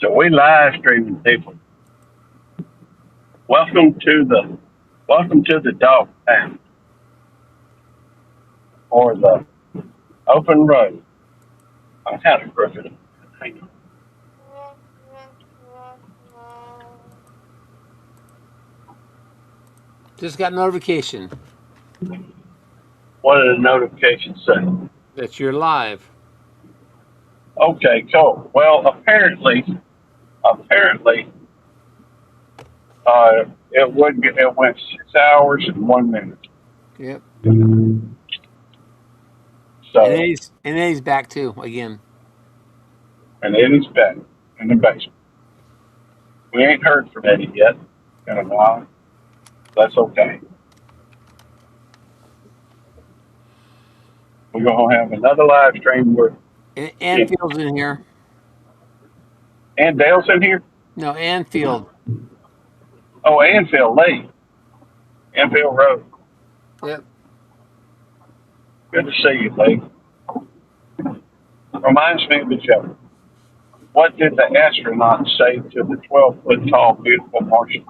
So we live streaming people. Welcome to the welcome to the dog pound or the open road. I had a crooked. Hang on. Just got notification What did the notification say? that you're live. Okay, cool. Well, apparently, it went 6 hours and 1 minute. Yep. And So, Eddie's back too again. and Eddie's back in the basement. We ain't heard from Eddie yet in a while. That's okay. We're gonna have another live stream where And yeah. Anfield's in here. And Dale's in here. No, Anfield. Oh, Anfield Lake, Anfield Road. Yep. Good to see you, Lake. Reminds me of a joke. What did the astronaut say to the 12-foot tall, beautiful Martian?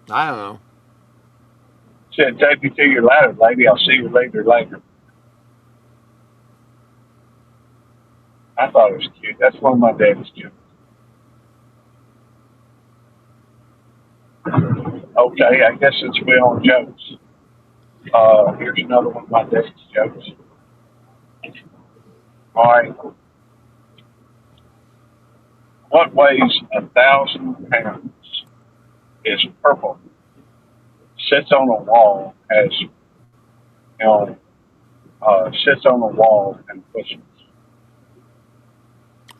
I don't know. Said, "Take me to your ladder, lady. I'll see you later." I thought it was cute. That's one of my daddy's jokes. Okay, I guess since we're on jokes, here's another one of my daddy's jokes. All right, what weighs 1,000 pounds? Is purple. Sits on a wall. Has sits on a wall and pushes.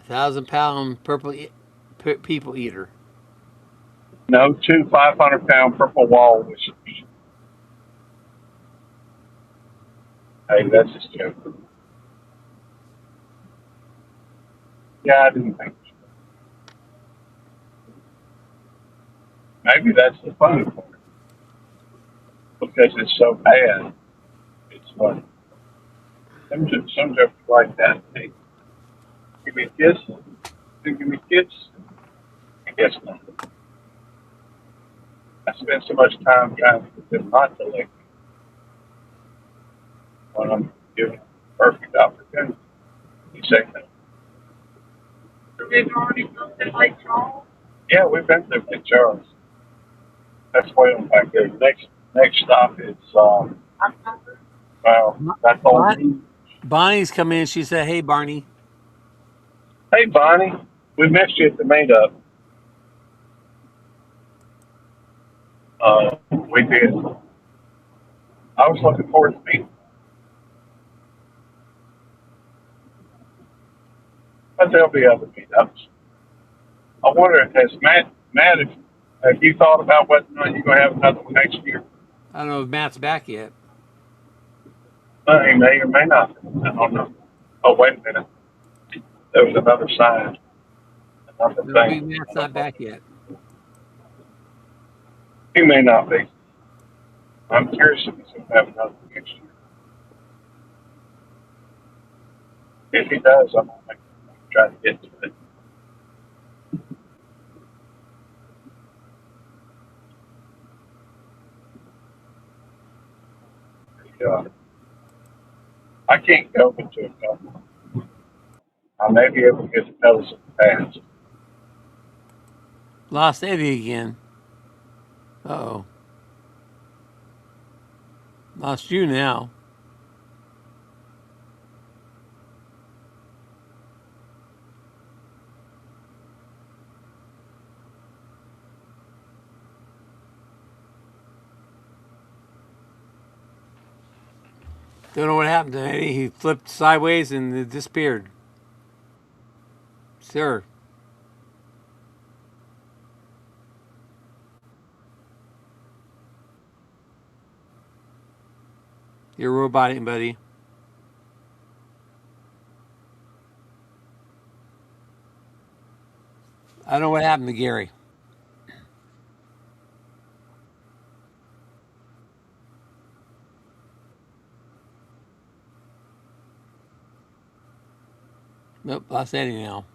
1,000 pound people eater. No, two 500-pound purple wall whiskers. Hey, that's his joke. Yeah, I didn't think so. Maybe that's the funny part because it's so bad. It's funny. Some jokes like that. Hey, give me a kiss. Give me a kiss. I guess not. I spend so much time trying to get them not to lick me when I'm given a perfect opportunity. You say no. They've already built it like Charles? Yeah, we've been through Lake Charles. That's way on back there. Next stop is well, that's all Bon- me. Bonnie's come in. She said, "Hey, Barney." Hey Bonnie, we missed you at the meetup. We did. I was looking forward to meeting, but there'll be other meetups. I wonder, has Matt, have you thought about whether or not you're going to have another one next year? I don't know if Matt's back yet. He may or may not. I don't know. Oh, wait a minute. There was another sign, another No, Big thing. Matt's not back yet. He may not be. I'm curious if he's going to have another one next year. If he does, I'm going to try to get to it. Uh, I can't go into a couple. I may be able to get the fellas in the past. Lost Eddie again. Uh-oh. Lost you now. Don't know what happened to Eddie. He flipped sideways and it disappeared. Sir, you're roboting, buddy. I don't know what happened to Gary. Nope, lost Eddie now.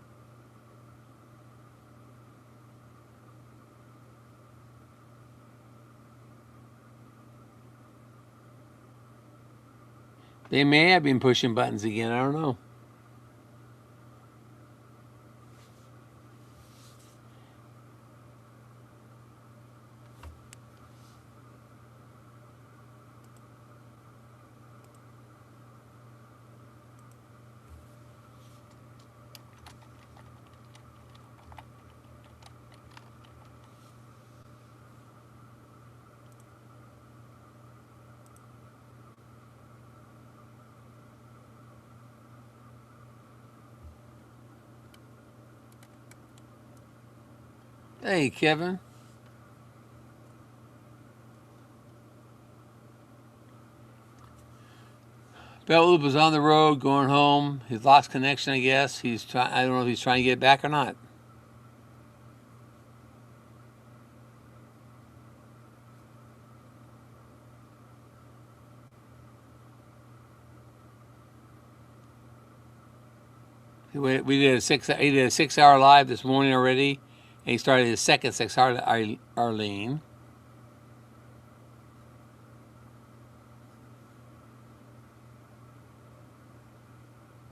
They may have been pushing buttons again. I don't know. Hey, Kevin. Belt Loop was on the road going home. He's lost connection, I guess. He's trying. I don't know if he's trying to get back or not. We did a 6. He did a 6-hour live this morning already, and he started his second 6-hour. Arlene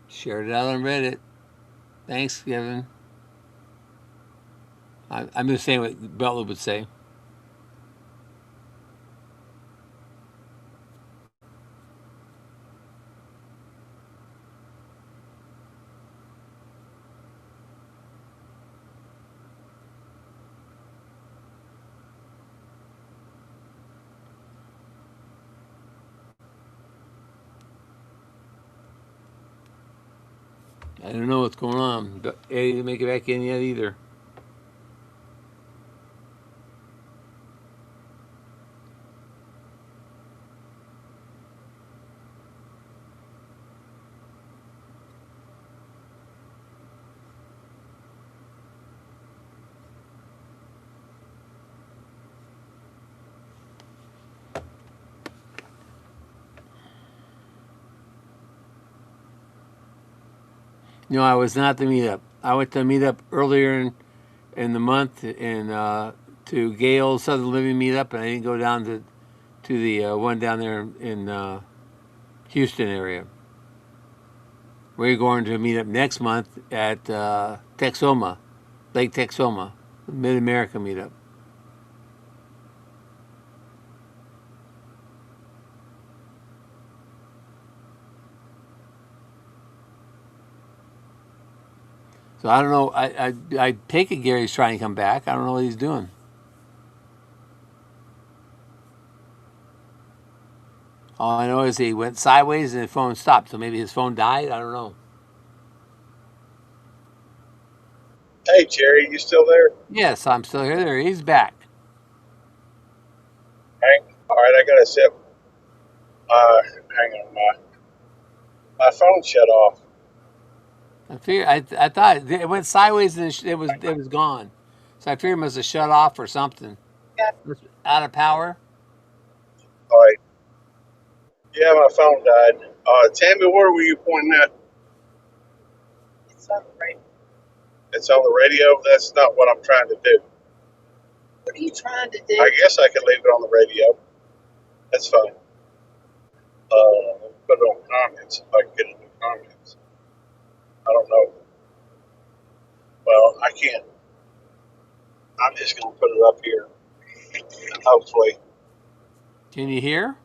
shared it out on Reddit. Thanks, Kevin. I'm just saying what Belt Loop would say. I don't know what's going on, but Eddie didn't make it back in yet either. No, I was not at the meetup. I went to a meetup earlier in the month to Gale's Southern Living meetup, and I didn't go down to the one down there in Houston area. We're going to meet up next month at Texoma, Lake Texoma, Mid America meetup. So I don't know. I take it Gary's trying to come back. I don't know what he's doing. All I know is he went sideways and the phone stopped. So maybe his phone died. I don't know. Hey, Jerry, you still there? Yes, I'm still here. There, he's back. All right, I gotta set. Hang on, my phone shut off. I thought it went sideways and it was gone. So I figured it must have shut off or something. Out of power. All right, yeah, my phone died. Tammy, where were you pointing at? It's on the radio. It's on the radio. That's not what I'm trying to do. What are you trying to do? I guess I could leave it on the radio. That's fine. Put it on comments. If I can get it in comments. I don't know. Well, I can't. I'm just gonna put it up here, and hopefully. Can you hear?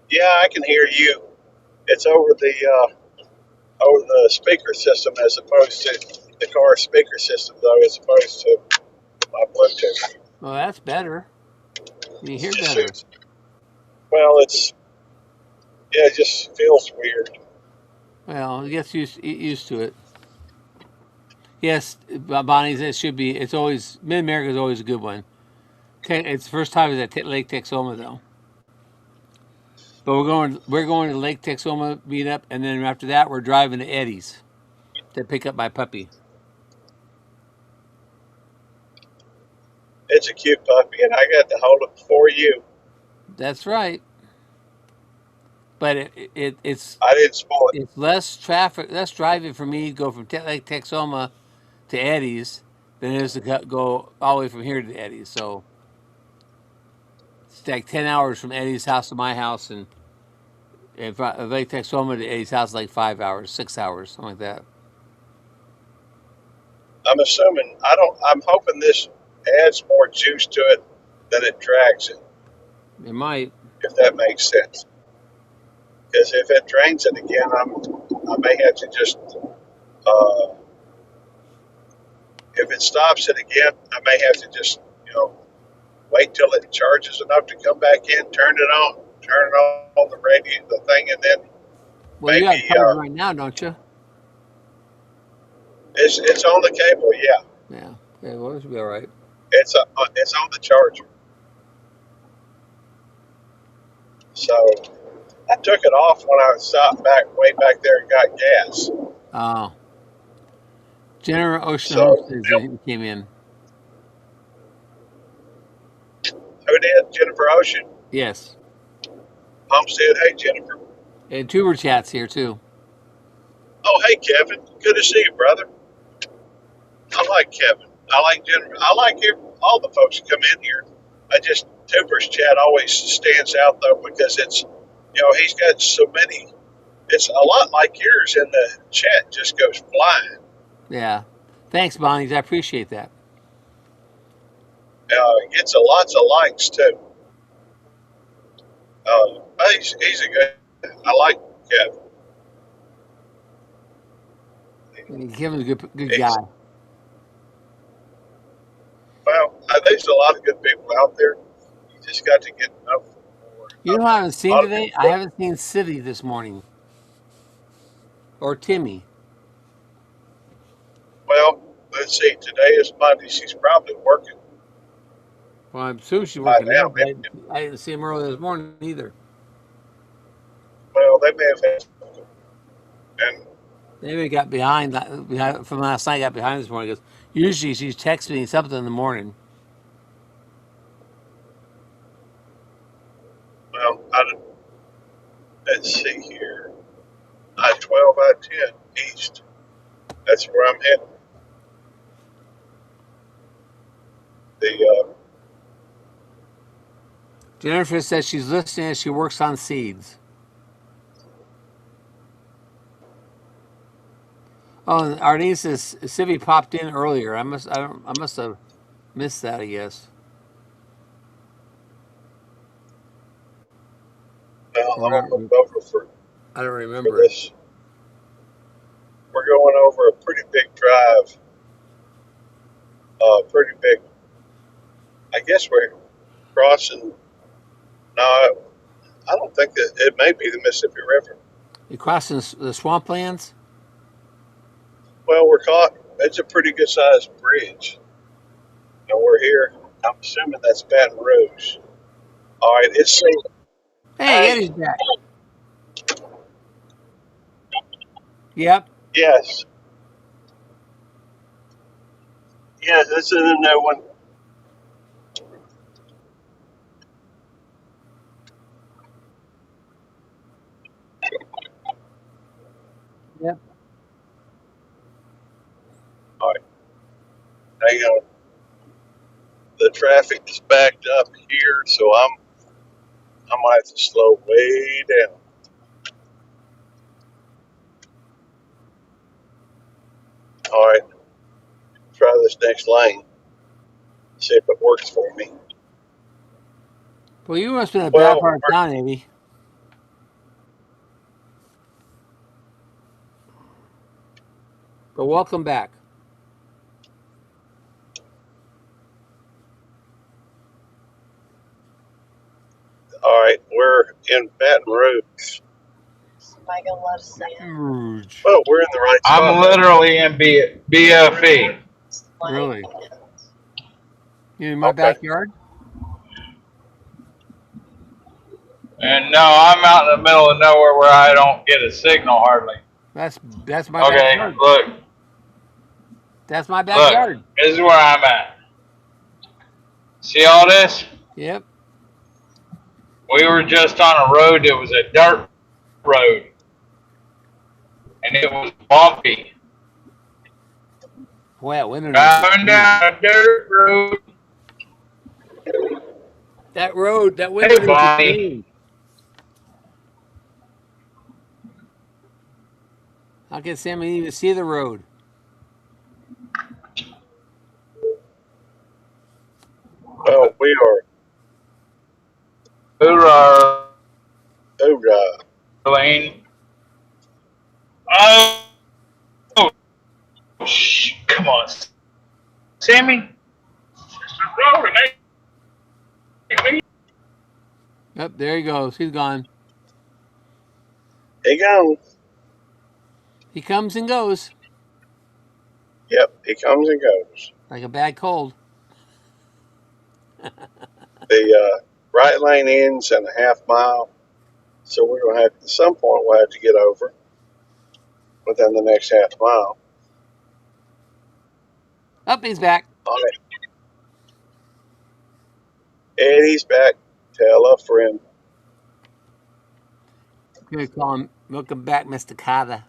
Yeah, I can hear you. It's over the speaker system as opposed to the car speaker system, though, as opposed to my Bluetooth. Well, that's better. You hear Just better. well, it just feels weird. Well, it gets used to it. Yes, Bonnie's. It should be. It's always Mid America is always a good one. It's the first time it's at Lake Texoma though. But we're going to Lake Texoma meetup, and then after that we're driving to Eddie's to pick up my puppy. It's a cute puppy, and I got to hold it for you. That's right. but it's I didn't spoil it. it's less traffic, less driving for me to go from Lake Texoma to Eddie's than it is to go all the way from here to Eddie's. So it's like 10 hours from Eddie's house to my house, and if Lake Texoma to Eddie's house is like 5 hours, 6 hours, something like that. I'm assuming I'm hoping this adds more juice to it than it drags it, It might. if that makes sense. Because if it drains it again, I may have to just uh, if it stops it again, I may have to just wait till it charges enough to come back in, turn it on the radio, the thing, and then Well, you got maybe it charging right now, don't you? it's on the cable. Yeah, Yeah. Yeah. Well, it should be all right. it's on the charger. So I took it off when I stopped way back there and got gas. Oh, Jennifer Ocean So Homestead came in. who did? Jennifer Ocean Yes, Homestead. Hey Jennifer. and Tuber Chat's here too. Oh hey Kevin. Good to see you, brother. I like Kevin. I like Jennifer. I like all the folks that come in here. Tuber's chat always stands out though because it's he's got so many. It's a lot like yours, and the chat just goes flying. Yeah. Thanks, Bonnie. I appreciate that. Gets lots of likes too. He's a good. I like Kevin. Kevin's a good He's, guy. well, there's a lot of good people out there. You just got to get to know them more. You know who I haven't A seen lot of today? people. I haven't seen City this morning. Or Timmy. Well, let's see. Today is Monday. She's probably working Well, I'm assuming she's by working now. now, but I didn't see him early this morning either. Well, they may have had. And Maybe got behind from last night. Got behind this morning because usually she's texting me something in the morning. well, let's see here. I-12, I-10 east. That's where I'm heading. The Jennifer says she's listening as she works on seeds. Oh, and Arlene says Sibby popped in earlier. I must have missed that. I guess. well, Or I'm not. gonna move over I don't for remember. this. We're going over a pretty big drive. Pretty big. I guess we're crossing. No, I don't think that it may be the Mississippi River. You crossing the swamplands? Well, we're caught. It's a pretty good sized bridge, and we're here. I'm assuming that's Baton Rouge. All right, it's saying, Hey, Eddie's back. Yep. yes, yes, this is a new one. Yep. All right, hang on. The traffic is backed up here, so I might have to slow way down. All right, try this next lane. See if it works for me. Well, you must be in a bad Well, part of town, Eddie. But welcome back. all right, we're in Baton Rouge. Megan loves sand. Rouge. Well, we're in the right I'm spot. literally in BFE. Really? You in my Okay. backyard? And no, I'm out in the middle of nowhere where I don't get a signal hardly. That's my Okay, backyard. look, That's my backyard. this is where I'm at. See all this? Yep. We were just on a road that was a dirt road, and it was bumpy. Boy, that winter Driving down a dirt road. that winter Hey, needs a Bonnie. change. How can Sammy even see the road? Well, we are Hoorah, hoorah. Lane. Oh, come on, Sammy. Yep, there he goes. He's gone. He gone. He comes and goes Yep, he comes and goes. like a bad cold. The right lane ends in a half mile, so we're going to have, at some point, we'll have to get over within the next half mile. Up, he's back. All right. Eddie's back. Tell a friend. Gonna call him. Welcome back, Mr. Carter.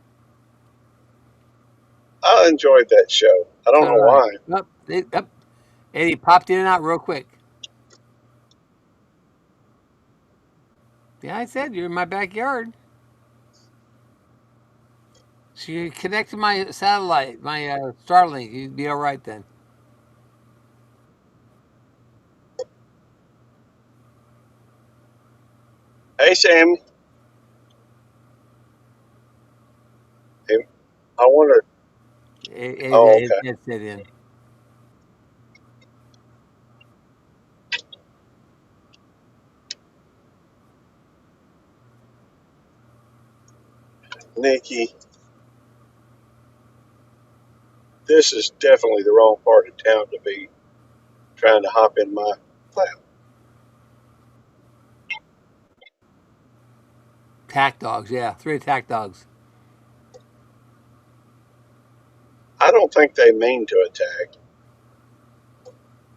I enjoyed that show. I don't So know did why. I. Up. Eddie popped in and out real quick. Yeah, I said you're in my backyard. So you connect to my satellite, my Starlink. You'd be all right then. Hey, Sam. Hey, I wonder. Oh, His okay. headset in. Nikki, this is definitely the wrong part of town to be trying to hop in my lap. Attack dogs, yeah, 3 attack dogs. I don't think they mean to attack.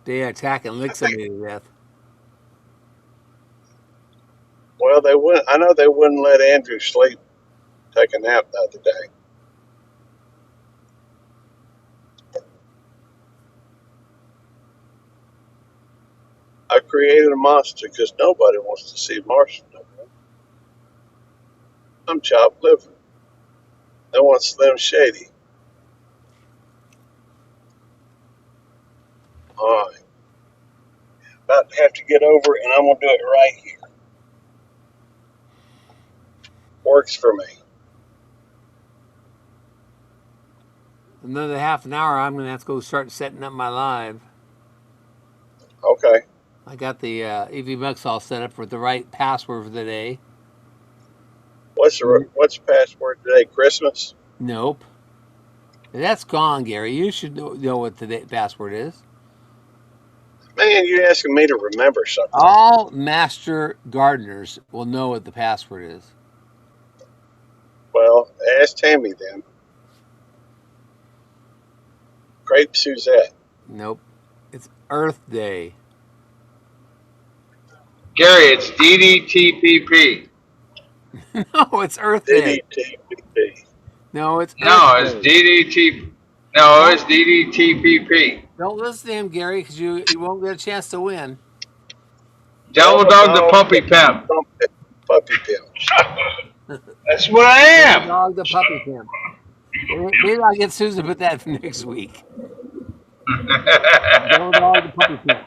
They attack and lick I think, somebody to death. well, they wouldn't. I know they wouldn't let Andrew sleep, take a nap the other day. I created a monster because nobody wants to see Martian no more. I'm chopped liver. They want Slim Shady. All right. About to have to get over it, and I'm going to do it right here. Works for me. Another half an hour, I'm gonna have to go start setting up my live. Okay. I got the EV Bucks all set up with the right password for the day. What's the password today? Christmas? Nope. That's gone, Gary. You should know what the password is. Man, you're asking me to remember something. All master gardeners will know what the password is. Well, ask Tammy then. Crepe Suzette. Nope. It's Earth Day. Gary, it's DDTPP. No, it's Earth Day. DDTPP. No, it's Earth No, it's Day. DDT. No, it's DDTPP. Don't listen to him, Gary, because you won't get a chance to win. Devil Dog the Puppy Pimp. Puppy Pimp. That's what I Devil am. Dog the Puppy Pimp. Maybe I'll get Susan to put that for next week. Devil Dog the Puppy Pimp.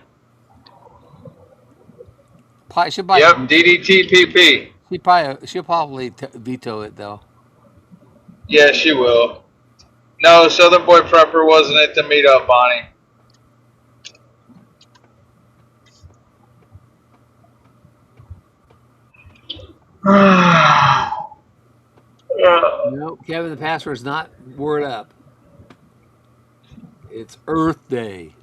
She'll Yep, probably, DDTPP. she'll probably veto it though. Yeah, she will. No, Southern Boy Prepper wasn't at the meetup, Bonnie. No, Kevin, the password's not word up. It's Earth Day.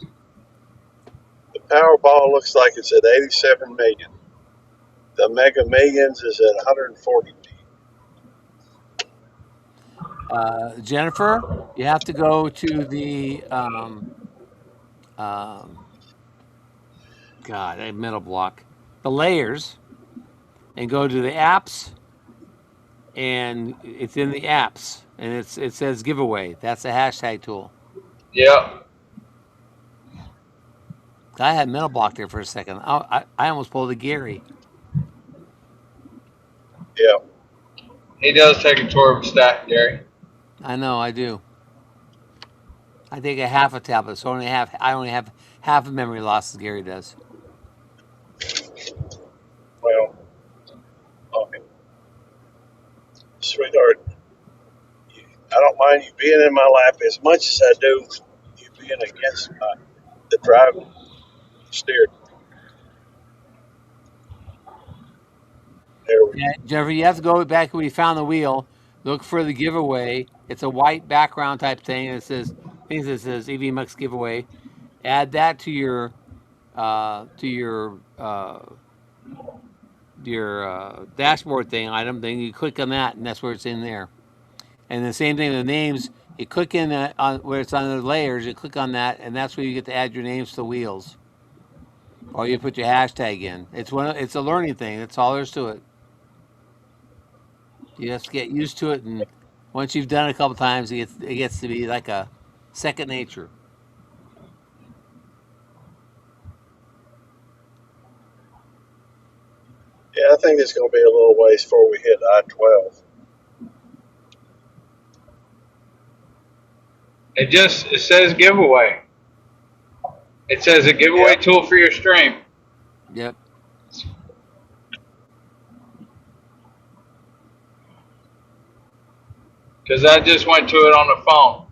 The Powerball looks like it's at 87 million. The Mega Millions is at 140 million. Jennifer, you have to go to the God, a mental block, the layers, and go to the apps, and it's in the apps, and it says giveaway. That's the hashtag tool. Yep. I had mental block there for a second. I almost pulled a Gary. Yeah. He does take a tour of a stack, Gary. I know I do. I take a half a tablet, so I only have half a memory loss as Gary does. Well, okay. Sweetheart, I don't mind you being in my lap as much as I do you being against the driving steer. There we Yeah, Jennifer, you have to go back when we found the wheel. Look for the giveaway. It's a white background type thing. And it says things that says EV Mux giveaway. Add that to your uh, to your uh, dashboard thing item. Then you click on that, and that's where it's in there. And the same thing with the names. You click in on where it's on the layers. You click on that, and that's where you get to add your names to the wheels, or you put your hashtag in. It's a learning thing. That's all there is to it. You just get used to it, and once you've done it a couple times, it gets to be like a second nature. Yeah, I think it's going to be a little ways before we hit I-12. It says giveaway. It says a giveaway Yeah. tool for your stream. Yep. Because I just went to it on the phone.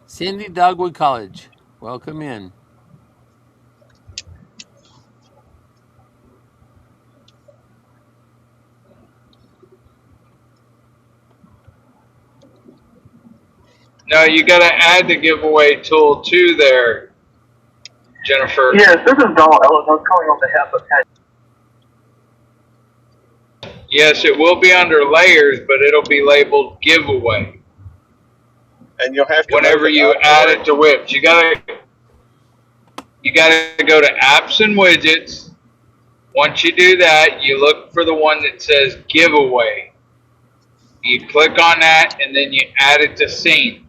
Cindy Dogwood College, welcome in. No, you got to add the giveaway tool to there, Jennifer. Yes, this is Donald Ellis. I was calling on behalf of Pat. Yes, it will be under layers, but it'll be labeled giveaway. And you'll have to Whenever make you it add it to whips, you gotta go to apps and widgets. Once you do that, you look for the one that says giveaway. You click on that and then you add it to scene.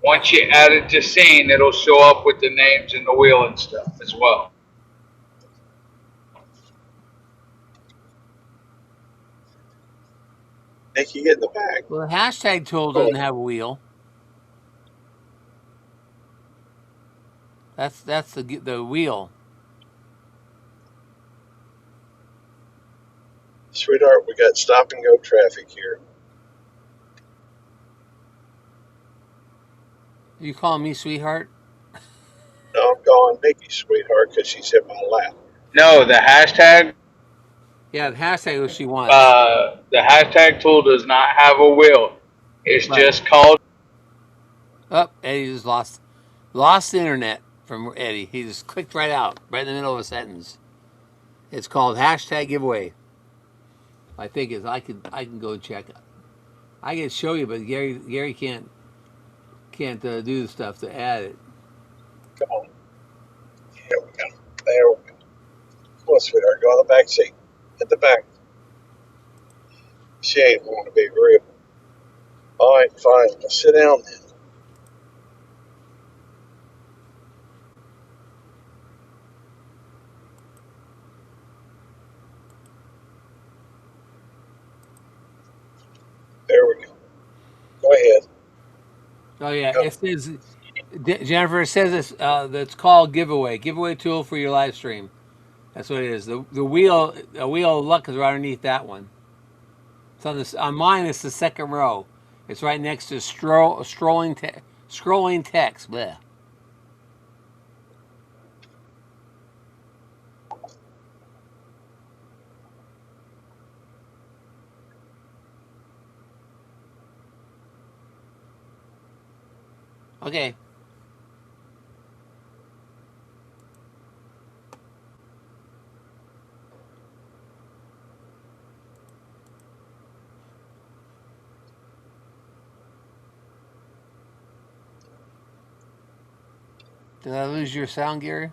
Once you add it to scene, it'll show up with the names and the wheel and stuff as well. Nick, you get in the back. Well, the hashtag tool Oh, doesn't have a wheel. That's the wheel. sweetheart, we got stop and go traffic here. You calling me sweetheart? No, I'm calling Nikki sweetheart because she's in my lap. No, the hashtag Yeah, the hashtag is what she wants. the hashtag tool does not have a wheel. It's Right. just called. Oh, Eddie just lost the internet from Eddie. He just clicked right out, right in the middle of a sentence. It's called hashtag giveaway. I think is I can go check. I can show you, but Gary can't do the stuff to add it. Come on. Here we go. There we go. Come on, sweetheart. Go on the back seat. At the back. She ain't want to be agreeable. All right, fine. Now sit down then. There we go. Go ahead. Oh yeah, Go. it says Jennifer. It says it's that's called giveaway tool for your live stream. That's what it is. The wheel of luck is right underneath that one. So on mine it's the second row. It's right next to scrolling text. Bleh. Okay. Did I lose your sound, Gary?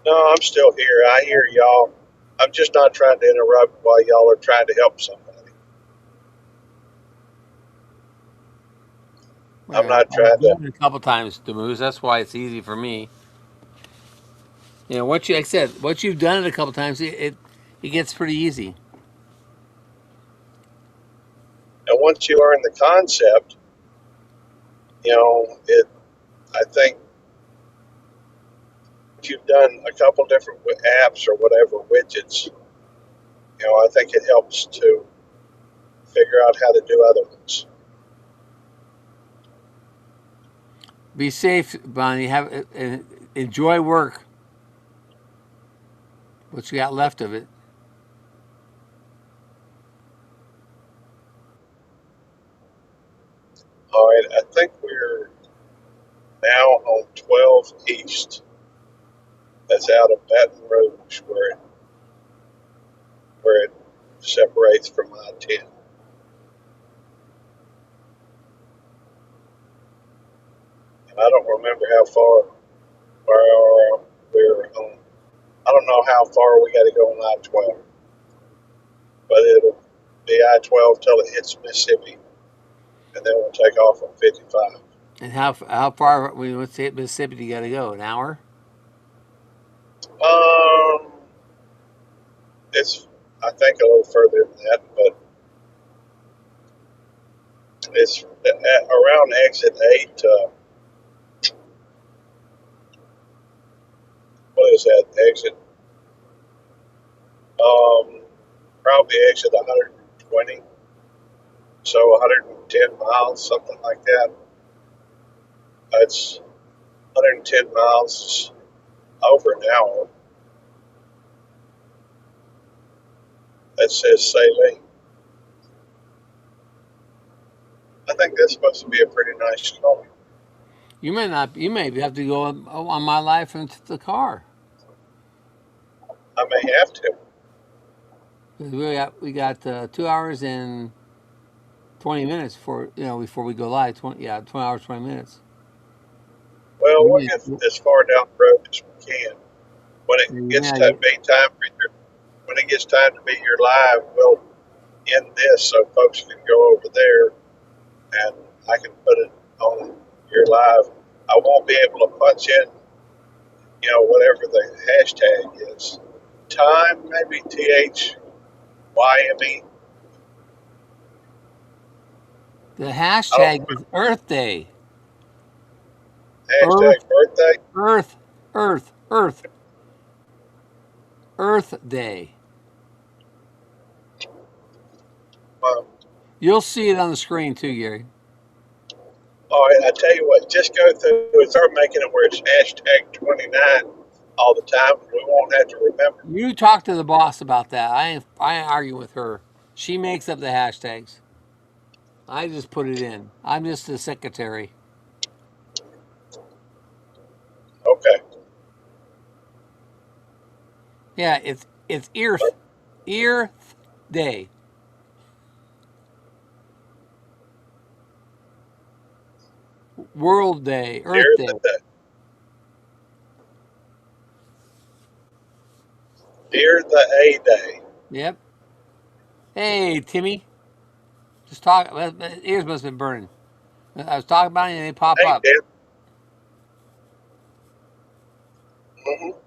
No, I'm still here. I hear y'all. I'm just not trying to interrupt while y'all are trying to help somebody. I'm Well, not I've trying to. done it a couple times, Demoose. That's why it's easy for me. You know, like I said, once you've done it a couple times, it gets pretty easy. And once you learn the concept, it. I think if you've done a couple different apps or whatever widgets, I think it helps to figure out how to do other ones. Be safe, Bonnie. Enjoy work. What you got left of it. All right, I think we're now on 12 East. That's out of Baton Rouge, where it separates from I-10. And I don't remember how far we're on. I don't know how far we got to go on I-12, but it'll be I-12 till it hits Mississippi, and then we'll take off on 55. And how far we would say Mississippi you got to go? An hour? Um, it's I think a little further than that, but it's around exit 8. What is that exit? Probably exit 120, so 110 miles, something like that. That's 110 miles over an hour. That says saline. I think that's supposed to be a pretty nice car. You may not. You may have to go on my life into the car. I may have to. We got 2 hours and 20 minutes before we go live. 20 hours 20 minutes. Well, we'll You get as far down the road as we can. When it may- gets yeah, to be time for when it gets time to be your live, we'll end this so folks can go over there and I can put it on your live. I won't be able to punch in, whatever the hashtag is. Time, maybe THYME. the I don't hashtag is Earth Day. hashtag Earth, birthday. Earth, Earth, Earth, Earth Day. Um, You'll see it on the screen too, Gary. all right, I tell you what, just go through and start making it where it's hashtag 29 all the time. We won't have to remember. You talk to the boss about that. I ain't arguing with her. She makes up the hashtags. I just put it in. I'm just the secretary. Okay. Yeah, it's Earth Day. World Day, Earth Here's Day. the A day. Yep. Hey, Timmy. Just talk. My ears must have been burning. I was talking about it and they pop Hey, up. Dan. Mm-hmm.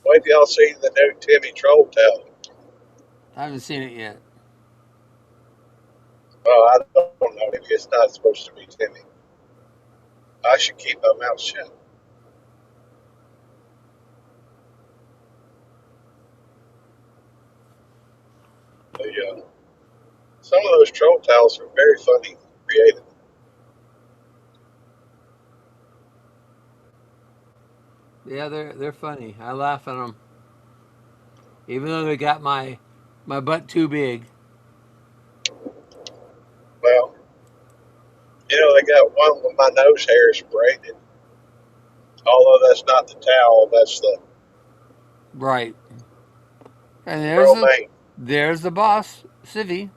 Wait till y'all see the new Timmy Troll Tower. I haven't seen it yet. Oh, I don't know. Maybe it's not supposed to be Timmy. I should keep my mouth shut. Some of those troll towels are very funny, creative. Yeah, they're funny. I laugh at them, even though they got my butt too big. Well, they got one with my nose hairs braided. Although that's not the towel, that's the Right. And romaine. there's the boss, Civvy.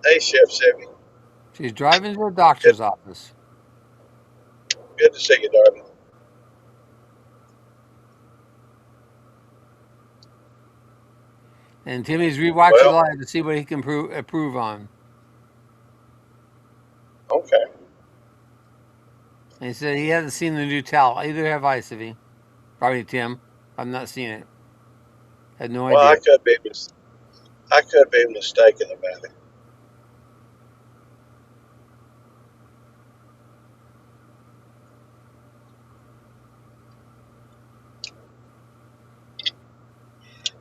Hey, Chef Simi. She's driving to the Good, doctor's office. good to see you, darling. And Timmy's rewatched it Well, live to see what he can improve on. okay. And he said he hasn't seen the new towel. Either have I, Civi. Probably Tim. I've not seen it. Had no Well, idea. I could be mistaken about it.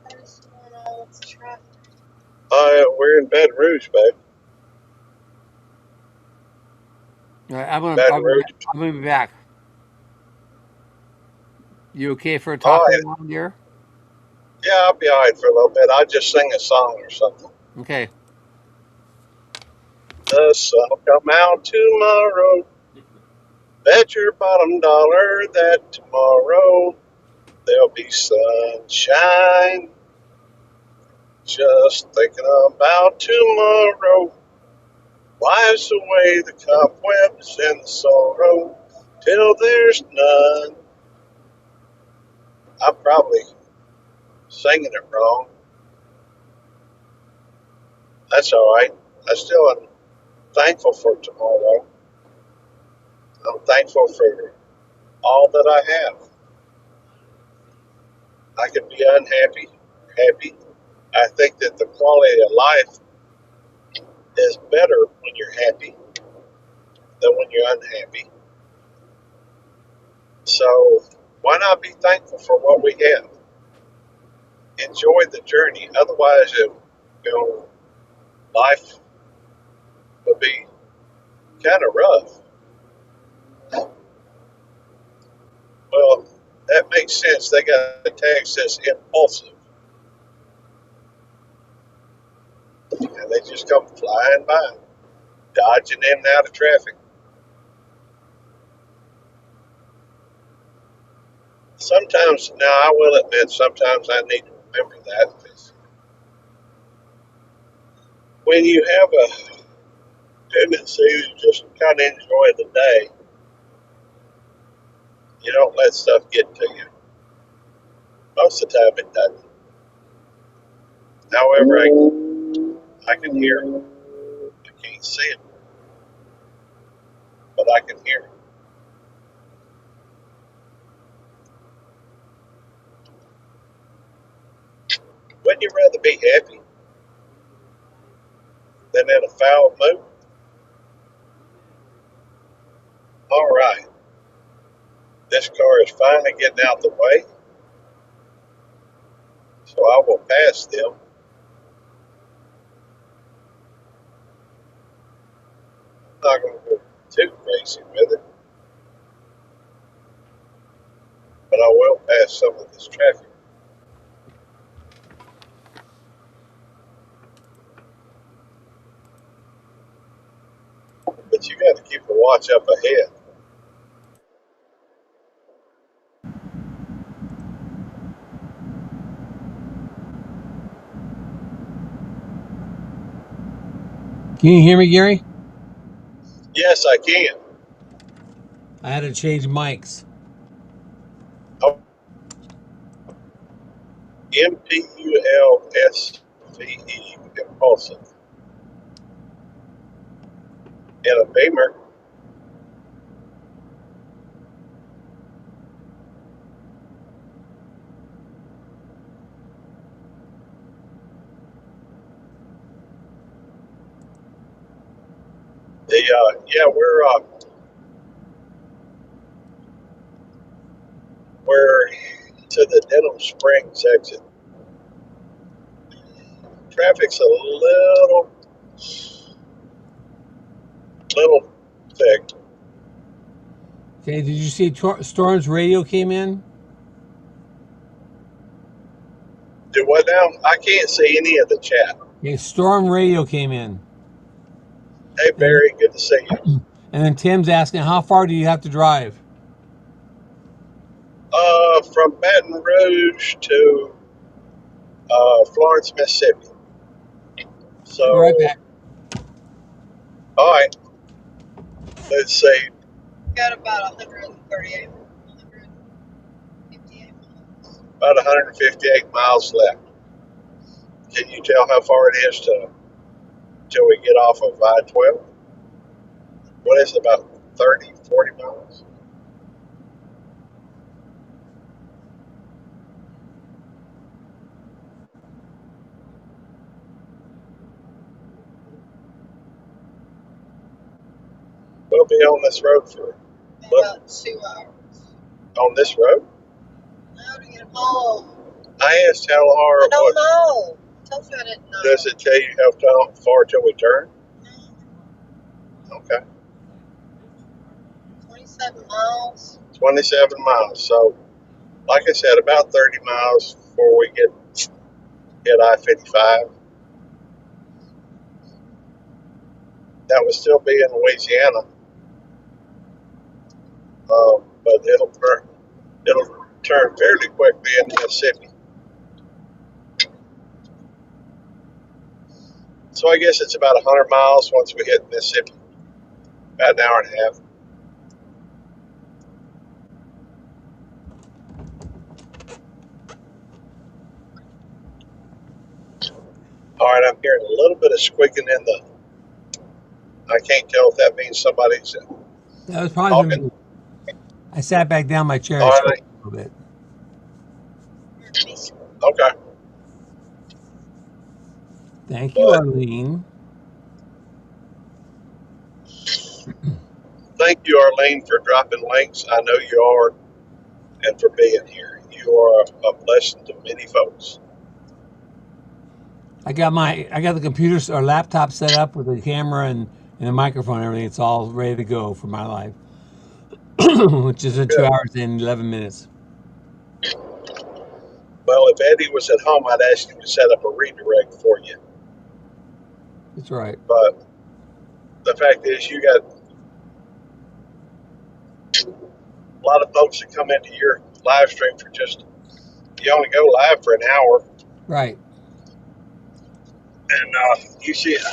I just want to know what's the traffic. We're in Baton Rouge, babe. All right, I'm Baton Rouge. gonna be back. You okay for a All talk right. right now, dear? Yeah, I'll be all right for a little bit. I'll just sing a song or something. Okay. The sun will come out tomorrow. Bet your bottom dollar that tomorrow there'll be sunshine. Just thinking about tomorrow. Wipes away the cobwebs and the sorrow till there's none. I'm probably singing it wrong. That's all right. I still am thankful for tomorrow. I'm thankful for all that I have. I can be unhappy, happy. I think that the quality of life is better when you're happy than when you're unhappy. So why not be thankful for what we have? Enjoy the journey. Otherwise, life would be kind of rough. Well, that makes sense. They got a text that's impulsive, and they just come flying by, dodging in and out of traffic. Sometimes, now I will admit, sometimes I need to remember that. Because when you have a tendency to just kind of enjoy the day, you don't let stuff get to you. Most of the time it doesn't. However, I can hear it. I can't see it, but I can hear it. Wouldn't you rather be happy than in a foul mood? All right. This car is finally getting out the way, so I will pass them. I'm not going to go too crazy with it, but I will pass some of this traffic. But you got to keep a watch up ahead. Can you hear me, Gary? Yes, I can. I had to change mics. Oh, impulsve, impulsive. In a Beamer, we're to the Denham Springs exit. Traffic's a little thick. Okay, did you see Storm's radio came in? Do what now? I can't see any of the chat. Okay, Storm radio came in. Hey Barry, good to see you. And then Tim's asking, how far do you have to drive? From Baton Rouge to Florence, Mississippi. So, Be right back. all right. Let's see. Got about 138, 158 miles. About 158 miles left. Can you tell how far it is till we get off of I-12? What is it, about 30, 40 miles? We'll be on this road for, About 2 hours. on this road? How to get home? I asked how I far, don't what, know. I told you I didn't know. does it tell you how far till we turn? Okay, 27 miles. 27 miles. So, like I said, about 30 miles before we hit I-55. That would still be in Louisiana, but it'll turn fairly quickly into Mississippi. So I guess it's about 100 miles once we hit Mississippi. About an hour and a half. All right, I'm hearing a little bit of squeaking in the. I can't tell if that means somebody's That was probably talking. me. I sat back down my chair All and right. squeaked a little bit. Okay. Thank you, Arlene. Thank you, Arlene, for dropping links. I know you are, and for being here. You are a blessing to many folks. I got the computer or laptop set up with the camera and a microphone and everything. It's all ready to go for my life, which is in 2 Good. hours and 11 minutes. Well, if Eddie was at home, I'd ask him to set up a redirect for you. That's right. But the fact is, you got a lot of folks that come into your live stream you only go live for an hour, Right. and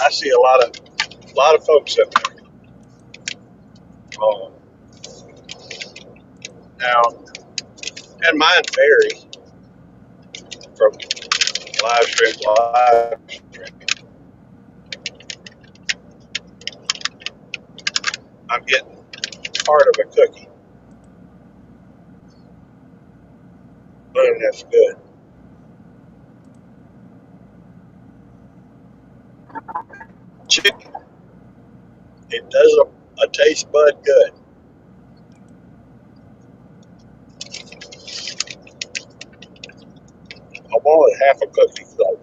I see a lot of folks in there. Now, and mine vary from live stream to live stream. I'm getting part of a cookie. That's good. Chicken. It does a taste bud good. I wanted half a cookie though.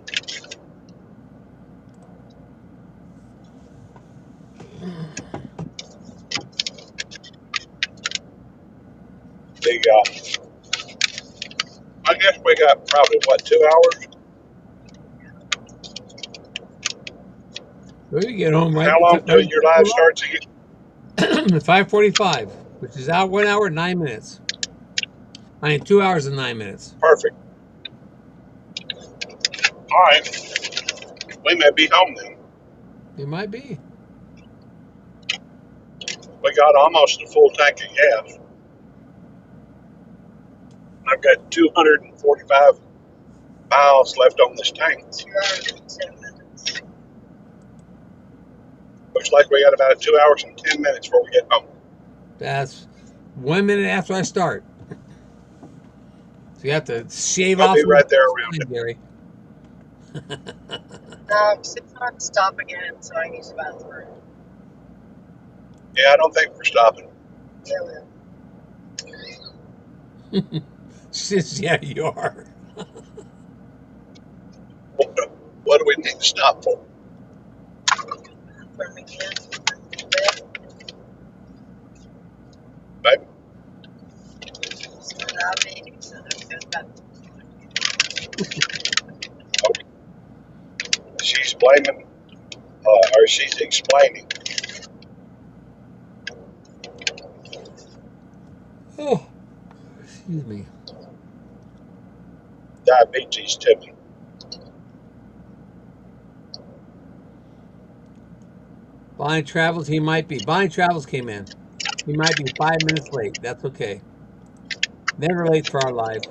I guess we got probably 2 hours? We get home right. How long till your live starts again? 5:45, which is out 1 hour and 9 minutes. 2 hours and 9 minutes. Perfect. All right. We may be home then. It might be. We got almost a full tank of gas. I've got 245 miles left on this tank. 2 hours and 10 minutes. Looks like we got about 2 hours and 10 minutes before we get home. That's 1 minute after I start. So you have to shave I'll off. be right there around it. Gary. No, because it's not stop again, so I use the bathroom. Yeah, I don't think we're stopping. Yeah, She says, yeah, you are. What do we need to stop for? bathroom again. Baby? It's not out eating, so there's good bathroom. She's blaming, or she's explaining. Oh, excuse me. Diabetes to me. Bonnie Travels, he might be. Bonnie Travels came in. He might be 5 minutes late. That's okay. Never late for our live,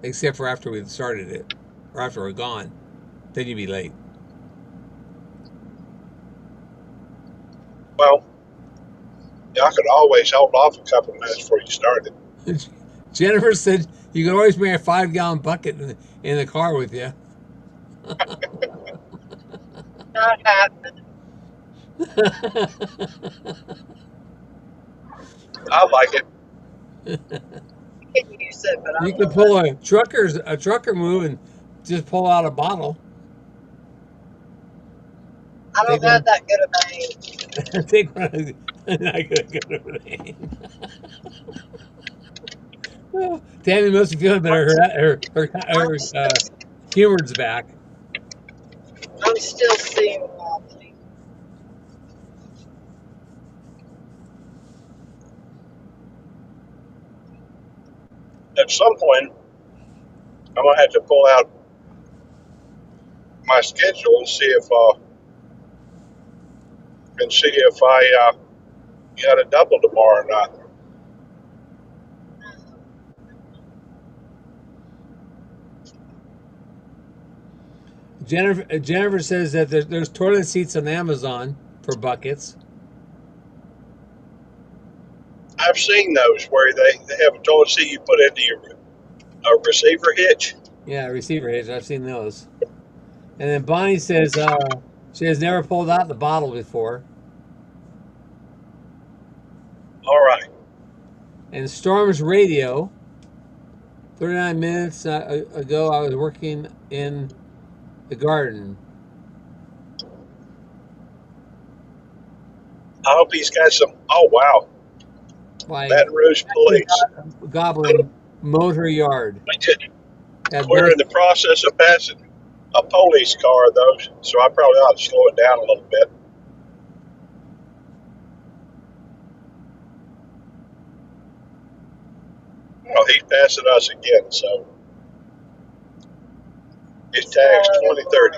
except for after we've started it, or after we're gone. then you'd be late. Well, y'all could always hold off a couple of minutes before you started. Jennifer said you can always bring a 5-gallon bucket in the car with you. Not happening. I like it. Can use it, but You I'm could pull a trucker move and just pull out a bottle. I don't Take have one. that good of a aim. Take one. I'm not gonna go to the name. Well, Tammy must be feeling better. Her humor's back. I'm still seeing wobbly. At some point, I'm gonna have to pull out my schedule and see if I got a double tomorrow or not. Jennifer says that there's toilet seats on Amazon for buckets. I've seen those where they have a toilet seat you put into your receiver hitch. Yeah, receiver hitch. I've seen those. And then Bonnie says she has never pulled out the bottle before. All right. And Storm's radio. 39 minutes ago, I was working in the garden. I hope he's got some. Oh wow, By Baton Rouge Police. Goblin Motor Yard. We're in the process of passing a police car, though, so I probably ought to slow it down a little bit. Oh, he's passing us again, so his tag's 2030.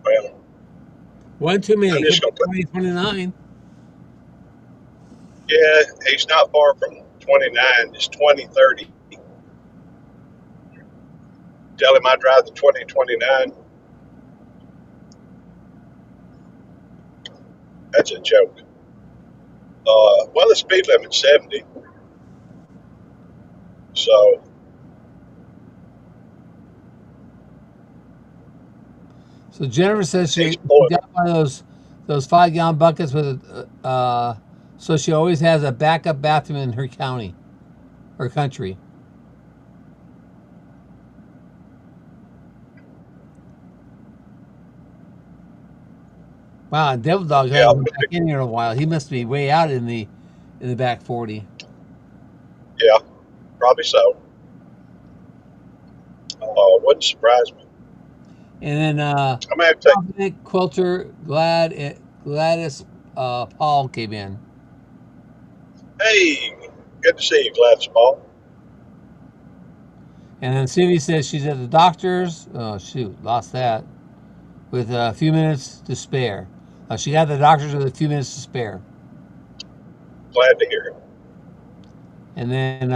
Well, One too many. I'm just gonna put- 2029. yeah, he's not far from 29. It's 2030. Tell him I drive the 2029. That's a joke. Well, the speed limit's 70. So, So Jennifer says she He's pulling. got one of those 5-gallon buckets with so she always has a backup bathroom in her county or country. Wow, and Devil Dog Yeah. hasn't been back in here in a while. He must be way out in the back 40. Yeah, probably so. Wouldn't surprise me. And then I'm gonna have to take. Dominic Quilter, Gladys Paul came in. Hey, good to see you, Gladys Paul. And then Cindy says she's at the doctor's. Oh, shoot, lost that. With a few minutes to spare. She got the doctor's with a few minutes to spare. Glad to hear it. And then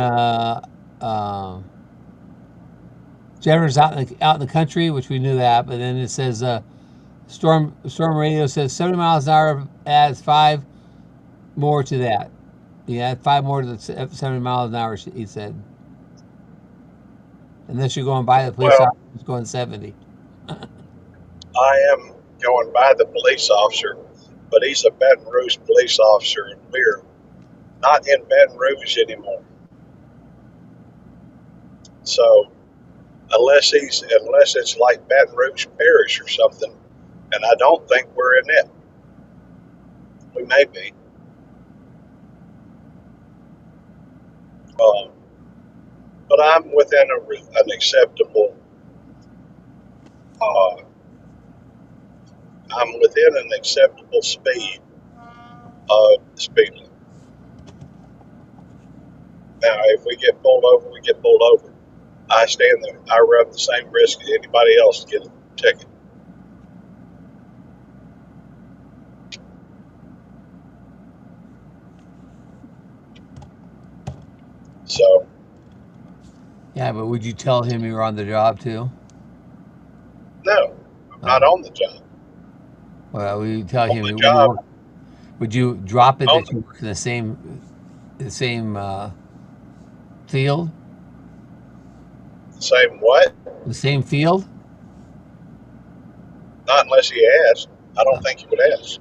Jennifer's out in the country, which we knew that. But then it says Storm Radio says 70 miles an hour adds 5 more to that. Yeah, 5 more to the 70 miles an hour. He said. Unless you're going by the police Well- officer who's going 70. I am going by the police officer, but he's a Baton Rouge police officer, and we're not in Baton Rouge anymore. So, unless it's like Baton Rouge Parish or something, and I don't think we're in it. We may be. But I'm within an acceptable. I'm within an acceptable speed of the speed limit. Now, if we get pulled over, we get pulled over. I run the same risk as anybody else to get a ticket. So, Yeah, but would you tell him you were on the job too? not on the job. Well, we tell On him the you job, work. Would you drop it on that you work in the same field, the same what? the same field? Not unless he asked. I Uh, don't think he would ask.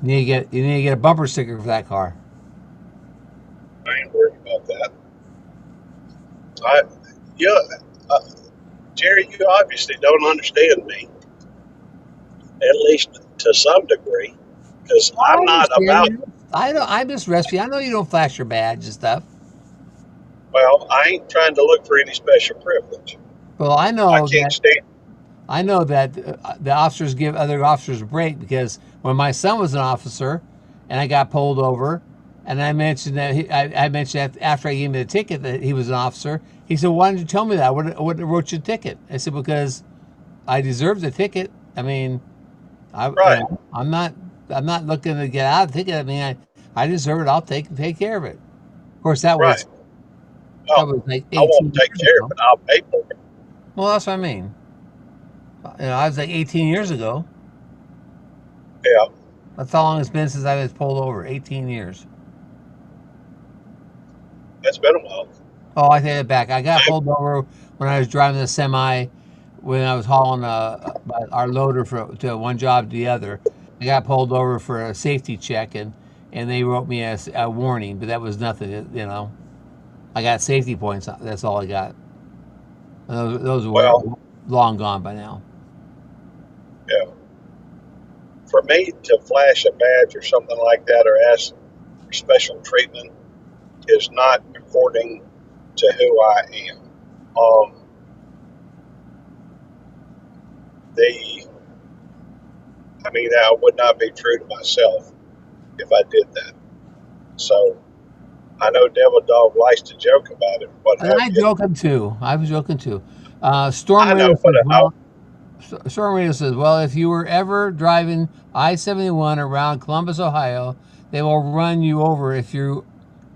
you need to get a bumper sticker for that car. I ain't worried about that. I, yeah, uh, Jerry, you obviously don't understand me, at least to some degree, because I I'm not understand about. you. I know. I'm just resting. I know you don't flash your badge and stuff. Well, I ain't trying to look for any special privilege. Well, I I know can't that. stand. I know that the officers give other officers a break because when my son was an officer, and I got pulled over, and I mentioned that I mentioned that after I gave him the ticket that he was an officer. He said, "Why didn't you tell me that? What wrote you a ticket?" I said, "Because I deserved the ticket. I mean, Right, I'm not looking to get out of the ticket. I mean, I deserve it. I'll take care of it." Of course, that right. was that Oh, was like I won't 18 take years care of ago. it. I'll pay for it. Well, that's what I mean. I was like 18 years ago. Yeah, That's how long it's been since I was pulled over. 18 years. that's been a while. Oh, I take it back. I got pulled over when I was driving the semi when I was hauling our loader to one job to the other. I got pulled over for a safety check and they wrote me a warning, but that was nothing. I got safety points. That's all I got. And those were Well, long gone by now. yeah. For me to flash a badge or something like that or ask for special treatment is not according to who I am. The, I mean, I would not be true to myself if I did that. So I know Devil Dog likes to joke about it, what And have I you. joking too. I was joking too. Storm I Radio know, but says, well, Storm Radio says, well, if you were ever driving I-71 around Columbus, Ohio, they will run you over if you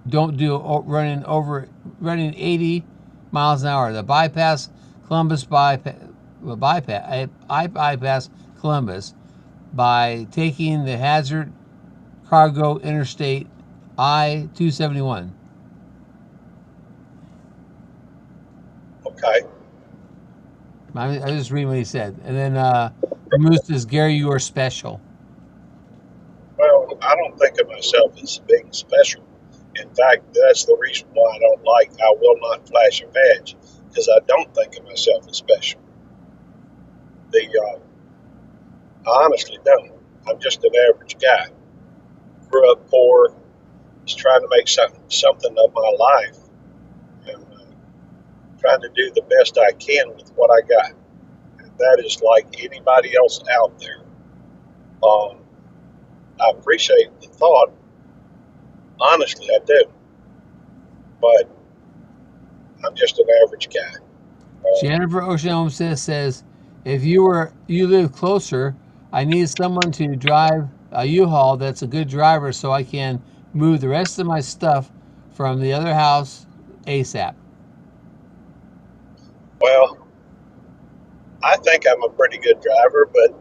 don't do running 80 miles an hour. The I bypass Columbus by taking the hazard cargo interstate I-271. okay. I just read what he said, and then the Moose says, "Gary, you are special." Well, I don't think of myself as being special. In fact, that's the reason why I will not flash a badge, because I don't think of myself as special. I honestly don't. I'm just an average guy. Grew up poor, was trying to make something of my life, and trying to do the best I can with what I got. And that is like anybody else out there. Um, I appreciate the thought. Honestly, I do. But I'm just an average guy. Jennifer Ocean Homestead says, "If you live closer, I need someone to drive a U-Haul that's a good driver, so I can move the rest of my stuff from the other house ASAP." Well, I think I'm a pretty good driver, but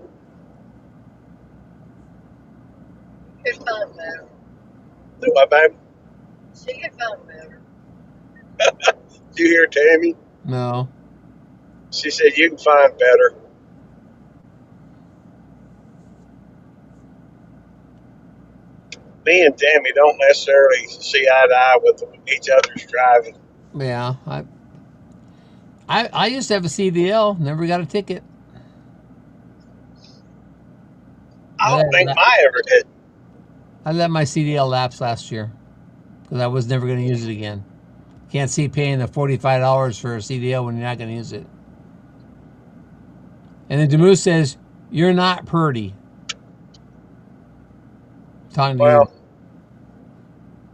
Your phone better. do I, babe? See your phone better. You hear Tammy? No, She said you can find better. Me and Tammy don't necessarily see eye to eye with each other's driving. yeah, I used to have a CDL, never got a ticket. I I don't think let, my ever did. I let my CDL lapse last year because I was never going to use it again. Can't see paying the $45 for a CDL when you're not going to use it. And then Demus says, "You're not purdy." Talking to you. Well,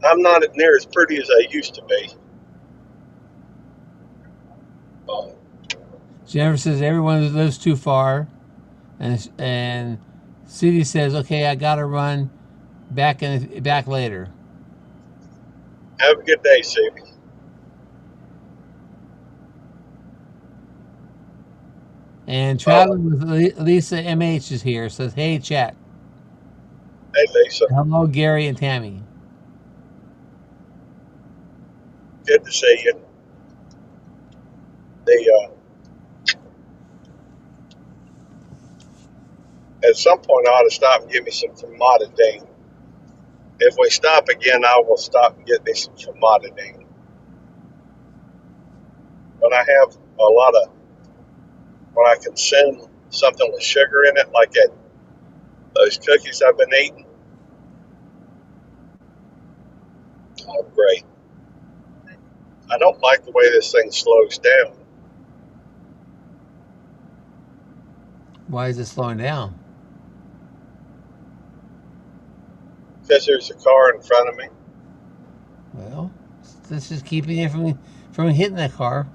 I'm not near as pretty as I used to be. Um, Jennifer says everyone lives too far, and City says, "Okay, I gotta run back later." have a good day, Susie. And traveling with Lisa MH is here. Says, "Hey, chat. Hey, Lisa, Hello, Gary and Tammy." good to see you. The at some point, I ought to stop and give me some famotidine. If we stop again, I will stop and get me some famotidine. When I have a lot of, when I consume something with sugar in it, like those cookies I've been eating, oh, great. I don't like the way this thing slows down. Why is it slowing down? Because there's a car in front of me. Well, this is keeping you from hitting that car.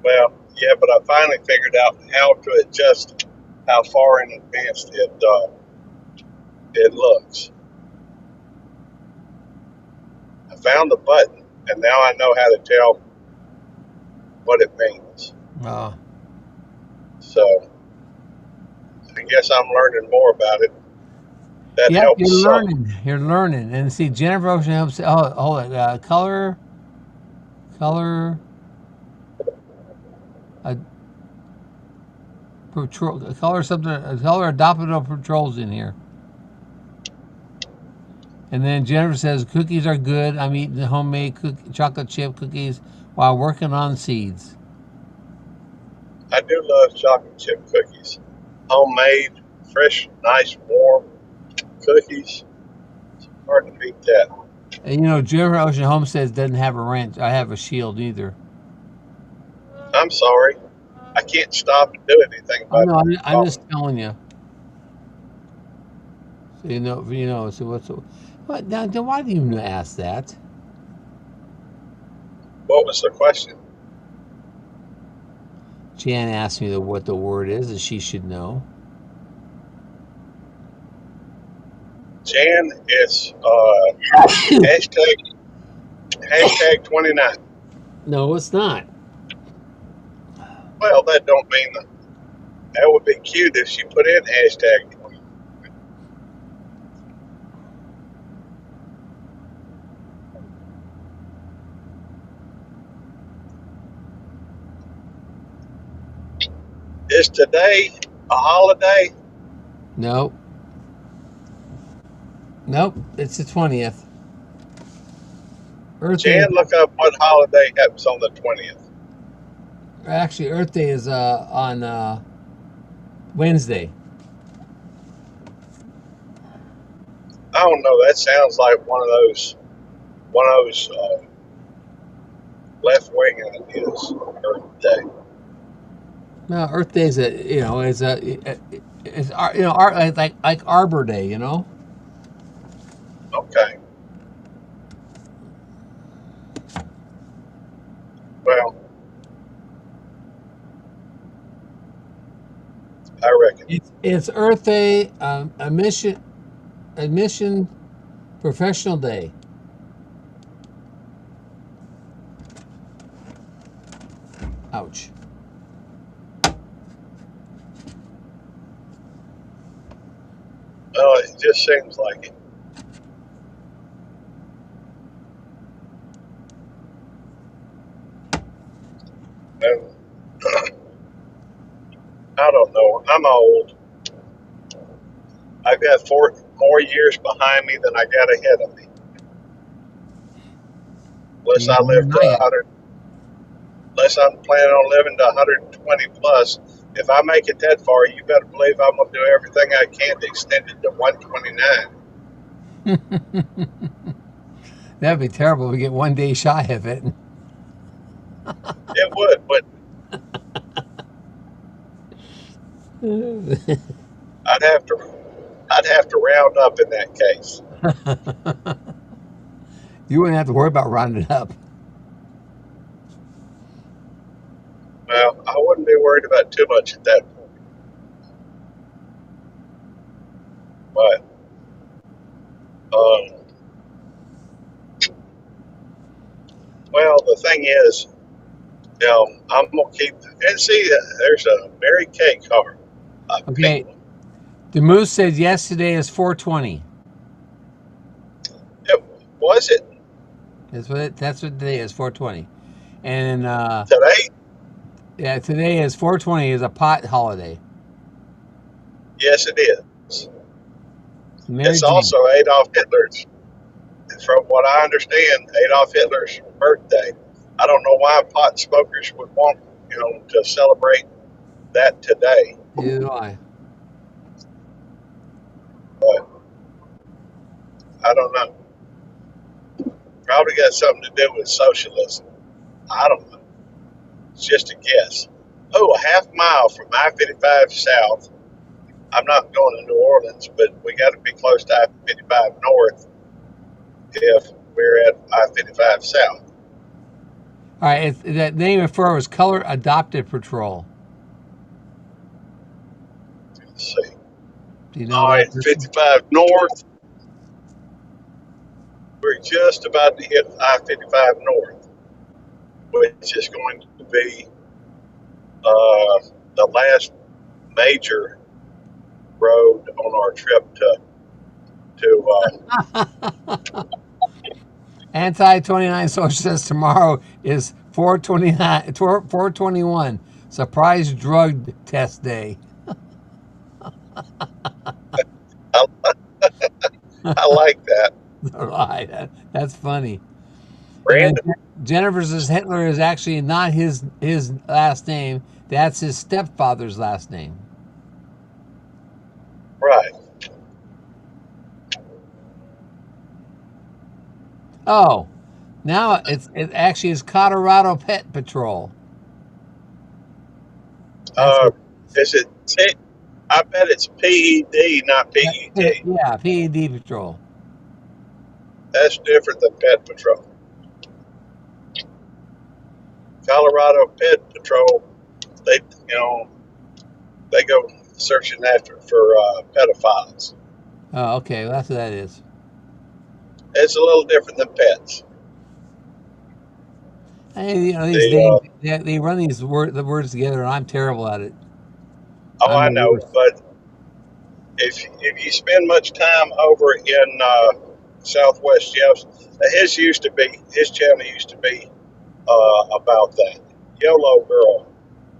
Well, yeah, but I finally figured out how to adjust how far in advance it looks. I found the button, and now I know how to tell what it means. Oh. So I guess I'm learning more about it. That Yep, helps you're some. learning. You're learning. And see, Jennifer Ocean helps. Oh, hold it. Color. Patrol. Color something. Color adoptable patrols in here. And then Jennifer says cookies are good. I'm eating the homemade chocolate chip cookies while working on seeds. I do love chocolate chip cookies. Homemade, fresh, nice, warm cookies. It's hard to beat that. And you know, Jennifer Ocean Homesteads doesn't have a wrench. I have a shield either. I'm sorry. I can't stop and do anything Oh about no, I'm it. just telling you. So you know. So what's? What now? Why do you ask that? What was the question? Jan asked me what the word is, and she should know. Jan, it's hashtag 29. No, it's not. Well, that don't mean that would be cute if she put in hashtag 20. Is today a holiday? Nope. Nope. It's the 20th. Earth Day. Jan, look up what holiday happens on the 20th. Actually, Earth Day is on Wednesday. I don't know. That sounds like one of those left wing ideas. Earth Day. No, Earth Day is like Arbor Day. You know. Okay. Well, I reckon. It's Earth Day, admission professional day. Ouch. Well, it just seems like it. And I don't know. I'm old. I've got 4 more years behind me than I got ahead of me. Unless I live to 100. Unless I'm planning on living to 120 plus. If I make it that far, you better believe I'm going to do everything I can to extend it to 129. That'd be terrible if we get one day shy of it. It would, but I'd have to round up in that case. You wouldn't have to worry about rounding up. Well, I wouldn't be worried about too much at that point. But well, the thing is I'm gonna keep and see. There's a Mary Kay car. A Okay. pink one. The Moose said yesterday is 420. Was it That's what today is, 420. And today? yeah, today is 420 is a pot holiday. Yes, it is. Mary It's Jane. also Adolf Hitler's. From what I understand, Adolf Hitler's birthday. I don't know why pot smokers would want to celebrate that today, Neither do I. but I don't know. Probably got something to do with socialism. I don't know. It's just a guess. Oh, a half mile from I-55 south. I'm not going to New Orleans, but we got to be close to I-55 north if we're at I-55 south. All right, that name before was Color Adopted Patrol. Let's see. Do you know All right, that? 55 north. We're just about to hit I-55 north, which is going to be the last major road on our trip to Anti-29 Socialist tomorrow is 429, 421. Surprise drug test day. I like that. All right, that's funny. Brandon, And Jennifer says Hitler is actually not his last name. That's his stepfather's last name. right. Oh, now it actually is Colorado Pet Patrol. Is it I bet it's PED, not PED. Yeah, PED Patrol. That's different than Pet Patrol. Colorado Pet Patrol, they go searching after for pedophiles. Oh, okay, well, that's what that is. It's a little different than pets. Hey, these names, they run the words together, and I'm terrible at it. Oh, I know, but if you spend much time over in Southwest Jeffs, his channel used to be about that. YOLO Girl.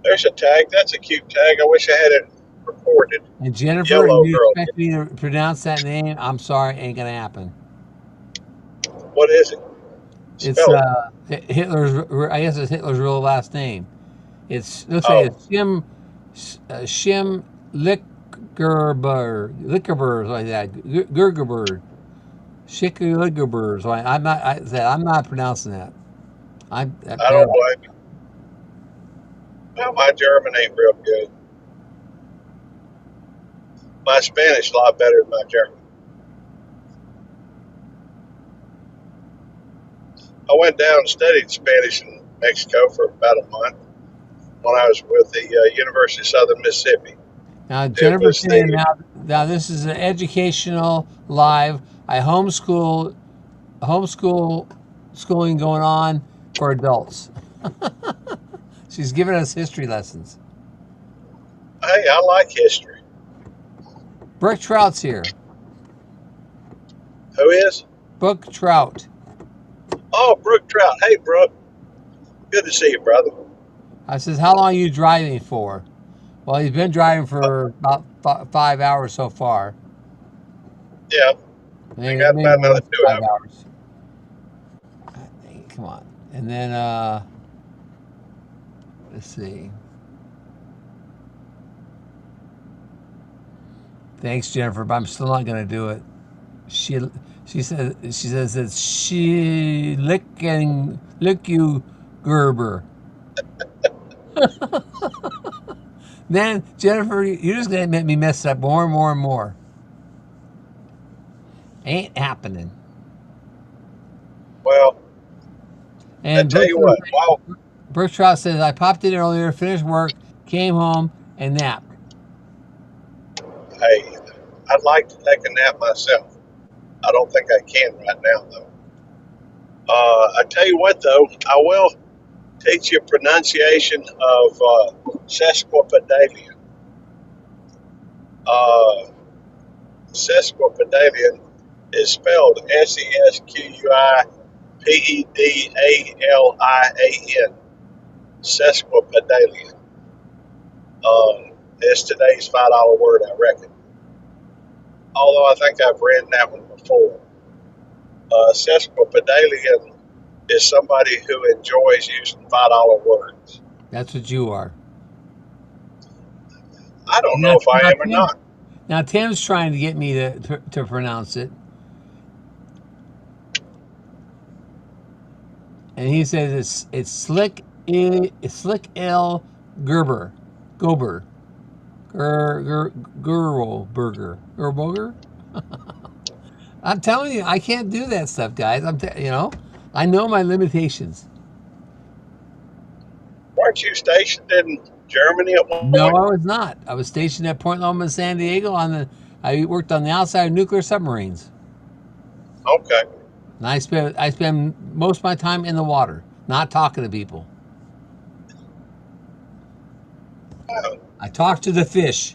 There's a tag. That's a cute tag. I wish I had it recorded. And Jennifer, YOLO you Girl. expect me to pronounce that name? I'm sorry, ain't gonna happen. What is it? It's Spell it. Hitler's. I guess it's Hitler's real last name. Looks like it's Shim Lickerberg, like that. Gergerberg. Schickerberg. So I'm not pronouncing that. I don't blame you. Well, my German ain't real good. My Spanish a lot better than my German. I went down and studied Spanish in Mexico for about a month when I was with the University of Southern Mississippi. Now, Jennifer saying now this is an educational live. I schooling going on for adults. She's giving us history lessons. Hey, I like history. Brooke Trout's here. Who is? Brooke Trout. Oh, Brooke Trout. Hey, Brooke. Good to see you, brother. I says, how long are you driving for? Well, he's been driving for about 5 hours so far. Yeah. Maybe, got about another 2 hours. Come on. And then, let's see. Thanks, Jennifer, but I'm still not going to do it. She says that she lick you Gerber. Then Jennifer, you're just gonna make me mess up more and more and more. Ain't happening. Well, and I tell you what. Wow. Brooke Trout says I popped in earlier, finished work, came home, and napped. Hey, I'd like to take a nap myself. I don't think I can right now, though. I tell you what, though, I will teach you pronunciation of sesquipedalian. Uh, Sesquipedalian is spelled Sesquipedalian. Sesquipedalian. It's today's $5 word, I reckon. Although I think I've read that one before. Sesquipedalian is somebody who enjoys using $5 words. That's what you are. I don't know Now, if I now, am or Tim, not. now Tim's trying to get me to pronounce it, and he says it's Slick L Gerber, Gober, Gerburger. I'm telling you, I can't do that stuff, guys. I know my limitations. Weren't you stationed in Germany at one No, point? I was not. I was stationed at Point Loma, San Diego. I worked on the outside of nuclear submarines, Okay. and I spend most of my time in the water, not talking to people. I talk to the fish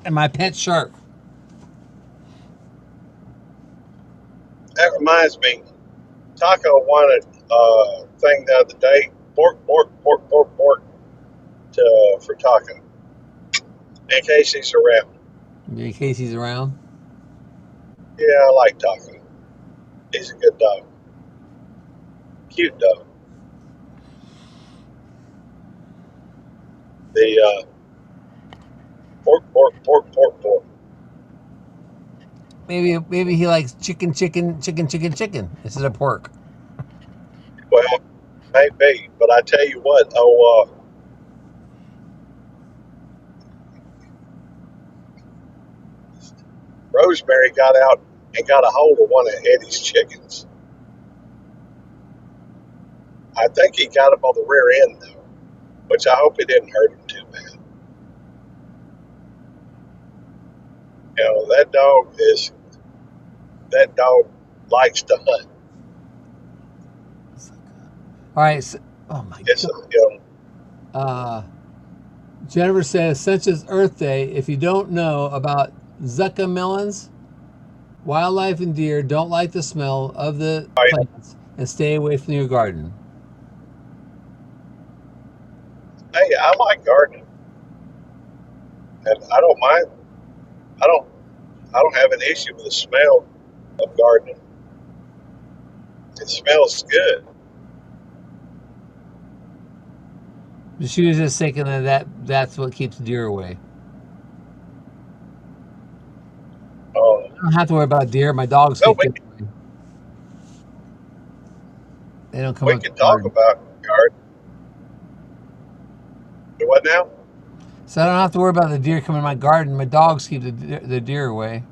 and my pet shark. That reminds me, Taco wanted a thing the other day. Bork, for Taco. In case he's around. In case he's around. Yeah, I like Taco. He's a good dog. Cute dog. The pork. Maybe he likes chicken instead of pork. Well, maybe, but I tell you what, Rosemary got out and got a hold of one of Eddie's chickens. I think he got him on the rear end though, which I hope it didn't hurt him too bad. You know, that dog likes to hunt. All right. So, oh my It's God. Jennifer says, since it's Earth Day, if you don't know about zucca melons, wildlife and deer don't like the smell of the plants and stay away from your garden. hey, I like gardening, and I don't mind. I don't have an issue with the smell of gardening. It smells good. She was just thinking that's what keeps the deer away. I don't have to worry about deer. My dogs No, keep getting away. They don't come we up to can the talk garden. about gardening. What now? So I don't have to worry about the deer coming in my garden. My dogs keep the deer away.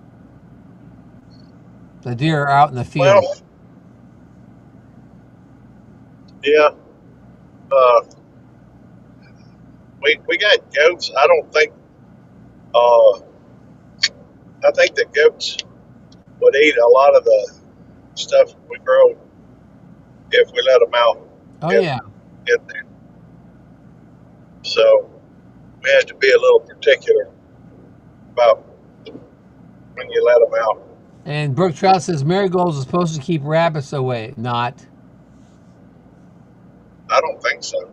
The deer are out in the field. Well, yeah. We got goats. I don't think. I think the goats would eat a lot of the stuff we grow if we let them out Oh in, yeah. in there. So we have to be a little particular about when you let them out. And Brooke Trout says marigolds are supposed to keep rabbits away. Not. I don't think so.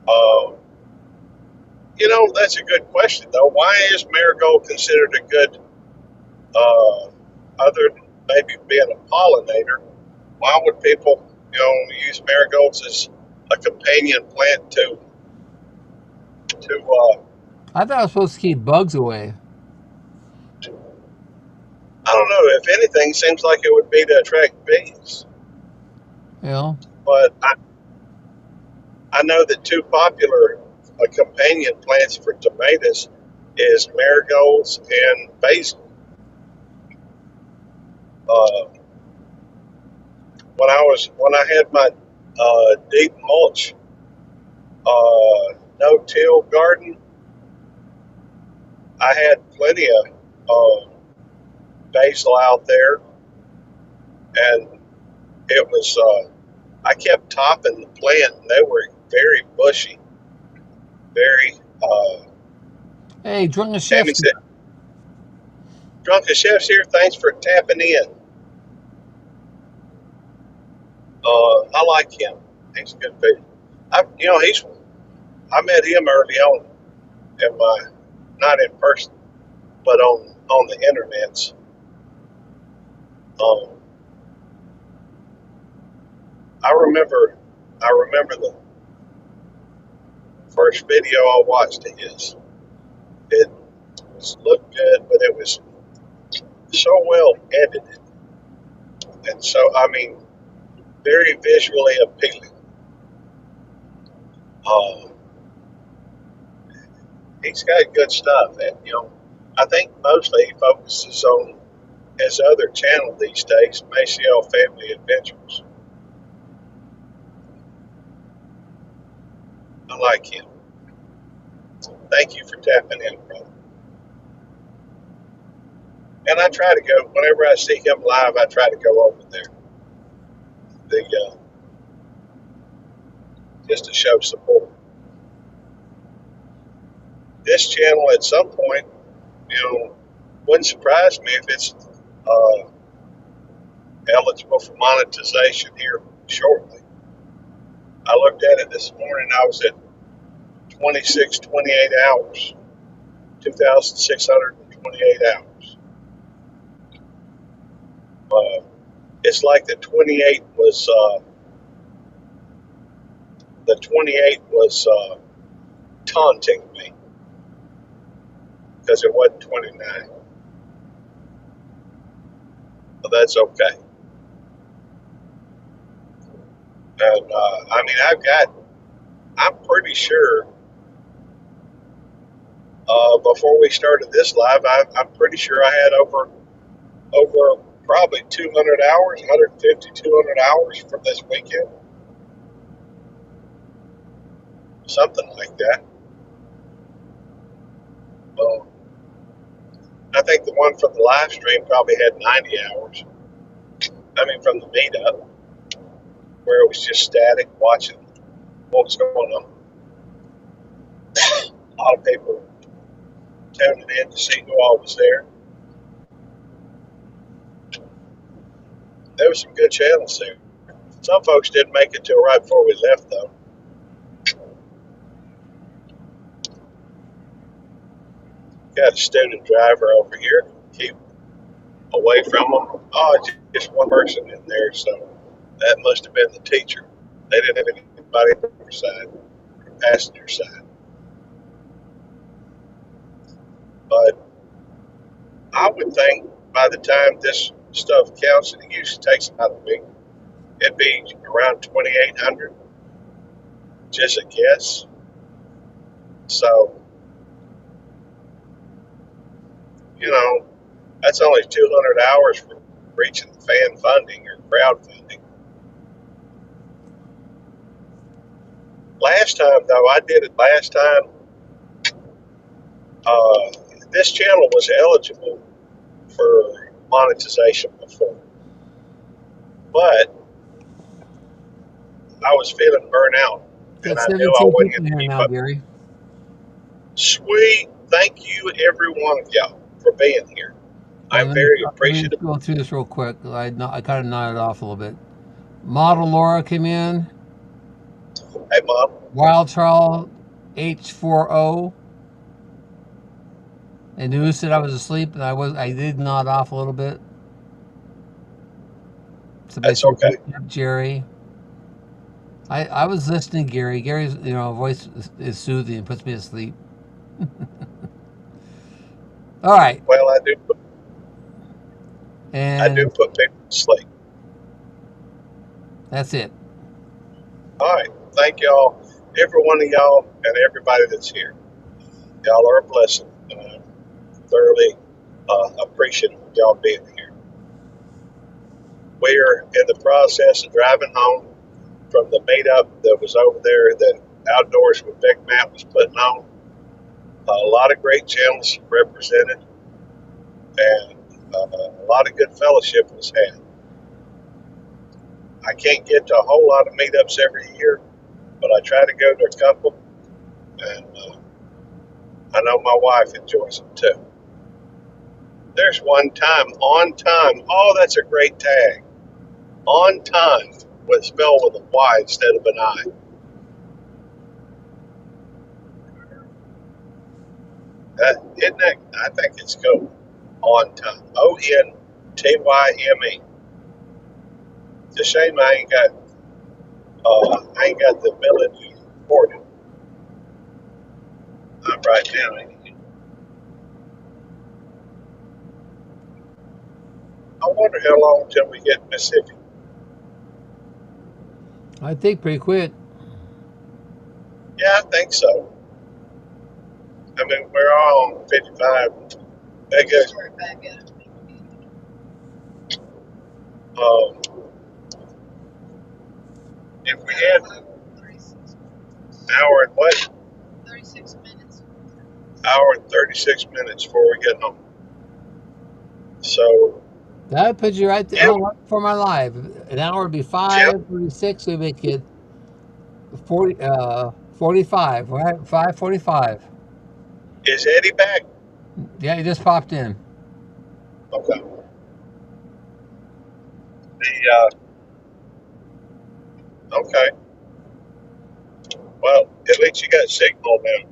Uh, you know, that's a good question though. Why is marigold considered a good, other than maybe being a pollinator? Why would people, use marigolds as a companion plant to I thought it was supposed to keep bugs away. I don't know. If anything, seems like it would be to attract bees. You know. But I know that two popular companion plants for tomatoes is marigolds and basil. Uh, when I had my deep mulch no-till garden, I had plenty of basil out there, and it was I kept topping the plant, and they were very bushy, very. Hey, Drunken Tammy Chef's said, "Drunken Chef's here. Thanks for tapping in." I like him. He's a good dude. I met him early on in my, not in person, but on the internets. Um, I remember the first video I watched of his. It looked good, but it was so well edited, and so I mean, very visually appealing. Uh, he's got good stuff, and I think mostly he focuses on his other channel these days, Maceo Family Adventures. I like him. Thank you for tapping in, brother. And I try to go whenever I see him live. I try to go over there, just to show support. This channel, at some point, wouldn't surprise me if it's eligible for monetization here shortly. I looked at it this morning. I was at 28 hours, 2,628 hours. It's like the 28 was taunting me because it wasn't 29. But that's okay. And I mean, I'm pretty sure before we started this live, I'm pretty sure I had over probably 200 hours, 150, 200 hours from this weekend. Something like that. I think the one from the live stream probably had 90 hours. I mean, from the meetup, where it was just static watching what was going on. A lot of people tuning in to see who all was there. There were some good channels there. Some folks didn't make it till right before we left, though. Got a student driver over here. Keep away from them. Oh, just one person in there, so that must have been the teacher. They didn't have anybody on their side, or passenger side. But I would think by the time this stuff counts, and it usually takes about a week, it'd be around 2,800, just a guess. So, that's only 200 hours for reaching fan funding or crowdfunding. Last time, though, I did it last time. This channel was eligible for monetization before, but I was feeling burnt out, and I knew I wasn't going to keep up. Gary. Sweet, thank you, every one of y'all, for being here. I'm very appreciative. Let me go through this real quick. I kind of nodded off a little bit. Model Laura came in. Hey, Mom. Wild Charles H40. And News said I was asleep, and I did nod off a little bit. So that's okay. Jerry. I was listening, Gary. Gary's voice is soothing and puts me to sleep. All right. Well, I do put people to sleep. That's it. All right. Thank y'all, every one of y'all, and everybody that's here. Y'all are a blessing. And I'm thoroughly appreciative of y'all being here. We're in the process of driving home from the meetup that was over there that Outdoors with Big Matt was putting on. A lot of great channels represented, and a lot of good fellowship was had. I can't get to a whole lot of meetups every year, but I try to go to a couple, and I know my wife enjoys them too. There's one time, on time. Oh, that's a great tag. On time was spelled with a Y instead of an I. Isn't that? I think it's cool. On time. ONTYME. It's a shame I ain't got the ability to record it. I'm right down it. I wonder how long until we get Mississippi. I think pretty quick. Yeah, I think so. I mean, we're all on 55. That goes. We're back at If we had 36 hour and what? 36 minutes. Hour and 36 minutes before we get home. So, That would put you right there Yeah. right for my life. An hour would be 5:36. We make it 45, right? 5:45. is Eddie back? Yeah, he just popped in. Okay. Okay. Well, at least you got signal now.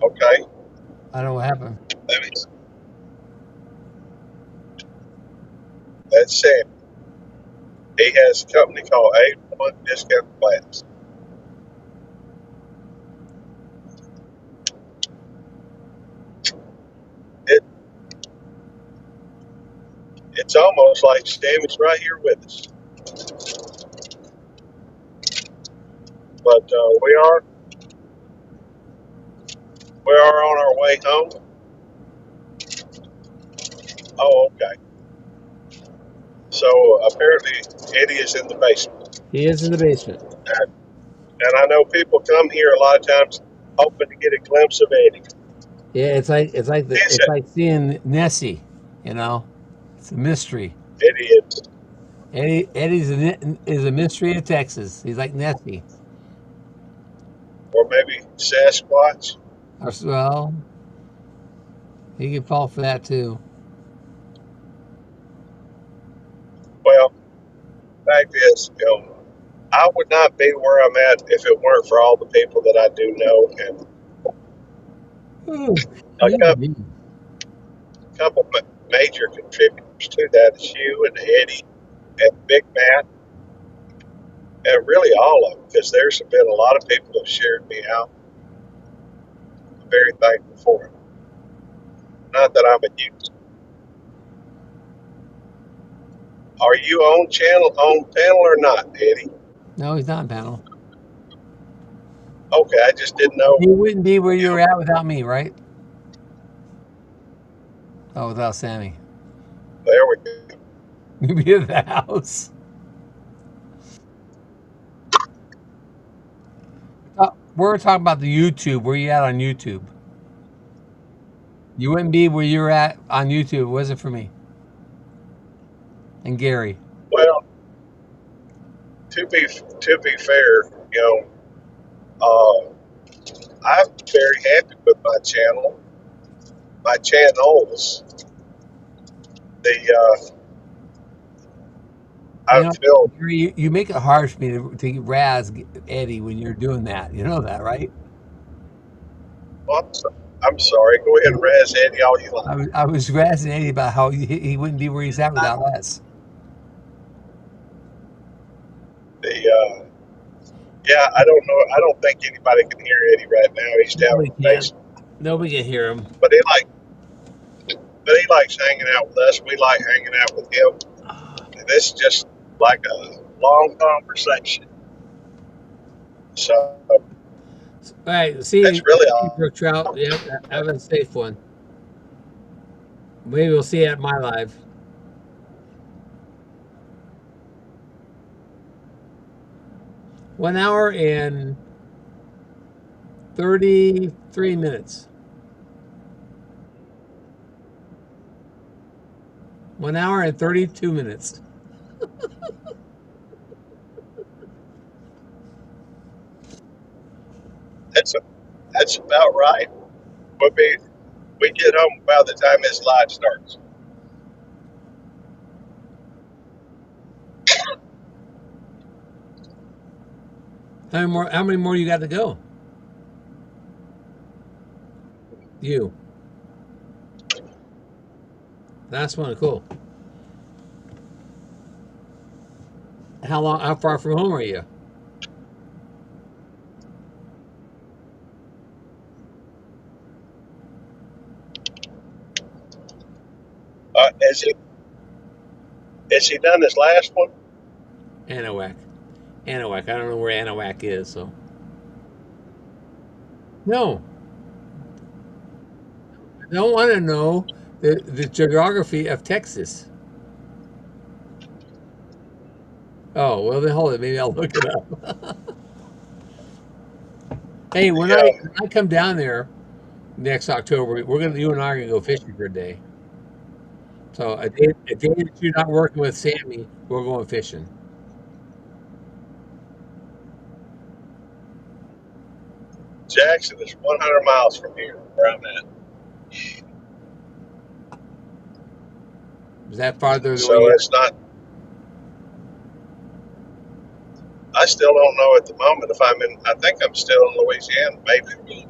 Okay. I don't know what happened. That's Sam. He has a company called A1 Discount Glass. It's almost like Sammy's right here with us. But we are on our way home. Oh, okay. So apparently Eddie is in the basement. He is in the basement. And I know people come here a lot of times hoping to get a glimpse of Eddie. Yeah, it's like seeing Nessie. You know, it's a mystery. Eddie is. Eddie's is a mystery of Texas. He's like Nessie. Or maybe Sasquatch. Well, he could fall for that too. Well, fact is, I would not be where I'm at if it weren't for all the people that I do know, and a couple major contributors to that is you and Eddie and Big Matt, and really all of them, because there's been a lot of people that have shared me out. I'm very thankful for it. Not that I'm a youth. Are you on panel or not, Eddie? No, he's not on panel. Okay, I just didn't know. You wouldn't be where you're at without me, right? Oh, without Sammy. There we go. You'd be at the house. We're talking about the YouTube. Where you at on YouTube? You wouldn't be where you're at on YouTube. It wasn't for me. And Gary. Well, to be fair, I'm very happy with my channel, my channels. I feel. You make it hard for me to razz Eddie when you're doing that. You know that, right? Well, I'm sorry. Go ahead and razz Eddie all you like. I was razzing Eddie about how he wouldn't be where he's at without us. Yeah, I don't know. I don't think anybody can hear Eddie right now. He's down in the basement. Nobody can hear him. But he likes hanging out with us. We like hanging out with him. And this is just like a long conversation. So, All right, see, that's really all. Brook Trout. Yeah, have a safe one. Maybe we'll see you at my live. One hour and 33 minutes. 1 hour and 32 minutes. That's about right. We get home by the time this live starts. How many more you got to go? You. Last one, cool. How far from home are you? Has he done this last one? Anahuac. Anahuac. I don't know where Anahuac is, so. No. I don't want to know the geography of Texas. Oh, well, then hold it. Maybe I'll look it up. Hey, when Yeah. I come down there next October, you and I are gonna go fishing for a day. So a day that you're not working with Sammy, we're going fishing. Jackson is 100 miles from here, where I'm at. Is that farther than So where you? it's not. I still don't know at the moment if I'm in. I think I'm still in Louisiana, maybe.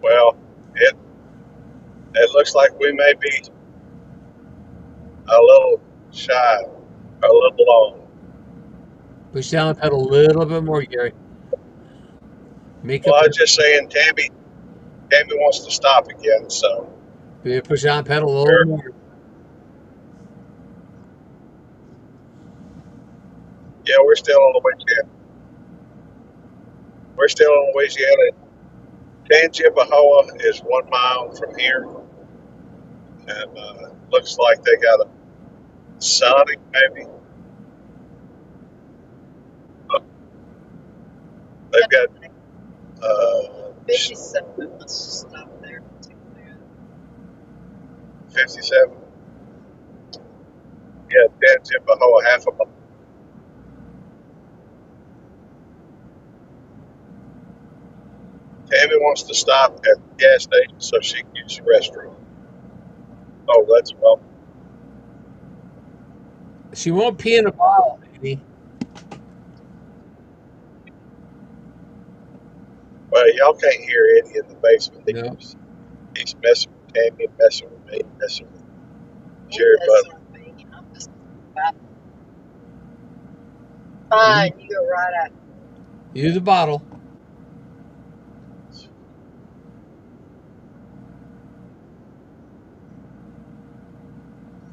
Well, it looks like we may be a little shy, a little long. Push down the pedal a little bit more, Gary. Make Well, up. I was just saying, Tammy wants to stop again, so Push down the pedal a little we're, more. yeah, we're still in Louisiana. We're still in Louisiana. Tangipahoa is 1 mile from here, and looks like they got a Sonic maybe. They've got 57 must stop there. 57. Yeah, Tangipahoa, half a mile. Tammy wants to stop at the gas station so she can use the restroom. Oh, that's well. She won't pee in a bottle, baby. Well, y'all can't hear Eddie in the basement. No. He's messing with Tammy, messing with me, messing with Jerry Butler. I'm just fine. You go right out. Use a bottle.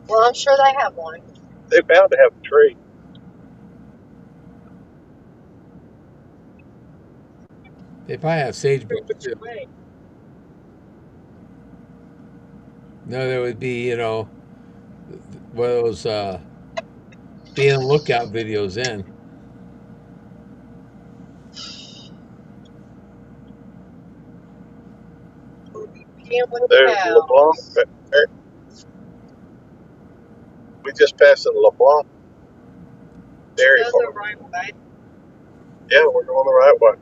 Well, I'm sure they have one. They're bound to have a tree. They probably have sagebrush too. Way. No, there would be, one of those being on lookout videos in. Him with the There's LeBlanc. cows. We just passed the LeBlanc dairy Does farm. the right way. Yeah, we're going the right way.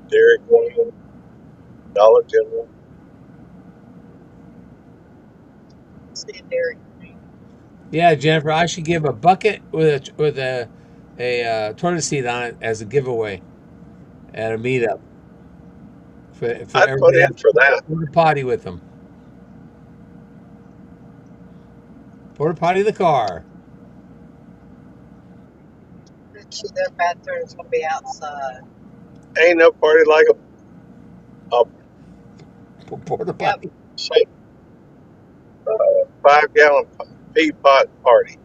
Dairy Queen, Dollar General. See Dairy Queen. Yeah, Jennifer, I should give a bucket with a toilet seat on it as a giveaway at a meetup for I'd put everybody in for that. porta potty with them. Porta potty the car. Actually, their bathroom's gonna be outside. Ain't no party like a Porta Yep. potty. 5-gallon pea pot party.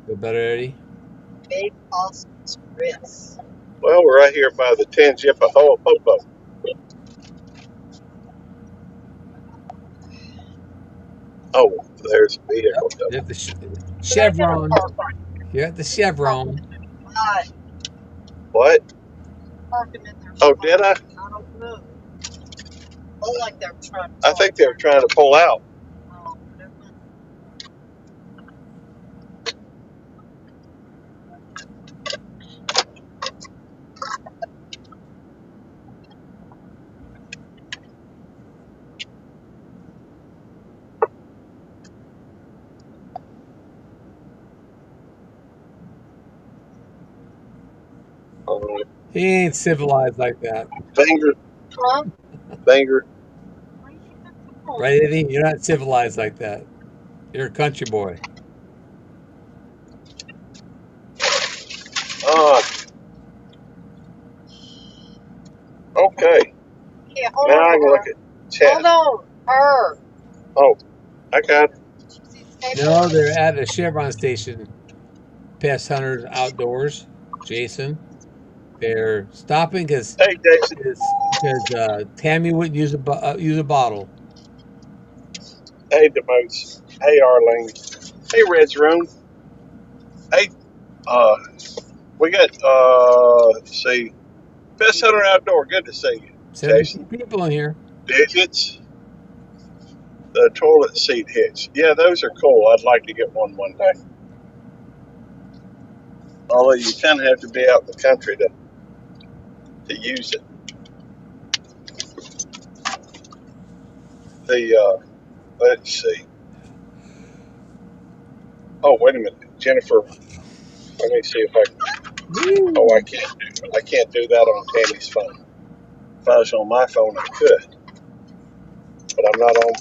Feel better, Eddie? Big awesome Chris. Well, we're right here by the Tangipahoa Popo. Oh, there's a vehicle. They have to Chevron. You're at the Chevron. I What? parked them in there. Oh, did I? I don't know. Oh, like they're trying to I think they were trying to pull out. Oh, never mind. He ain't civilized like that. Finger, Huh? finger. Right, Eddie? You're not civilized like that. You're a country boy. Okay. Yeah, hold Now on. I can look at Hold chat. on. Her. Oh, I got it. See, stay No, with they're at a Chevron station. Pest Hunters Outdoors, Jason. They're stopping because Hey, Jason. Tammy wouldn't use use a bottle. Hey, Demotes. Hey, Arlene. Hey, Red's Room. Hey, we got, let's see, Best Hunter Outdoor. Good to see you, 72 Jason. people in here. Digits, the toilet seat hitch. Yeah, those are cool. I'd like to get one day. Although you kind of have to be out in the country to use it. Let's see. Oh, wait a minute, Jennifer. Let me see if I can. Oh, I can't do that on Tammy's phone. If I was on my phone, I could, but I'm not on.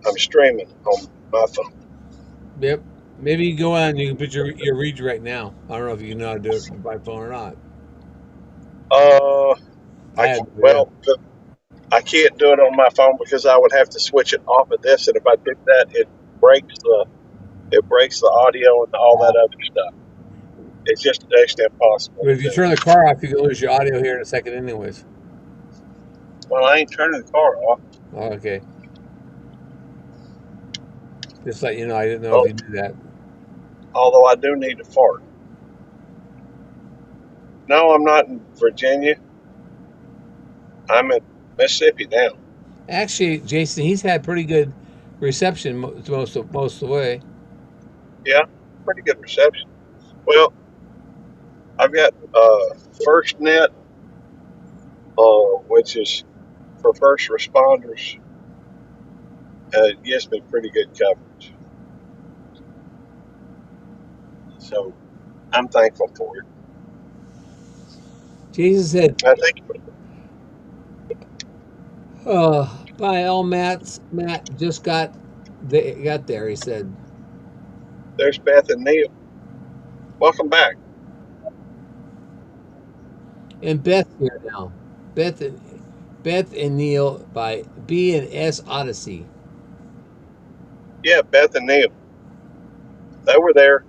I'm streaming on my phone. Yep. Maybe you go on and you can put your redirect now. I don't know if you know how to do it by phone or not. I can't do it on my phone because I would have to switch it off of this, and if I did that, it breaks the audio and all that other stuff. It's just next to impossible. But if you turn the car off, you can lose your audio here in a second, anyways. Well, I ain't turning the car off. Oh, okay. Just let you know, I didn't know if you knew that. Although I do need to fart. No, I'm not in Virginia. I'm in Mississippi now. Actually, Jason, he's had pretty good reception most of the way. Yeah, pretty good reception. Well, I've got FirstNet, which is for first responders. It gives me pretty good coverage. So I'm thankful for it. Jason said, I think by all Matt just got there, he said. there's Beth and Neil. Welcome back. And Beth here now. Beth and Neil by B&S Odyssey. Yeah, Beth and Neil. They were there.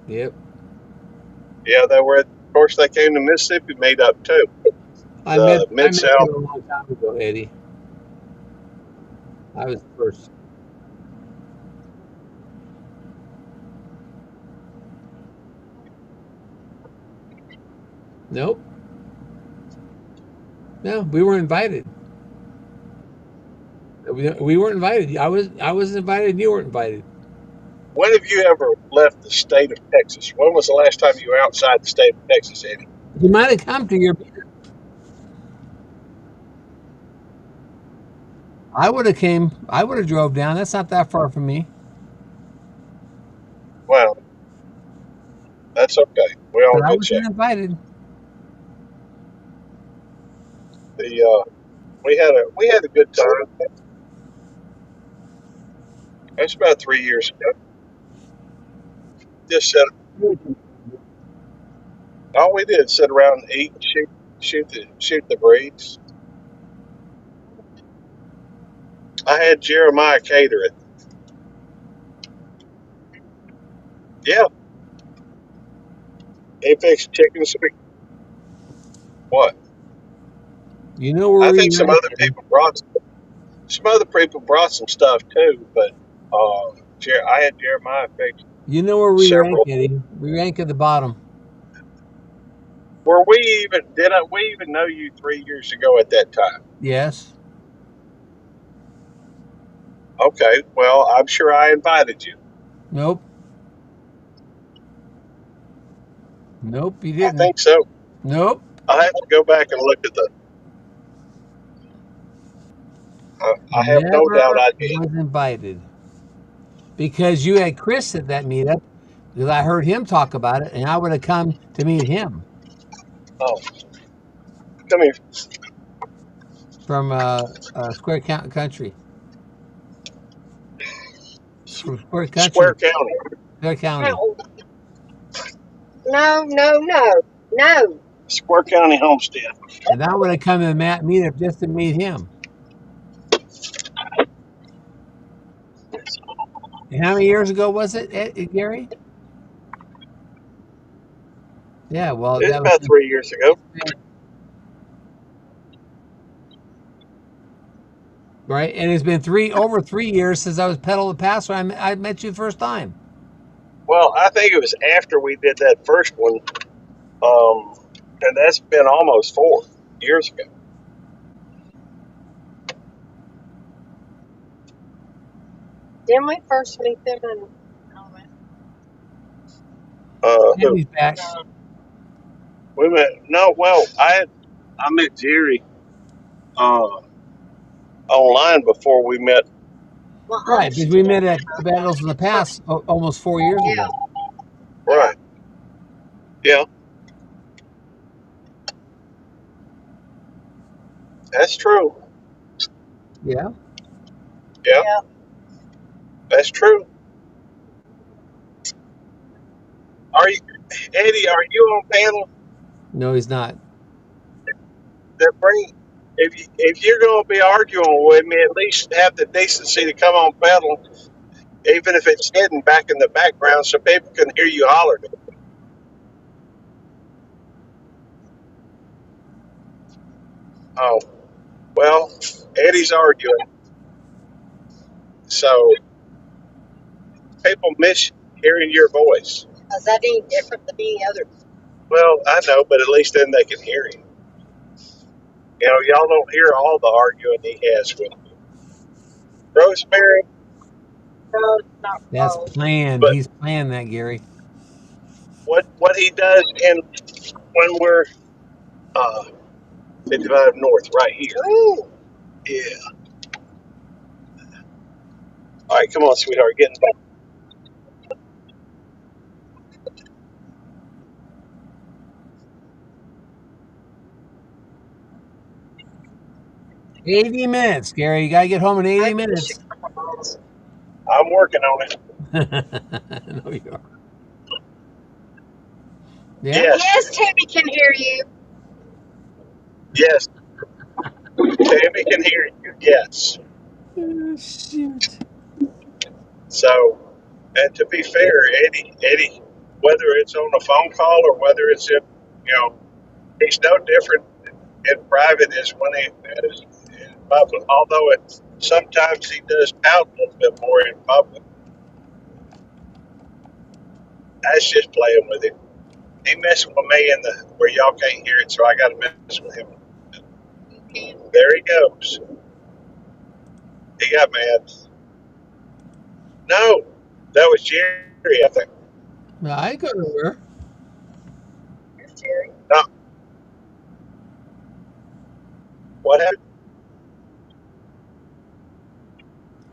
Yep. Yeah, they were. Of course, they came to Mississippi meetup too. I met Mid-South. them a long time ago, Eddie. I was first. Nope. No, we were invited. We weren't invited. I was invited and you weren't invited. When have you ever left the state of Texas? When was the last time you were outside the state of Texas, Eddie? You might have come to your meeting. I would have drove down. That's not that far from me. Well, that's okay. We all But I good was shape. invited. We had a good time. That's about 3 years ago. Just said all we did sit around and eat and shoot the breeze. I had Jeremiah cater it. Yeah. He fixed chicken sweet. What? You know where I think some other people brought some stuff too, but I had Jeremiah fix You know where we rank, several. Eddie? We rank at the bottom. Were we even? Did we even know you 3 years ago at that time? Yes. Okay. Well, I'm sure I invited you. Nope. Nope. You I didn't. think so. Nope. I have to go back and look at the. I have no Never doubt I did. was invited because you had Chris at that meetup. Because I heard him talk about it, and I would have come to meet him Oh, come here. from Square Country. Square Country. Square County. Square County. No. Square County Homestead. And I would have come to Matt meetup just to meet him. And how many years ago was it, Gary? Yeah, well, It's that was about 3 years ago. right. And it's been over 3 years since I was pedal the pass when I met you the first time. Well, I think it was after we did that first one, and that's been almost 4 years ago. Didn't we first meet them in Who? He's back. We met. No, well, I met Jerry online before we met. well, Right, because we met at Battles in the Past almost 4 years ago. Right. Yeah. That's true. Yeah. Yeah. That's true. Are you, Eddie? Are you on panel? No, he's not. That bring. If you're going to be arguing with me, at least have the decency to come on panel, even if it's hidden back in the background, so people can hear you hollering. Oh, well, Eddie's arguing, so people miss hearing your voice. is that any different than any other? Well, I know, but at least then they can hear him. You know, y'all don't hear all the arguing he has with me. Rosemary, No, not That's both. planned. But- He's planned that, Gary. what he does in when we're 55 North right here. Ooh, Yeah. All right, come on, sweetheart, getting back. 80 minutes, Gary. You got to get home in 80 minutes. I'm working on it. No, you are. Yeah? Yes, yes, Tammy can hear you. yes. Tammy can hear you. Yes. Oh, shoot. So, and to be fair, Eddie, whether it's on a phone call or whether it's in, he's no different in private as when he is in public. Although sometimes he does pout a little bit more in public. That's just playing with him. He messing with me in the where y'all can't hear it, so I got to mess with him. There he goes. He got mad. No, that was Jerry, I think. No, I go nowhere. Here's Jerry. No. What happened?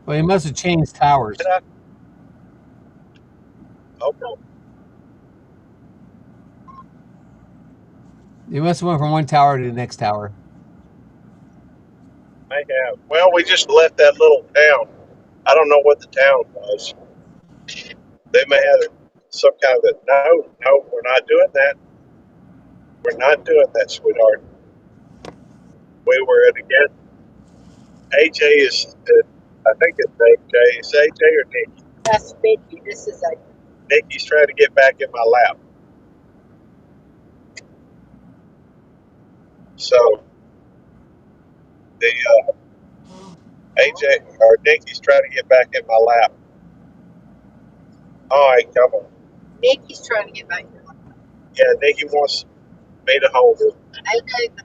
Well, he must have changed towers. Did I? Okay. He must have went from one tower to the next tower. May have. Well, we just left that little town. I don't know what the town was. They may have some kind of no, we're not doing that. We're not doing that, sweetheart. We were at again. AJ is, I think it's AJ. Is AJ or Nikki? That's Mickey. This is a Nikki's trying to get back in my lap. So, the AJ or Nikki's trying to get back in my lap. All right, come on. Nikki's trying to get back to her. Yeah, Nikki wants me to hold her. Hey, David.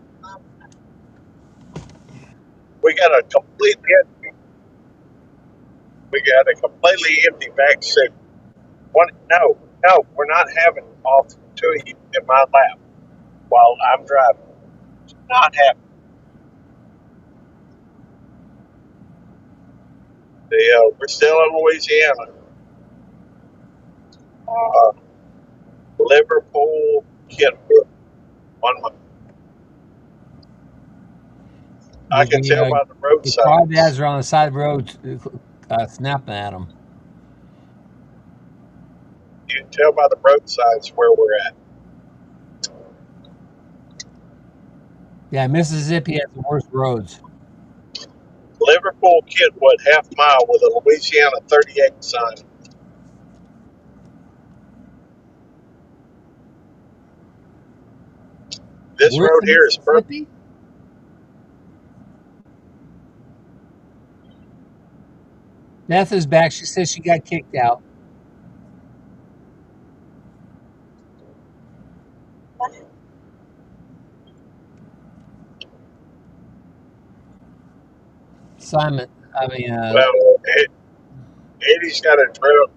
We got a completely empty back seat. What? No, we're not having all two of you in my lap while I'm driving. It's not happening. We're still in Louisiana. Liverpool, Kentwood. 1 month. I can tell by the road The signs. crawdads are on the side of the road snapping at them. You can tell by the road signs where we're at. Yeah, Mississippi has the worst roads. Liverpool, Kentwood, half mile with a Louisiana 38 sign. This Worse road than here is perfect. Mississippi? Beth is back. She says she got kicked out. Simon, Well, Eddie's got a drill.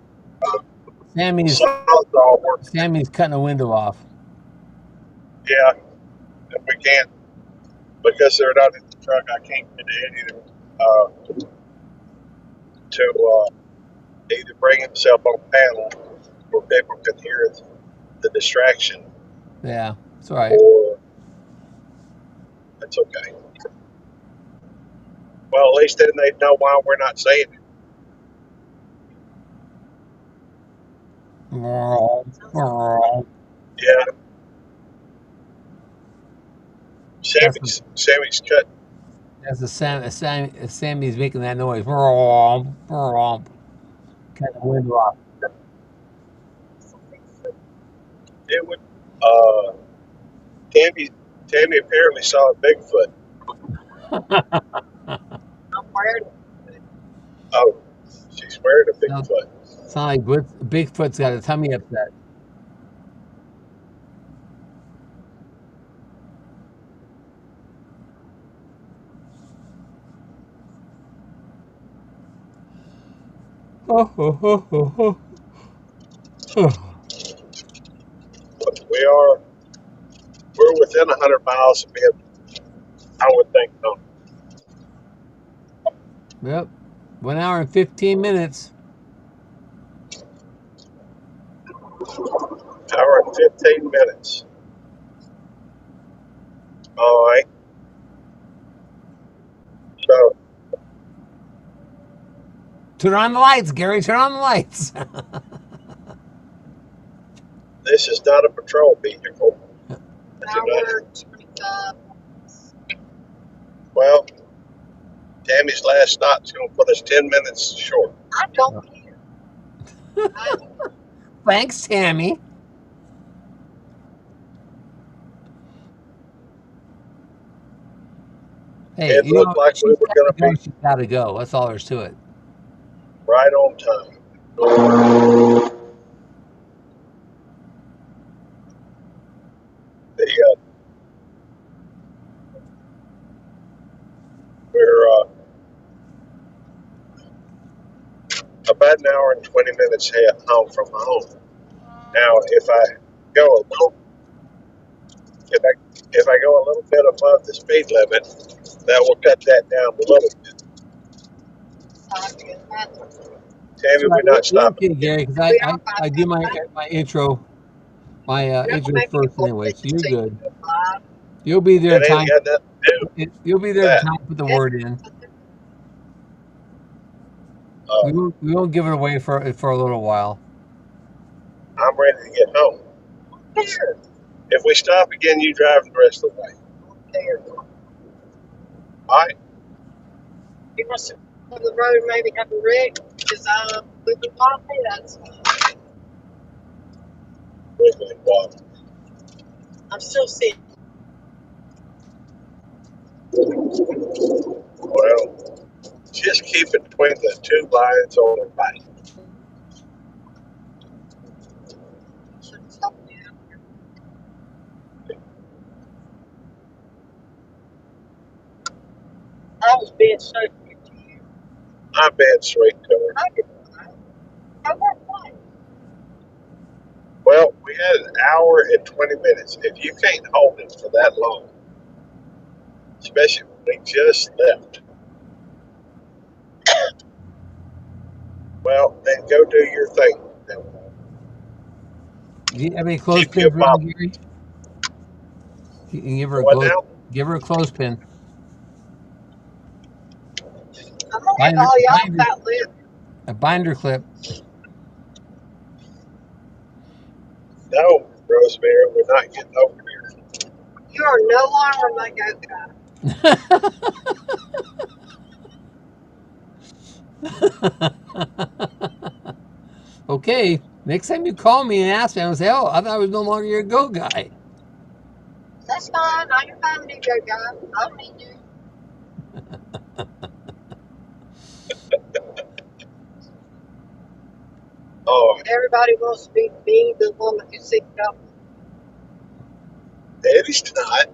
Sammy's All work. Sammy's cutting a window off. Yeah, and we can't because they're not in the truck. I can't get Eddie to either bring himself on panel where people can hear the distraction, Yeah, it's all right. or that's okay. Well, at least then they know why we're not saying it. Yeah. Sammy's cut. That's Sammy's making that noise. Cut the window off. It would. Tammy apparently saw a Bigfoot. I'm wearing it. Oh, she's wearing a Bigfoot. Sound like Bigfoot's got a tummy upset. We're within 100 miles of him. I would think so. Yep. 1 hour and 15 minutes. Hour and 15 minutes. All right. So Turn on the lights, Gary. Turn on the lights. this is not a patrol vehicle. Hour 25. Well, Tammy's last stop's going to put us 10 minutes short. I don't care. Thanks, Tammy. Hey, It looked like we were going to be She's got to go. That's all there's to it. right on time. We're about an hour and 20 minutes home from home. Now, if I go a little bit above the speed limit, that will cut that down a little bit. Tammy, we're not stopping. Okay, Gary, because I do my intro. Intro first anyway, so you're good. You'll be there in It time. ain't got nothing to do. You'll be there in time to put the word in. We won't give it away for a little while. I'm ready to get home. If we stop again, you drive the rest of the way. All right. You must have on the road, maybe have a wreck because with the coffee, that's. Wiggling water. I'm still seeing. Well, just keep it between the two lines on the right. being so good to you. I'm being sweet to her. I did not. I worked what? Well, we had an hour and 20 minutes. If you can't hold it for that long, especially when we just left, well, then go do your thing. Do you have any Keep your clothespins around, mouth. Gary? You can give her a What now? give her a clothespin. I'm gonna have Binder, all y'all binder, about live. a binder clip. No, Rosemary, we're not getting over here. You are no longer my go guy. Okay, next time you call me and ask me, I'm gonna say, "Oh, I thought I was no longer your go guy." That's fine. I can find a new go guy. I don't need you. Oh, Everybody wants to be me, the woman who sits up. Eddie's not.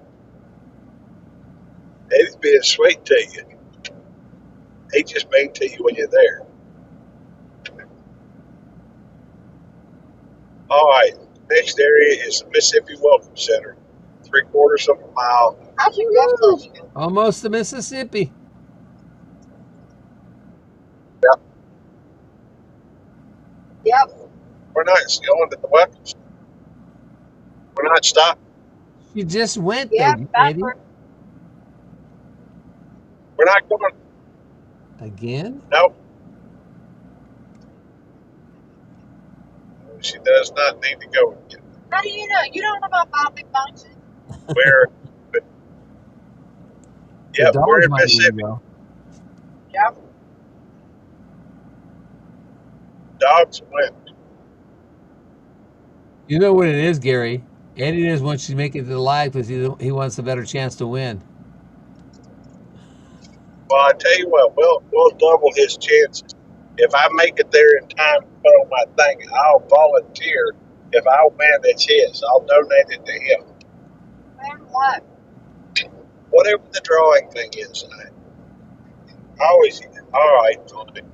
Eddie's being sweet to you. He just mean to you when you're there. All right, next area is the Mississippi Welcome Center. 3/4 of a mile. How'd you get close? Almost to Mississippi. Yep. Yep. We're not going to the Welcome Center. We're not stopping. You just went Yep. there, That's Eddie. where. We're not going. Again? No. She does not need to go again. How do you know? You don't know about Bobby Bunches. We're, The yep, we're dogs in might need to Mississippi. go. Yep. Dogs went. You know what it is, Gary. Eddie doesn't want you to make it to the live because he wants a better chance to win. Well, I tell you what, we'll double his chances. If I make it there in time to put on my thing, I'll volunteer. If I win, it's his. I'll donate it to him. And what? Whatever the drawing thing is. I always, all right, fine.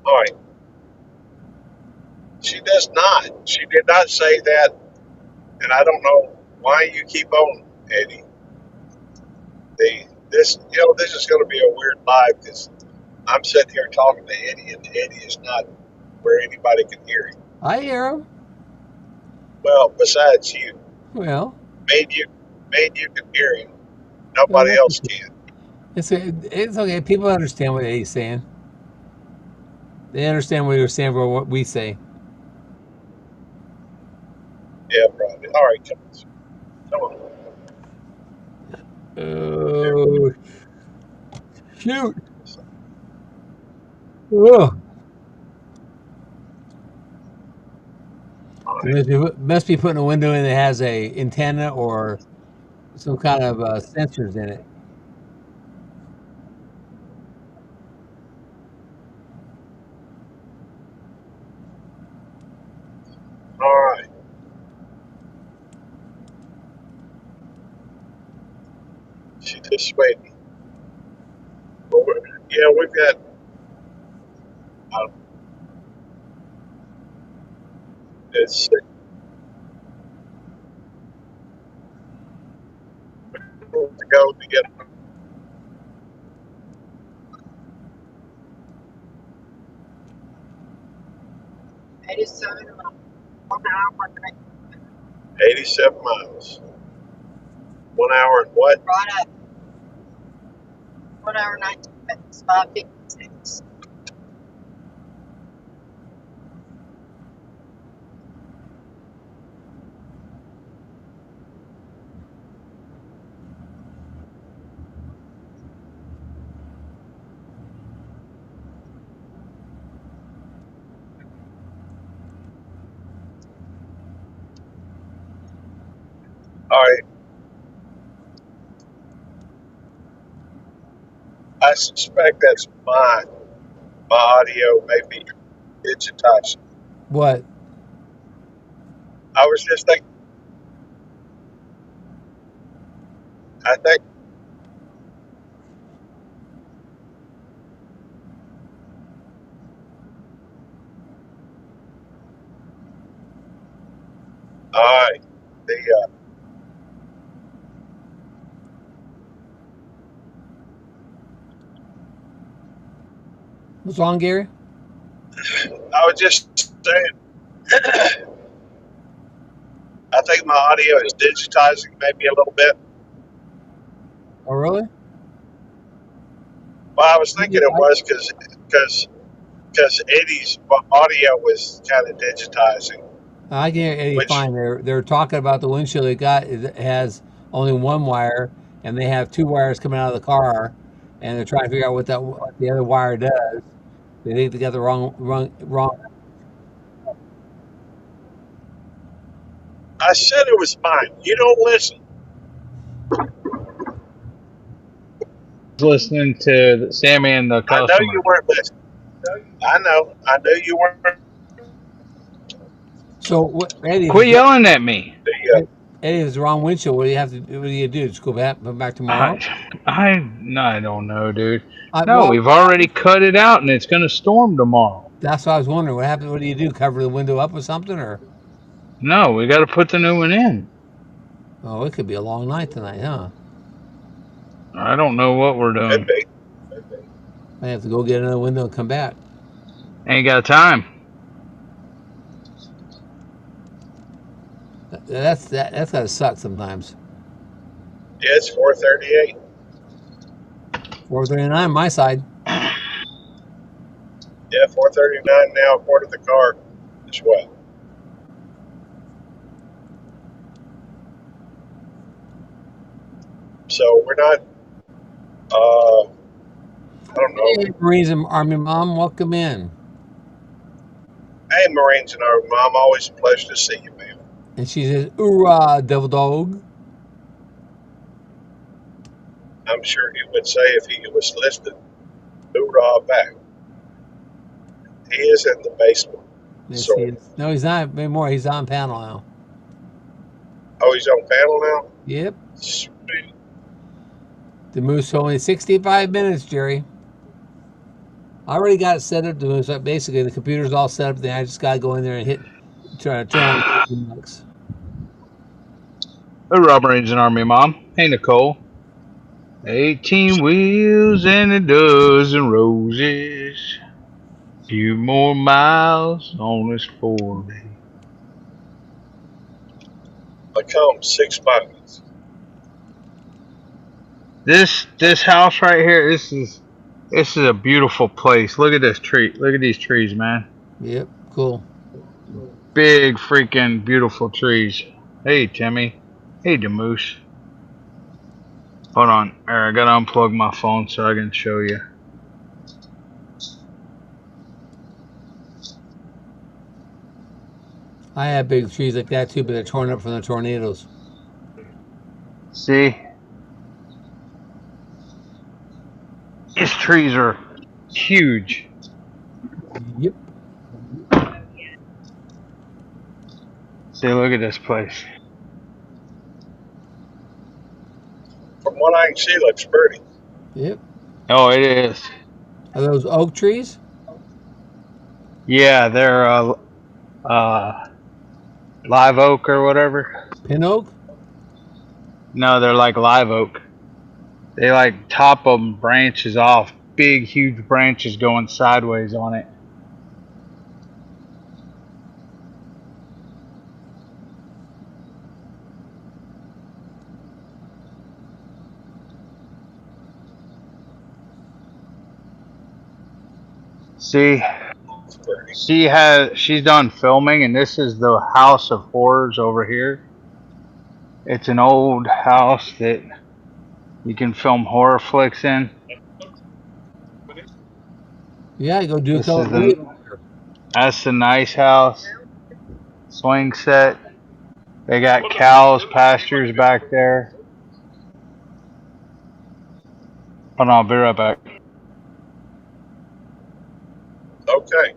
All right. She does not. She did not say that, and I don't know why you keep on, Eddie. This is going to be a weird live because I'm sitting here talking to Eddie, and Eddie is not where anybody can hear him. I hear him. Well, besides you, Well, maybe you can hear him. Nobody else can. it's okay. People understand what Eddie's saying. They understand what you're saying for what we say. Yeah, probably. All right, come on. Oh, shoot. Oh. All right. Must be putting a window in that has a antenna or some kind of sensors in it. All right. She just waiting. Well, yeah, we've got. It's to go to get. 87 miles. 1 hour, 87 miles. 1 hour and what? right up. 1 hour, 19 minutes. 5:56. All right. I suspect that's my audio may be digitized. What? I was just thinking. I think What's wrong, Gary? I was just saying, I think my audio is digitizing maybe a little bit. Oh, really? Well, I was thinking it was because Eddie's audio was kind of digitizing, I can hear Eddie which fine. They're talking about the windshield they got. It has only one wire, and they have two wires coming out of the car, and they're trying to figure out what the other wire does. They think they got the wrong. I said it was mine. You don't listen. Listening to Sammy and the I know customer. you weren't listening. I know. I knew you weren't. So what, Eddie? Quit yelling at me. Eddie, if it's the wrong windshield, what do you have to do? What do you do? Just go back tomorrow? I don't know, dude. No, Well, we've already cut it out, and it's gonna storm tomorrow. that's what I was wondering. What happened? What do you do? Cover the window up with something, or No, we got to put the new one in. oh, it could be a long night tonight, huh? I don't know what we're Could doing. be. I have to go get another window and come back. Ain't got time. That's gotta suck sometimes. Yeah, it's 4:38. 4:39, my side. Yeah, 4:39 now according to the car as well. So we're not. I don't know. Hey, Marines and Army Mom, welcome in. Hey, Marines and our mom, always a pleasure to see you, man. And she says, "Hoorah, devil dog." I'm sure he would say if he was listening, hoorah back. He is in the basement. Yes, So, he is. No, he's not anymore. He's on panel now. oh, he's on panel now? Yep. Sweet. The Moose only 65 minutes, Jerry. I already got it set up to Moose. Basically, the computer's all set up. Then I just got to go in there and try to turn on the Linux. The Rubber Engine Army Mom. Hey, Nicole. 18 wheels and a dozen roses. Few more miles on this 40. Become 6 miles. This house right here, this is a beautiful place. Look at this tree. Look at these trees, man. Yep, cool. Big freaking beautiful trees. Hey, Timmy. Hey, Demoose. Hold on. I gotta unplug my phone so I can show you. I have big trees like that too, but they're torn up from the tornadoes. See? These trees are huge. Yep. See, look at this place. From what I can see, looks pretty. Yep. Oh, it is. Are those oak trees? Yeah, they're live oak or whatever. Pin oak? No, they're like live oak. They like top them branches off, big huge branches going sideways on it. See, It's pretty. she's done filming, and this is the House of Horrors over here. It's an old house that you can film horror flicks in. Yeah, go do a This couple. is That's a nice house. Swing set. They got cows, pastures back there. Hold on, I'll be right back. Okay.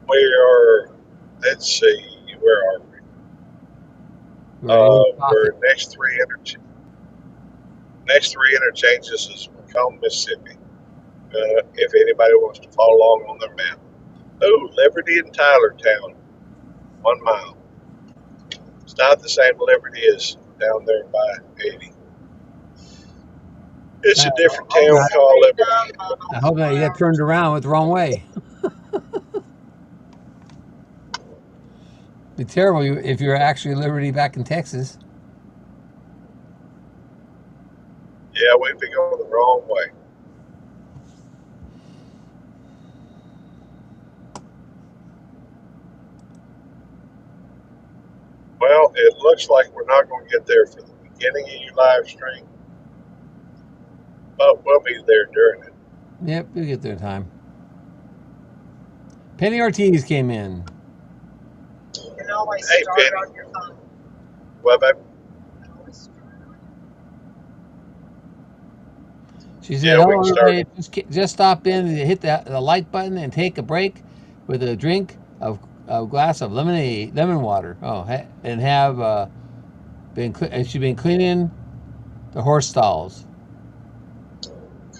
We are, let's see, where are we? We're next three interchanges is Macomb, Mississippi. If anybody wants to follow along on their map. Oh, Liberty and Tylertown, 1 mile. It's not the same Liberty as down there by 80. It's a different town Right. call. I hope that you got turned around with the wrong way. Be terrible if you're actually Liberty back in Texas. Yeah, we'd be going the wrong way. Well, it looks like we're not going to get there for the beginning of your live stream, but we'll be there during it. Yep, you'll get there in time. Penny Ortiz came in. You can always Hey, start Penny. on your phone. Well, baby, Always start on She said, Yeah, we "Hello, can start. everybody. Just stop in and hit the like button and take a break with a drink of a glass of lemon water. Oh, and have and she's been cleaning the horse stalls.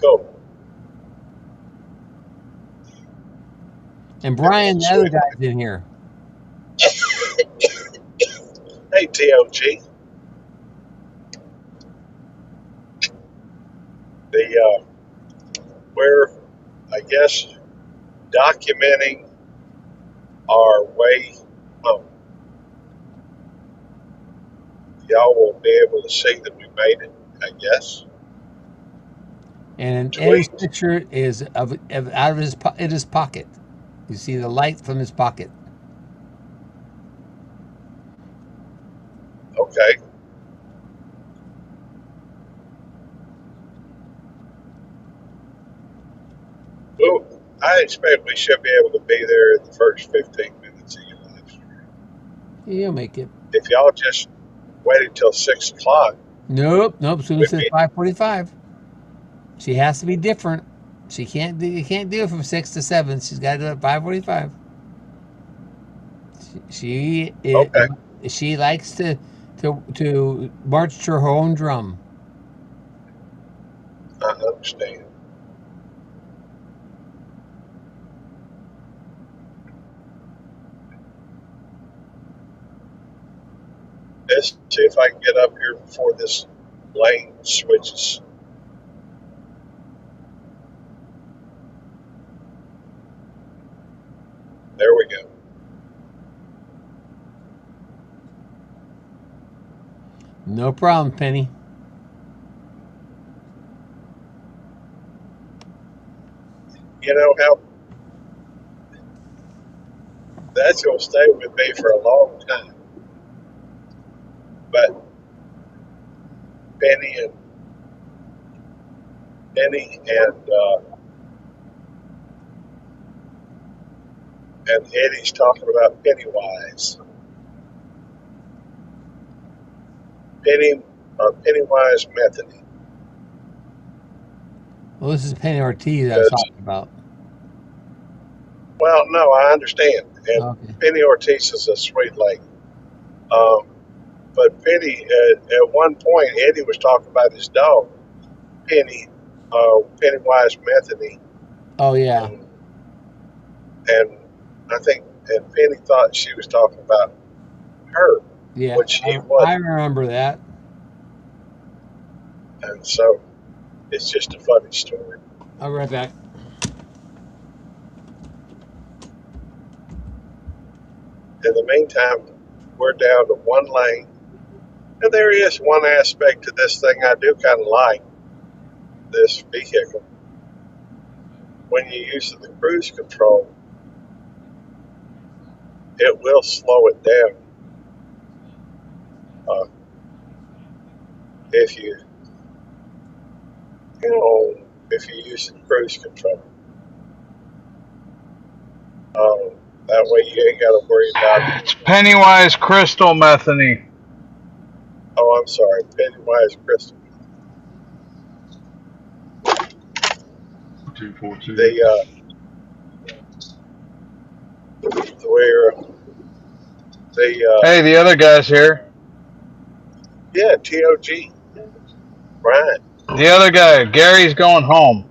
Cool. And Brian, the other guy's in here. Hey, TOG. We're, I guess, documenting our way home. Y'all will be able to see that we made it, I guess. And Tweet. Eddie's picture is of out of his pocket. You see the light from his pocket. Okay. Well, I expect we should be able to be there in the first 15 minutes of your live stream. You'll make it. If y'all just waited till 6 o'clock, Nope. Soon Would says be- 5:45. She has to be different. She can't do. You can't do it from 6 to 7. She's got to do it at 5:45. Okay. She likes to march to her own drum. I understand. Let's see if I can get up here before this lane switches. There we go. No problem, Penny. You know how that's going to stay with me for a long time. But Penny and Eddie's talking about Pennywise. Pennywise Metheny. Well, this is Penny Ortiz I was talking about. Well, no, I understand. And Okay. Penny Ortiz is a sweet lady. But Penny, at one point, Eddie was talking about his dog, Penny, Pennywise Metheny. Oh yeah. And I think, and Penny thought she was talking about her, Yeah. which he I wasn't. remember that. And so it's just a funny story. I'll be right back. In the meantime, we're down to one lane. And there is one aspect to this thing I do kind of like, this vehicle. When you use the cruise control, it will slow it down. If you use the cruise control. That way you ain't got to worry about It's Pennywise Crystal Metheny. Oh, I'm sorry, Pennywise Crystal. 242. Hey, the other guy's here. Yeah, TOG, Brian. The other guy, Gary's going home.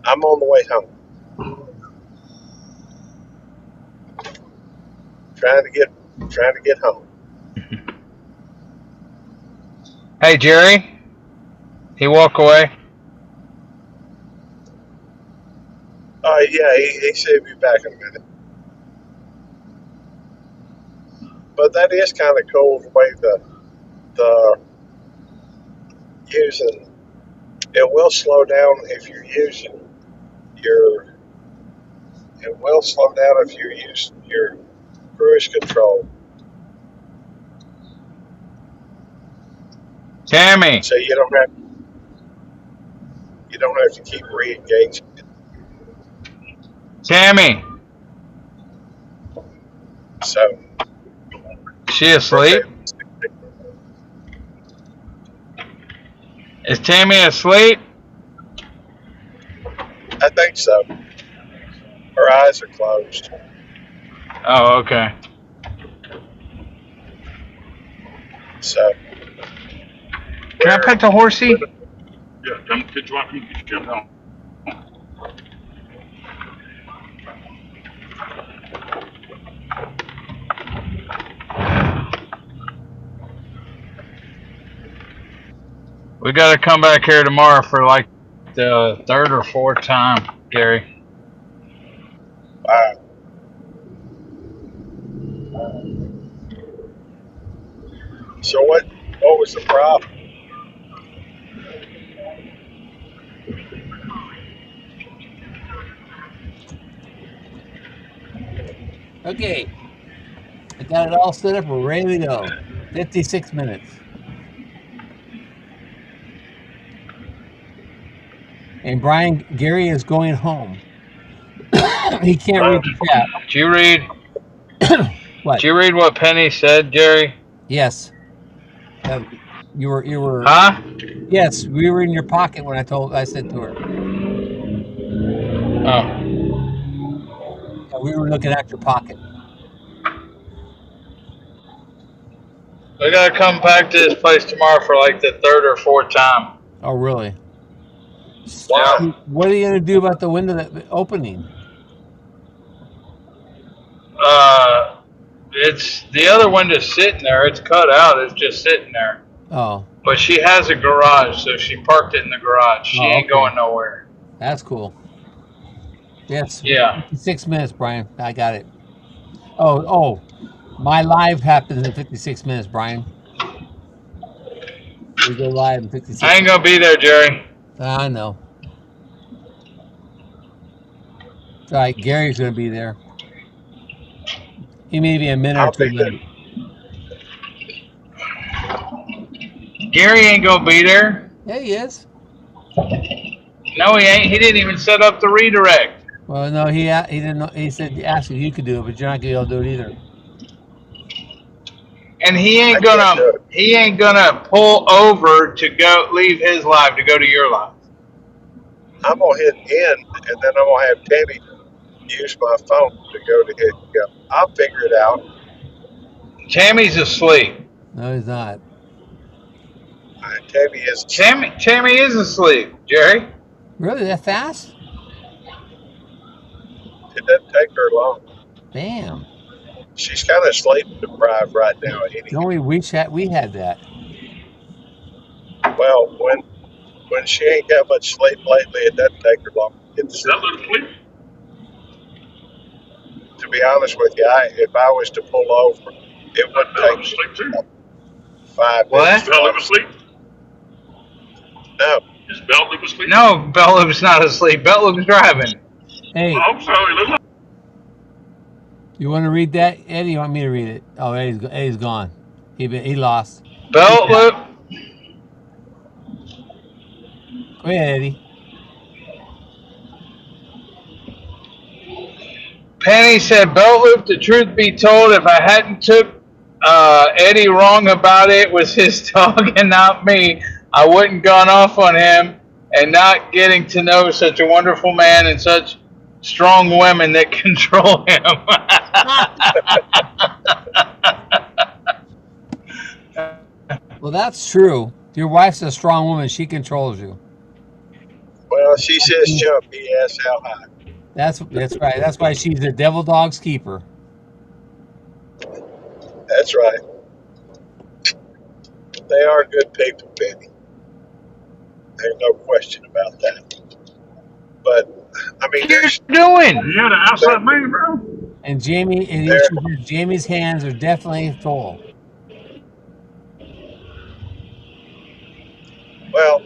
I'm on the way home. Trying to get home. Hey, Jerry. He walk away? Yeah, he said he'd be back in a minute. But that is kind of cool the way the using it will slow down if you're using your it will slow down if you're using your cruise control. Tammy, So you don't have to keep re-engaging it. Tammy, So she asleep? Is Tammy asleep? I think so. Her eyes are closed. Oh, okay. So Can I pet the horsey? Yeah, come get you off. You can jump down. We gotta come back here tomorrow for like the third or fourth time, Gary. wow. So what was the problem? Okay. I got it all set up. We're ready to go. 56 minutes. And Brian, Gary is going home. He can't read the chat. Did you read? What? Did you read what Penny said, Jerry? Yes. You were. Huh? Yes, we were in your pocket when I said to her. Oh. Yeah, we were looking at your pocket. We gotta come back to this place tomorrow for like the third or fourth time. Oh, really? Yeah. What are you gonna do about the window opening? It's the other window's sitting there. It's cut out. It's just sitting there. Oh, But she has a garage, so she parked it in the garage. She ain't okay. going nowhere. That's cool. Yes. Yeah. 56 minutes, Brian. I got it. Oh. My live happens in 56 minutes, Brian. We go live in 56 I ain't gonna be there, Jerry. I know. It's all right. Gary's going to be there. He may be a minute I'll or two be there. late. Gary ain't gonna be there. Yeah, he is. No, he ain't. He didn't even set up the redirect. Well, no, he didn't know. He said, asked if you could do it, but you're not going to be able to do it either. And he I ain't can't do gonna pull over to go leave his live to go to your live. I'm gonna hit end, and then I'm gonna have Tammy use my phone to go to hit go. I'll figure it out. Tammy's asleep. No, he's not. Tammy is. Tammy is asleep, Jerry. Really, that fast? It doesn't take her long. Damn. She's kind of sleep deprived right now. Don't we had that. Well, when she ain't got much sleep lately, it doesn't take her long to get to Is sleep. that little sleep? To be honest with you, if I was to pull over, it wouldn't Bella take was asleep too. 5 What? minutes. Is Bella asleep? No, Is Bella asleep? No, Bellup's not asleep. Bellup's driving. Hey, Oh, sorry, little. you want to read that, Eddie? You want me to read it? Oh, Eddie's gone. He lost. Bellup. Go ahead, Eddie. Penny said, Belloop, the truth be told, if I hadn't took Eddie wrong about it was his dog and not me, I wouldn't gone off on him and not getting to know such a wonderful man and such strong women that control him. Well, that's true. Your wife's a strong woman. She controls you. well, she says jump. He asks how high. That's right. That's why she's the devil dog's keeper. That's right. They are good people, Benny. There's no question about that. But I mean, What you're there's doing? Yeah, the outside man, bro. And Jamie, and there. Jamie's hands are definitely full. Well,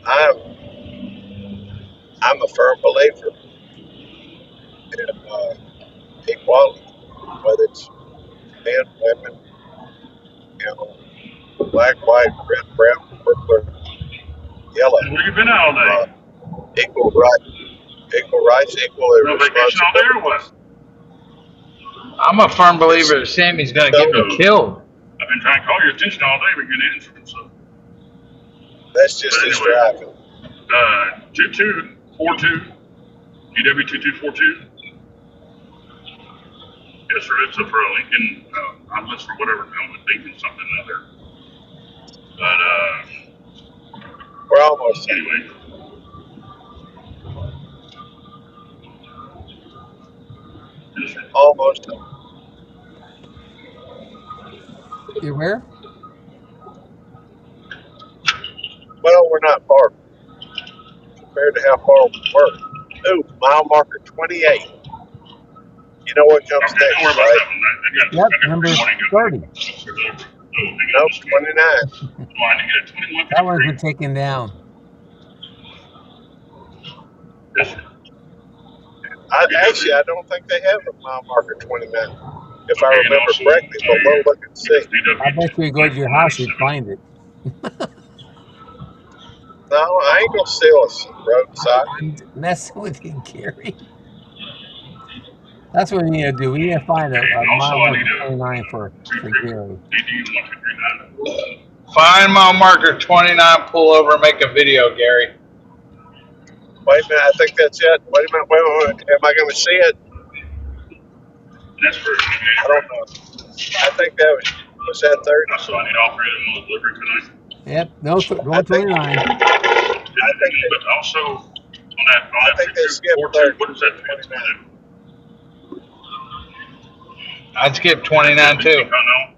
I'm I'm a firm believer in equality, whether it's men, women, you know, black, white, red, brown, purple, yellow. Where you been all day? Equal rights, equal No vacation all day or what? responsibilities. I'm a firm believer that Sammy's gonna get me killed. I've been trying to call your attention all day, but you're not answering. So, That's just his Anyway. driving. 2242, GW2242. Yes, sir. It's a for a Lincoln. I'm listed for whatever helmet, Lincoln something or other. But We're almost there. anyway. Yes, sir. Almost there. You're where? Well, we're not far compared to how far we were. Ooh, mile marker 28. You know what comes Okay, don't worry next, about right? that one. I Yep, got number 20. 30. Nope, 29. Trying to get a 21. That one's been taken down. Yes, sir. Actually, I don't think they have a mile marker 29, if I Okay, and remember also, correctly, but we'll look and see. I bet you go to your house, you'd find it. No, I ain't gonna steal a roadside. I'm messing with you, Gary. That's what we need to do. We need to find a mile marker 29 for Gary. Find mile marker 29, pull over, and make a video, Gary. Wait a minute, I think that's it. Wait a minute, wait. Am I gonna see it? That's for I don't know. I think that was that 30. So I need all three of them on delivery tonight. Yep, no, going 29. I think But also on that I think they skipped 42, what is that? 29. I'd skip 29 too. I know.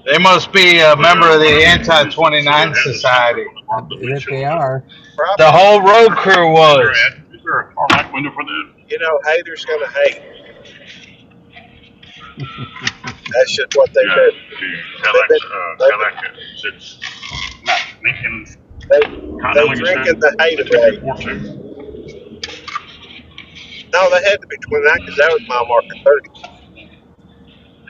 They must be a member of the Anti-29 Society. If they are. Probably, The whole road crew was. Is there a tarmac window for that? you know, haters gonna hate. That's just what they do. Cadillac, it's not Lincoln. They drinking the hate away. 42. No, they had to be 29 because that was mile marker 30.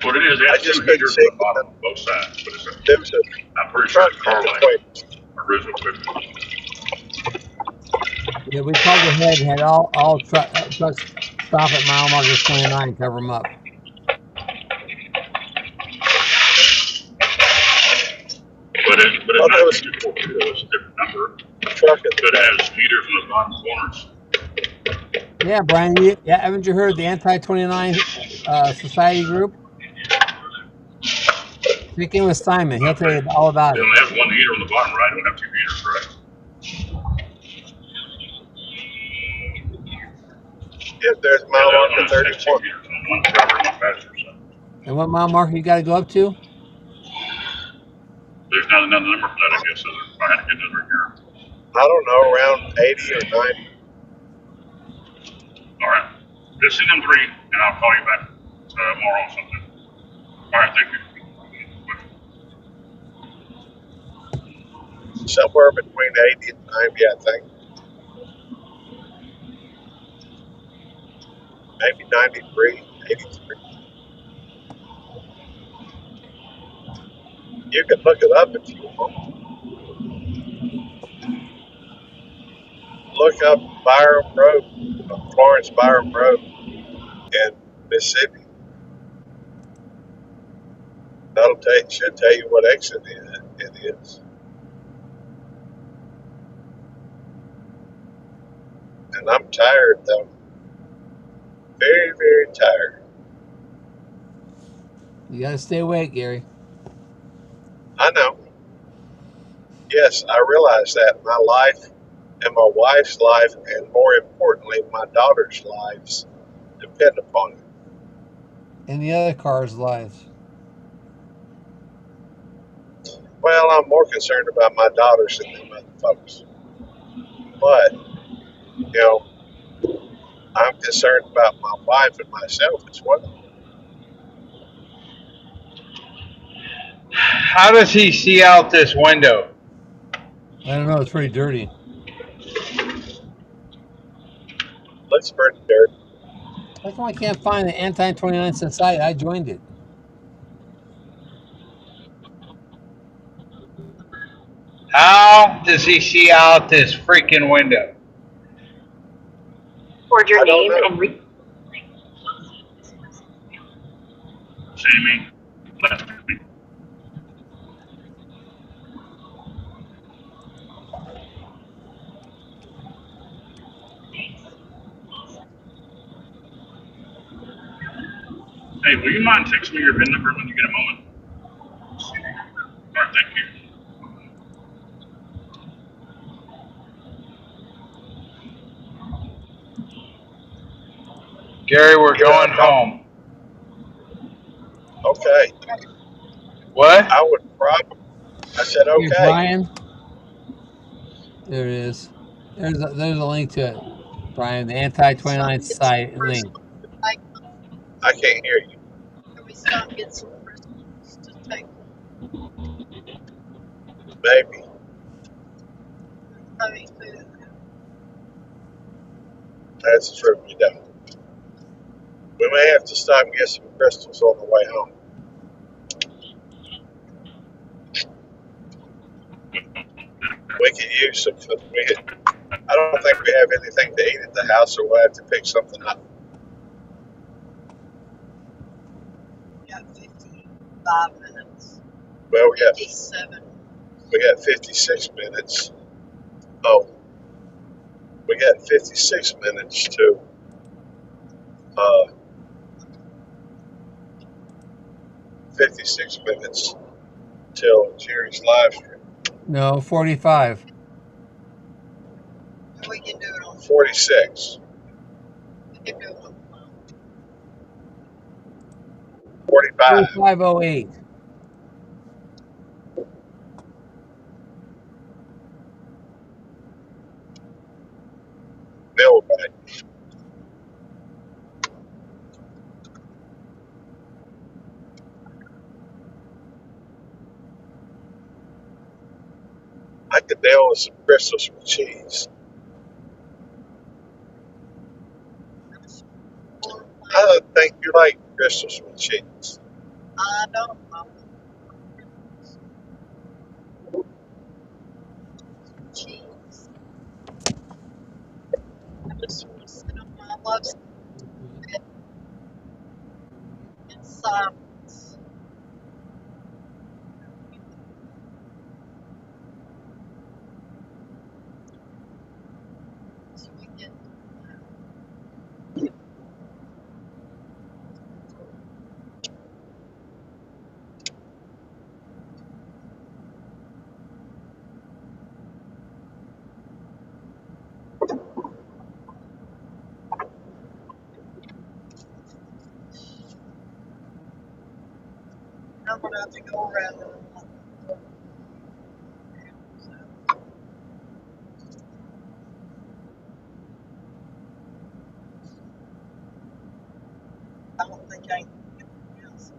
What it is, it I has just two couldn't heaters see on the bottom on both sides. But it's There was a I'm pretty sure truck it's on the Carlite way. original equipment. Yeah, we called ahead and had all trucks stop at mile marker 29, cover them up. But it's Oh, not that was- 2242, though. It's a different number. Truck at But it has heaters in the bottom corners. Yeah, Brian, haven't you heard the Anti-29 Society group? Check in with Simon. He'll tell you all about They it. only have one heater on the bottom, right? They don't have two heaters, right? If there's mile Yeah, that marker one has two 31. heaters, and one driver and one passenger. So And what mile marker you got to go up to? there's not another number for that, I guess. So I had to get another here. I don't know, around 80 or 90. All right. Just send them three, and I'll call you back tomorrow or something. All right, thank you. Somewhere between 80 and 90, I think. Maybe 93, 83. You can look it up if you want. Look up Byram Road, Florence Byram Road in Mississippi. Should tell you what exit it is. And I'm tired though. Very, very tired. You got to stay awake, Gary. I know. Yes, I realize that. My life and my wife's life, and more importantly, my daughter's lives depend upon it. And the other cars' lives. Well, I'm more concerned about my daughters than them other folks. But, you know, I'm concerned about my wife and myself as well. How does he see out this window? I don't know. It's pretty dirty. Looks pretty dirty. How come I can't find the Anti-29 Society? I joined it. How does he see out this freaking window? Record your I don't name know. and Sammy, last week. Hey, will you mind texting me your VIN number when you get a moment? All right, thank you. Gary, we're You know, going home. okay. What? I would probably, I said, Hey, okay. Brian. There it is. There's a link to it, Brian. The Anti-29 Society link. Like, I can't hear you. can we stop and get some crystals to take? Maybe. I mean, food. That's true. You know. We may have to stop and get some crystals on the way home. We could use some. I don't think we have anything to eat at the house, so we'll have to pick something up. Got 55 minutes. Well, we got 57. 56 minutes. Oh, we got 56 minutes to 56 minutes till Jerry's live stream. No, 45. We can do it on. 46, We can do it on the phone. 45. 4508. Millbank. I could deal with some crystals with cheese. I don't think you like crystals with cheese. I don't know. Cheese. I just want to sit on my love seat in silence. So we can. I'm gonna have to go around and I don't think I can get anything else.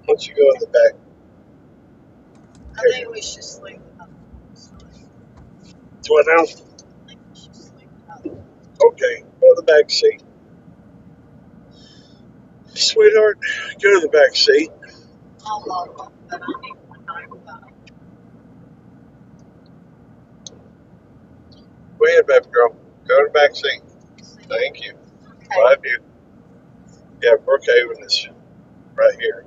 Why don't you go in the back? I think we should sleep without sleep. What now? I think we should sleep without. Okay, go to the back seat. Sweetheart, go to the back seat. I'll log off, but I need one night without. Go ahead, baby girl. Go to the back seat. Sleep. Thank you. Okay. Love you. Yeah, Brookhaven is right here.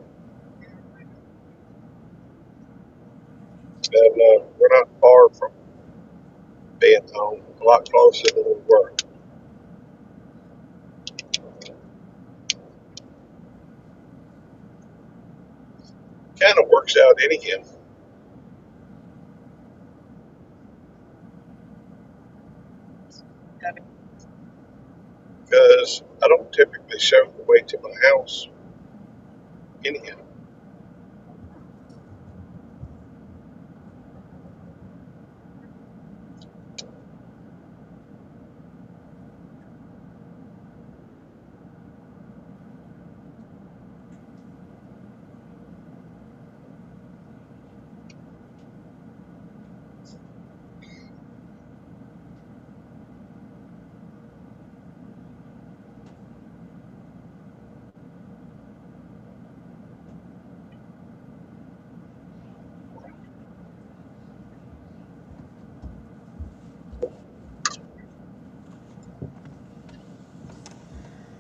And we're not far from being home. A lot closer than we were. Kind of works out anyhow, because I don't typically show the way to my house anyhow.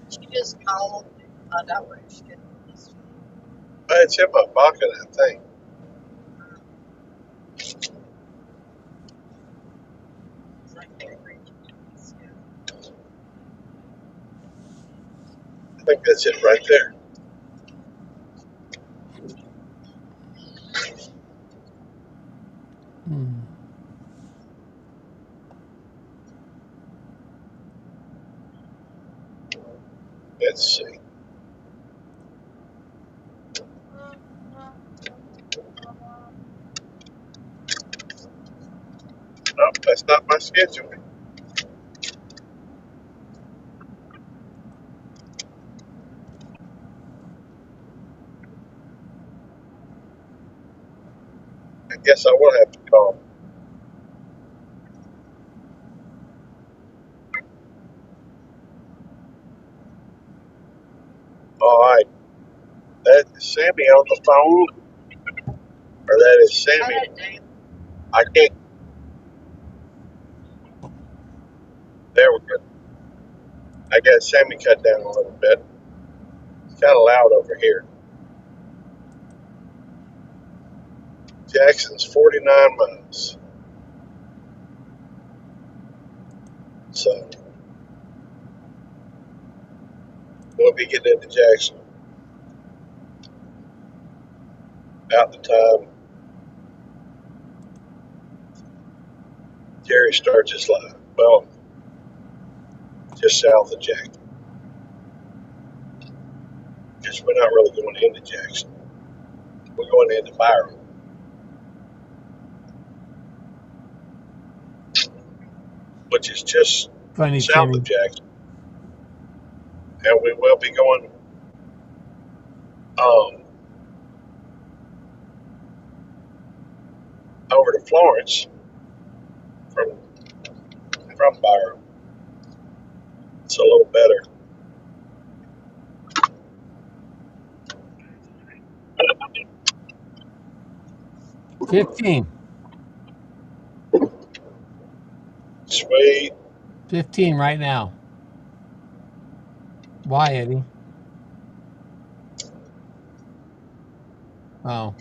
She just called and find out where she get this. It's in my pocket, I think. I can't reach it. I think that's it right there. Hmm. Let's see. No, that's not my schedule. I guess I will have to call. All right. That is Sammy on the phone, or that is All Sammy. right, Dan. I can't. There we go. I got Sammy cut down a little bit. It's kind of loud over here. Jackson's 49 miles. So we'll be getting into Jackson about the time Jerry starts his live. Well, just south of Jackson. Because we're not really going into Jackson. We're going into Byron, which is just Funny, south Timmy. of Jackson. And we will be going over to Florence from Byron. It's a little better. $15. Sweet. 15 right now. Why, Eddie? Oh.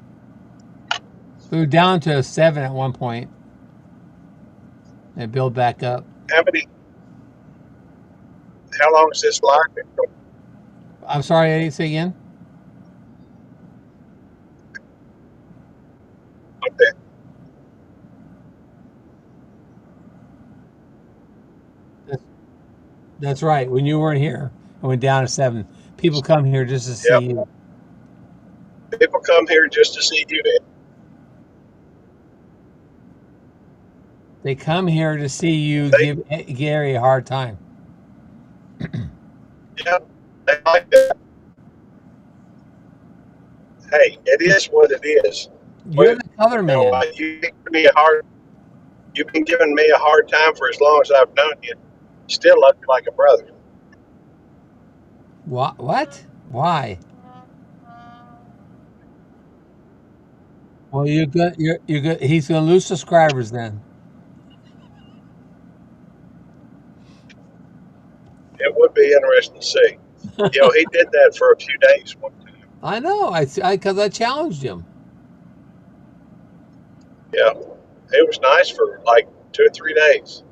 We were down to a 7 at one point. They build back up. How long is this live? I'm sorry, Eddie, say again? Okay. That's right. When you weren't here, it went down to 7. People come here just to see Yep. you. People come here just to see you, man. They come here to see you They- give Gary a hard time. Yeah, they like that. Hey, it is what it is. You're the color You know, man. you've been giving me a hard time for as long as I've known you. Still love you like a brother. What? Why? Well, you're good. You're good. He's going to lose subscribers then. It would be interesting to see. You know, he did that for a few days one time. I know. Because I challenged him. Yeah, it was nice for like 2 or 3 days.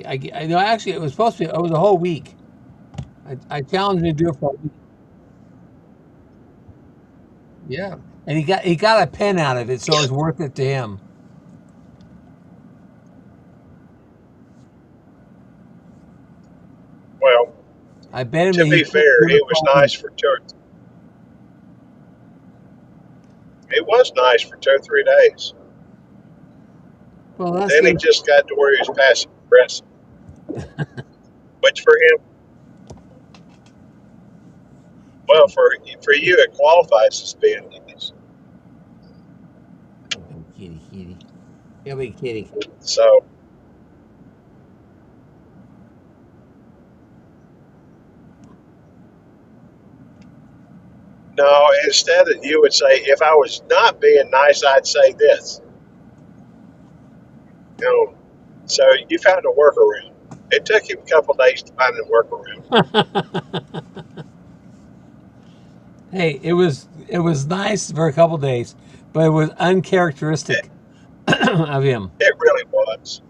I know. Actually, it was supposed to be. It was a whole week. I challenged him to do it for a week. Yeah, and he got a pen out of it, so it was worth it to him. Well, I bet him to that he be couldn't fair, do it it was for a nice week. for two. It was nice for 2 or 3 days. Well, that's Then he good. just got to where he was passive aggressive, which for him, well, for you, it qualifies as being nice. Oh, kitty, kitty. Yeah, wait, kitty. So no, instead of you would say, if I was not being nice, I'd say this. You know, so you found a workaround. It took him a couple of days to find a workaround. Hey, it was nice for a couple days, but it was It, uncharacteristic of him. it really was.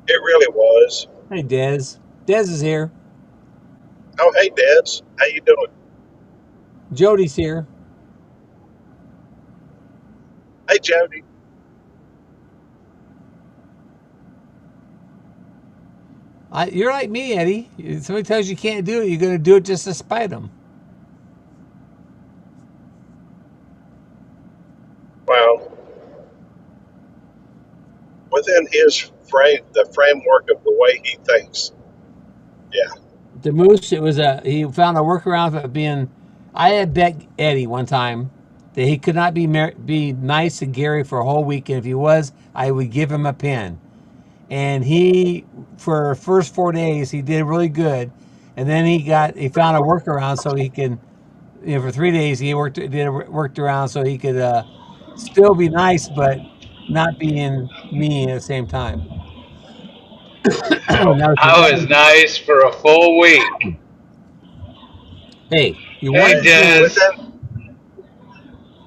It really was. Hey, Dez. Dez is here. Oh, hey, Des, how you doing? Jody's here. Hey, Jody. You're like me, Eddie. If somebody tells you can't do it, you're going to do it just to spite them. Well, within his the framework of the way he thinks. Yeah. The moose, he found a workaround of being. I had bet Eddie one time that he could not be nice to Gary for a whole week, and if he was, I would give him a pin. And he, for the first 4 days, he did really good, and then he found a workaround so he can, for 3 days he worked around so he could still be nice but not being mean at the same time. Now, I was nice for a full week. hey, you Hey, wanted to do it. Des. Within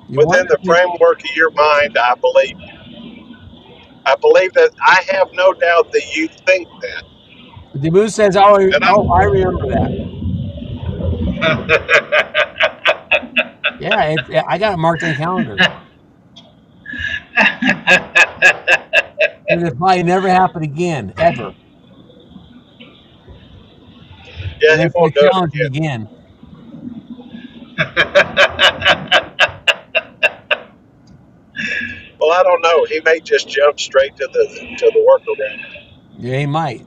You within wanted the to. framework of your mind, I believe you. I believe that. I have no doubt that you think that. The moose says, "Oh, And I, oh, I remember that." Yeah, I got it marked on the calendar. It'll probably never happen again, ever. yeah, And he that's my won't do it challenge again. again. Well, I don't know. He may just jump straight to the workaround. Yeah, he might.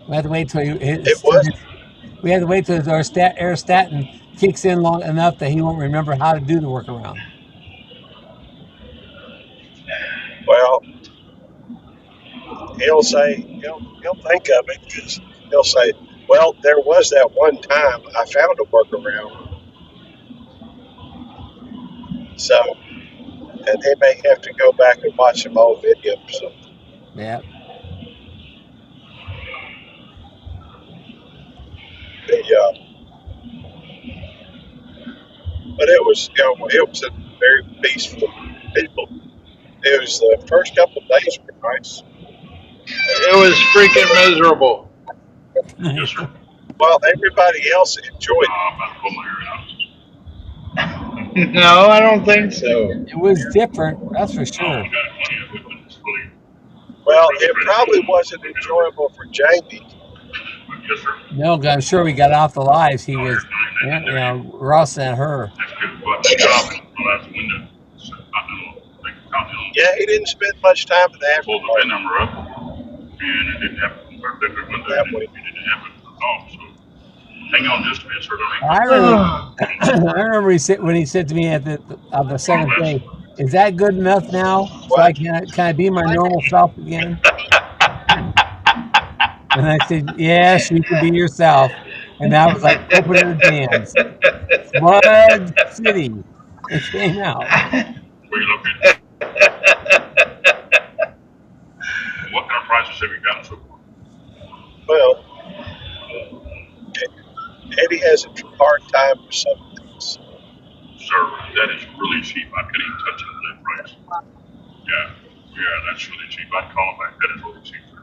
We have to wait till It was we have to wait till our aerostatin kicks in long enough that he won't remember how to do the workaround. well. He'll think of it because he'll say, "Well, there was that one time I found a workaround." So, and he may have to go back and watch some old videos. So Yeah. the but it was a very peaceful people. It was the first couple of days were nice. It was freaking miserable. Yes, sir. Well, everybody else enjoyed it. I'm about to pull my hair out. No, I don't think so. It was different, that's for Oh, sure. we got plenty of it, but it's fully Well, ready it to probably go. wasn't We're gonna rip. enjoyable for Jamie. Yes, sir. No, I'm sure we got off the lives. He Oh, you're was, fine. There you go. Ross and her. That's good. But the job is well, that's the window. So, Continental, like Continental, Yeah, he didn't spend much time in the pulled the VIN aftermarket number up, and it didn't have a bigger window, that and way. it didn't have it at all. So, hang on just a minute, sir. Don't hang I up. remember, I remember when he said to me at the All seventh this. day, "Is that good enough now? So What? can I be my normal self again?" And I said, "Yes, you can be yourself." And that was like opening the jams. Flood City. It came out. Where you located? What kind of prices have you got and so forth? Well, Eddie has a hard time with some things. Sir, that is really cheap. I couldn't even touch it at that price. Yeah, that's really cheap. I'd call it back. That is really cheap, sir.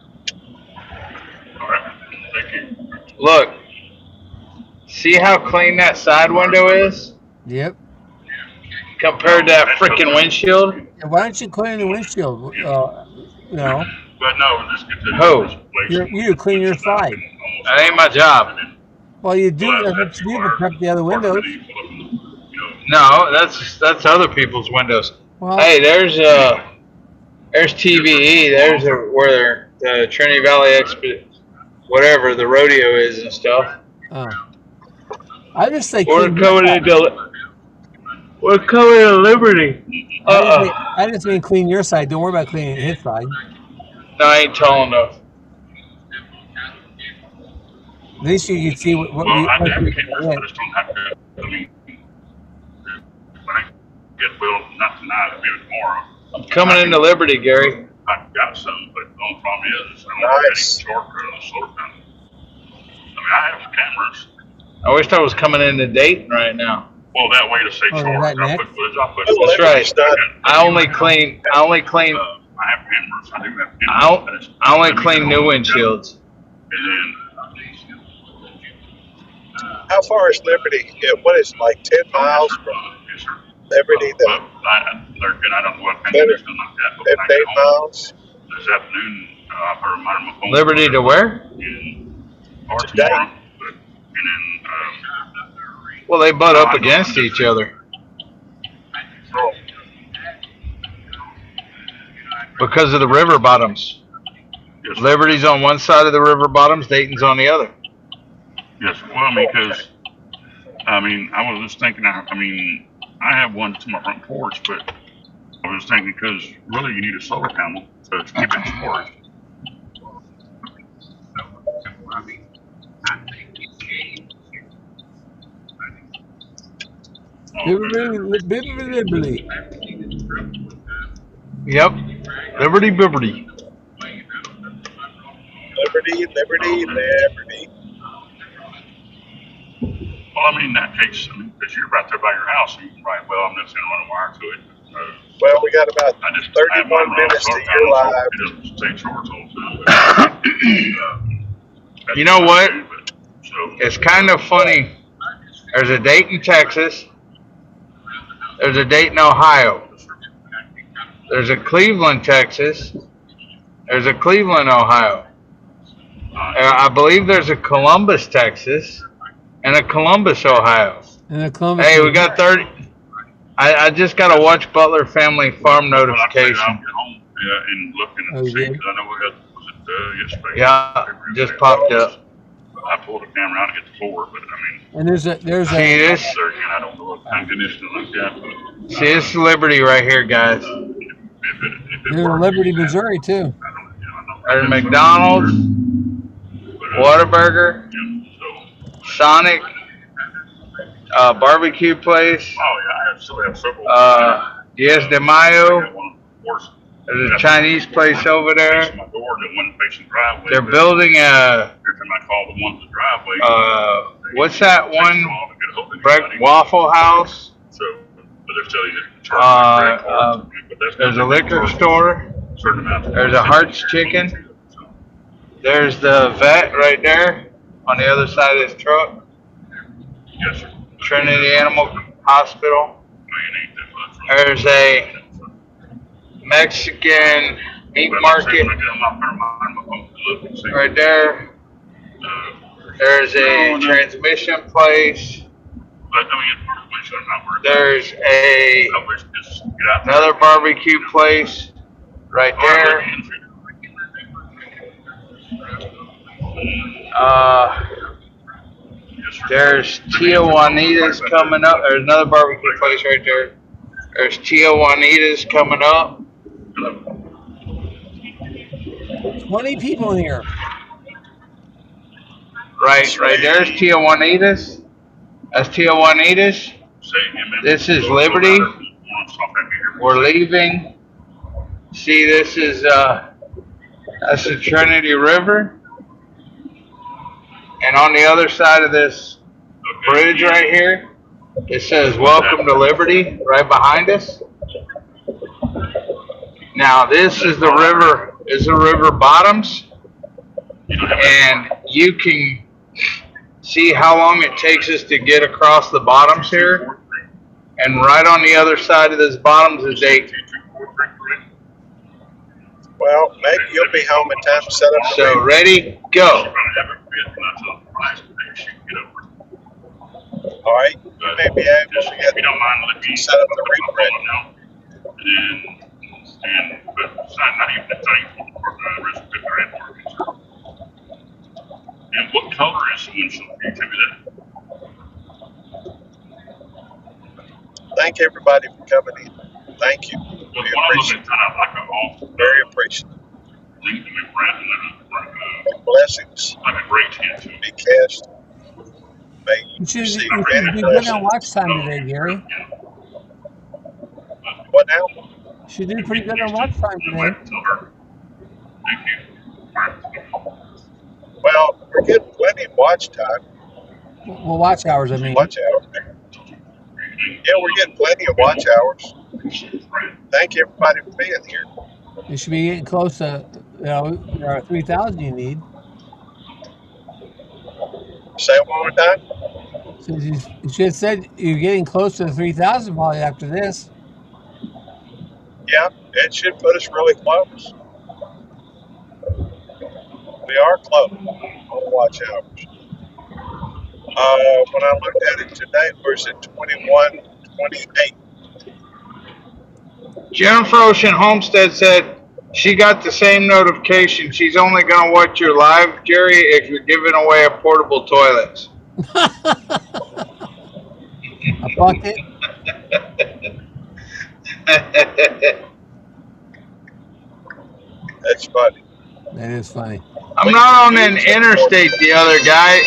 All right, thank you. Look, See how clean that side window is Yep. compared to that freaking windshield? And why don't you clean the windshield? You know, But no, let's get to Who? this place. you clean your side. That ain't my job. Well, you do. That's what you do to prep the other windows. No, that's other people's windows. Well, Hey, there's TVE. There's where the Trinity Valley whatever the rodeo is and stuff. I just say We're clean your coming side. into Liberty. I just mean clean your side. Don't worry about cleaning his side. No, I ain't tall enough. At least you can see what Well, you. I What you advocate this, I just don't have to. I mean, when I get built, not tonight, maybe tomorrow. I'm coming into Liberty, Gary. I've got some, but the only problem is I don't have Nice. any shortcut on the slow down. I mean, I have cameras. I wish I was coming into Dayton right now. Well, that way to say Oh, short. right I'll next? put footage. I'll put. Well, That's right. Liberty's not- I only clean. I have cameras. I do have cameras. I only clean new windshields. And then. How far is Liberty? Yeah, what is it, like 10 miles from Yes, sir. Liberty to And I don't know what kind of system like that. But when I 15 get home miles? this afternoon, I put a reminder on my phone. Liberty to where? Or Today. tomorrow. And then, Well, they butt up against each other oh, because of the river bottoms. yes, sir. Liberty's on one side of the river bottoms. Dayton's on the other. Yes, well, I mean, because, I mean, I was just thinking, I mean, I have one to my front porch, but I was thinking, because really you need a solar panel to keep it charged. Liberty. Yep. Liberty, Liberty. Liberty, Liberty, Liberty. Well, I mean, in that case, I mean, because you're right there by your house, and you can write, well, I'm just going to run a wire to it. Well, we got about I just I have 31 mine run minutes to solar your panel, so live. it doesn't stay charged all the time. That's You know I what? do, but- So, It's kind of funny. There's a Dayton, Texas. There's a Dayton, Ohio. There's a Cleveland, Texas. There's a Cleveland, Ohio. I believe there's a Columbus, Texas, and a Columbus, Ohio. And the Columbus. Hey, we got 30. I just got to watch Butler Family Farm well, like I said, I'll notification. get home and looking Oh, and you see, did? 'cause I know we had, was it yesterday? Yeah, just popped up. I pulled the camera out and get the floor, but I mean, And there's See a this? there again, I don't know what kind of condition like that, but. See, this is Liberty right here, guys. If it there's a works, Liberty, Missouri too. I don't, you know, I know. There's McDonald's, But, Whataburger, yeah, so, Sonic, barbecue place, oh yeah, I still have several. Diaz de Mayo. One, of course, There's a Chinese place over there. facing my door, the one facing driveway. They're but building a, Every time I call the one to the driveway. what's that it takes a one? while to get hold of anybody. Waffle House. So, but they're still charging credit cards. But that's There's a not- liquor store. Certain amount of- There's a Hart's Chicken. There's the vet right there on the other side of his truck. Yes, sir. Trinity Animal Hospital. No, you need that much. There's a Mexican meat But like I say, market when I get on my phone, I'm going to look and see. right there. There's a transmission place. But I mean, it's I'm not worried. There's I wish just get out there. another barbecue place right there. Yes, sir. There's Tia Juanita's coming up. There's another barbecue place right there. There's Tia Juanita's coming up. 20 people in here. Right there's Tia Juanita's. That's Tia Juanita's. Say again, man. This is So, Liberty. so we'll stop back here. We're leaving. See, this is that's the Trinity River. And on the other side of this Okay. bridge right here, it says "Welcome to Liberty" right behind us. Now this is the river. Is the river bottoms, You don't have and you can see how long it takes us to get across the bottoms here? And right on the other side of this bottom's a date. Well, maybe you'll be home in time to set up the So ready, go. All right, you may be able to If you don't mind, let me set up the reprint. now. But it's not even a thing for the rest of the network. And what color is someone? Can you tell me that? Thank everybody for coming in. Thank you. But We one of them appreciate is kind of like a off, very appreciative. link to me, Brad, and Blessings like a great hint to it. be cast. May you You should receive be many good on blessings. watch time today, Gary. What now? She did pretty good on watch time today. Thank you. All right. Well, we're getting plenty of watch time. Well, watch hours, I mean. Watch hours. Yeah, we're getting plenty of watch hours. Thank you everybody for being here. You should be getting close to, there are 3,000 you need. Say it one more time. So you should have said you're getting close to 3,000 probably after this. Yeah, it should put us really close. We are close on watch hours. When I looked at it today, we're at 21:28. Jennifer Ocean Homestead said she got the same notification. She's only going to watch your live, Jerry, if you're giving away a portable toilet. A bucket. That's funny. That is funny. I'm not on an interstate, the other guy.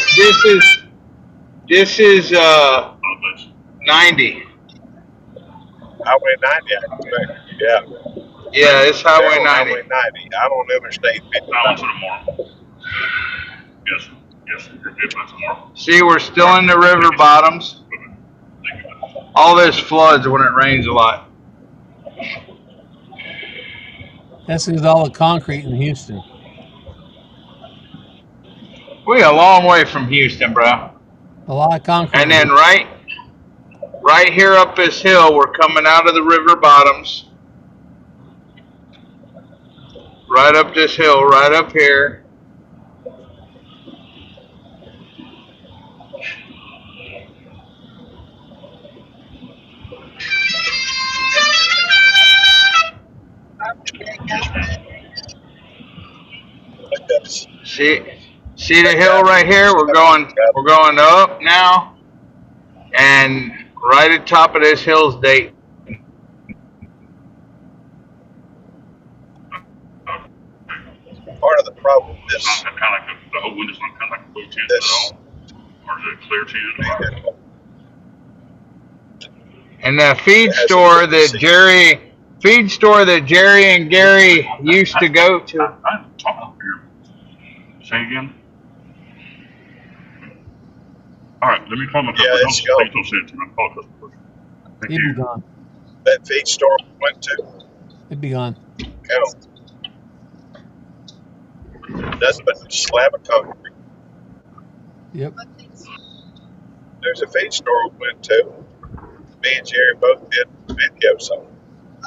This is 90. Highway 90, I expect. Yeah. Yeah, it's Highway They're on 90. Highway 90. I'm on Interstate 55. That one's tomorrow. Yes, you're good by tomorrow. See, we're still in the river bottoms. Thank you. All this floods when it rains a lot. That's because all the concrete in Houston. We a long way from Houston, bro. A lot of concrete. And then right here up this hill, we're coming out of the river bottoms. Right up this hill, right up here. See the hill right here? We're going up now. And right at top of this hill's Dayton. Part of the problem It's is not kind of like the whole window's not kind of like a blue tint this. at all. Or is it a clear tint? And the feed store that Jerry and Gary used to go to. I'm talking here. Say again. All right, let me call my customer. Yeah, it's Don't going. don't say it to me. I'll call a customer first. Thank It'd be you. gone. That feed store we went to, It'd be gone. count. Nothing but a slab of concrete. Yep. There's a feed store we went to. Me and Jerry both did videos on.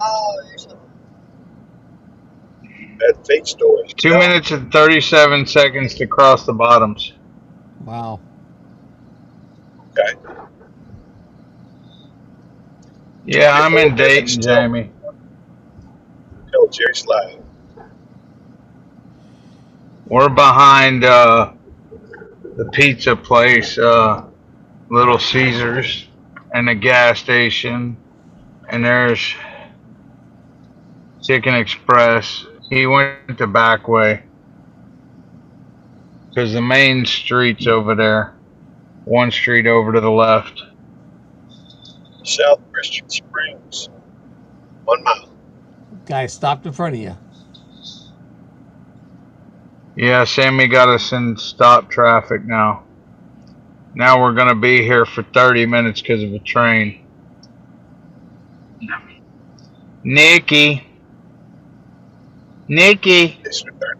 Oh, there's a That feed store is 2 gone. minutes and 37 seconds to cross the bottoms. Wow. Okay. Yeah, I'm in Dayton, Jamie. Tell Jerry's live. We're behind the pizza place, Little Caesars, and the gas station. And there's Chicken Express. He went the back way. Because the main street's over there. One street over to the left. South Christian Springs. 1 mile. Guy stopped in front of you. Yeah, Sammy got us in stop traffic now. Now we're going to be here for 30 minutes because of a train. Nikki. It's with her.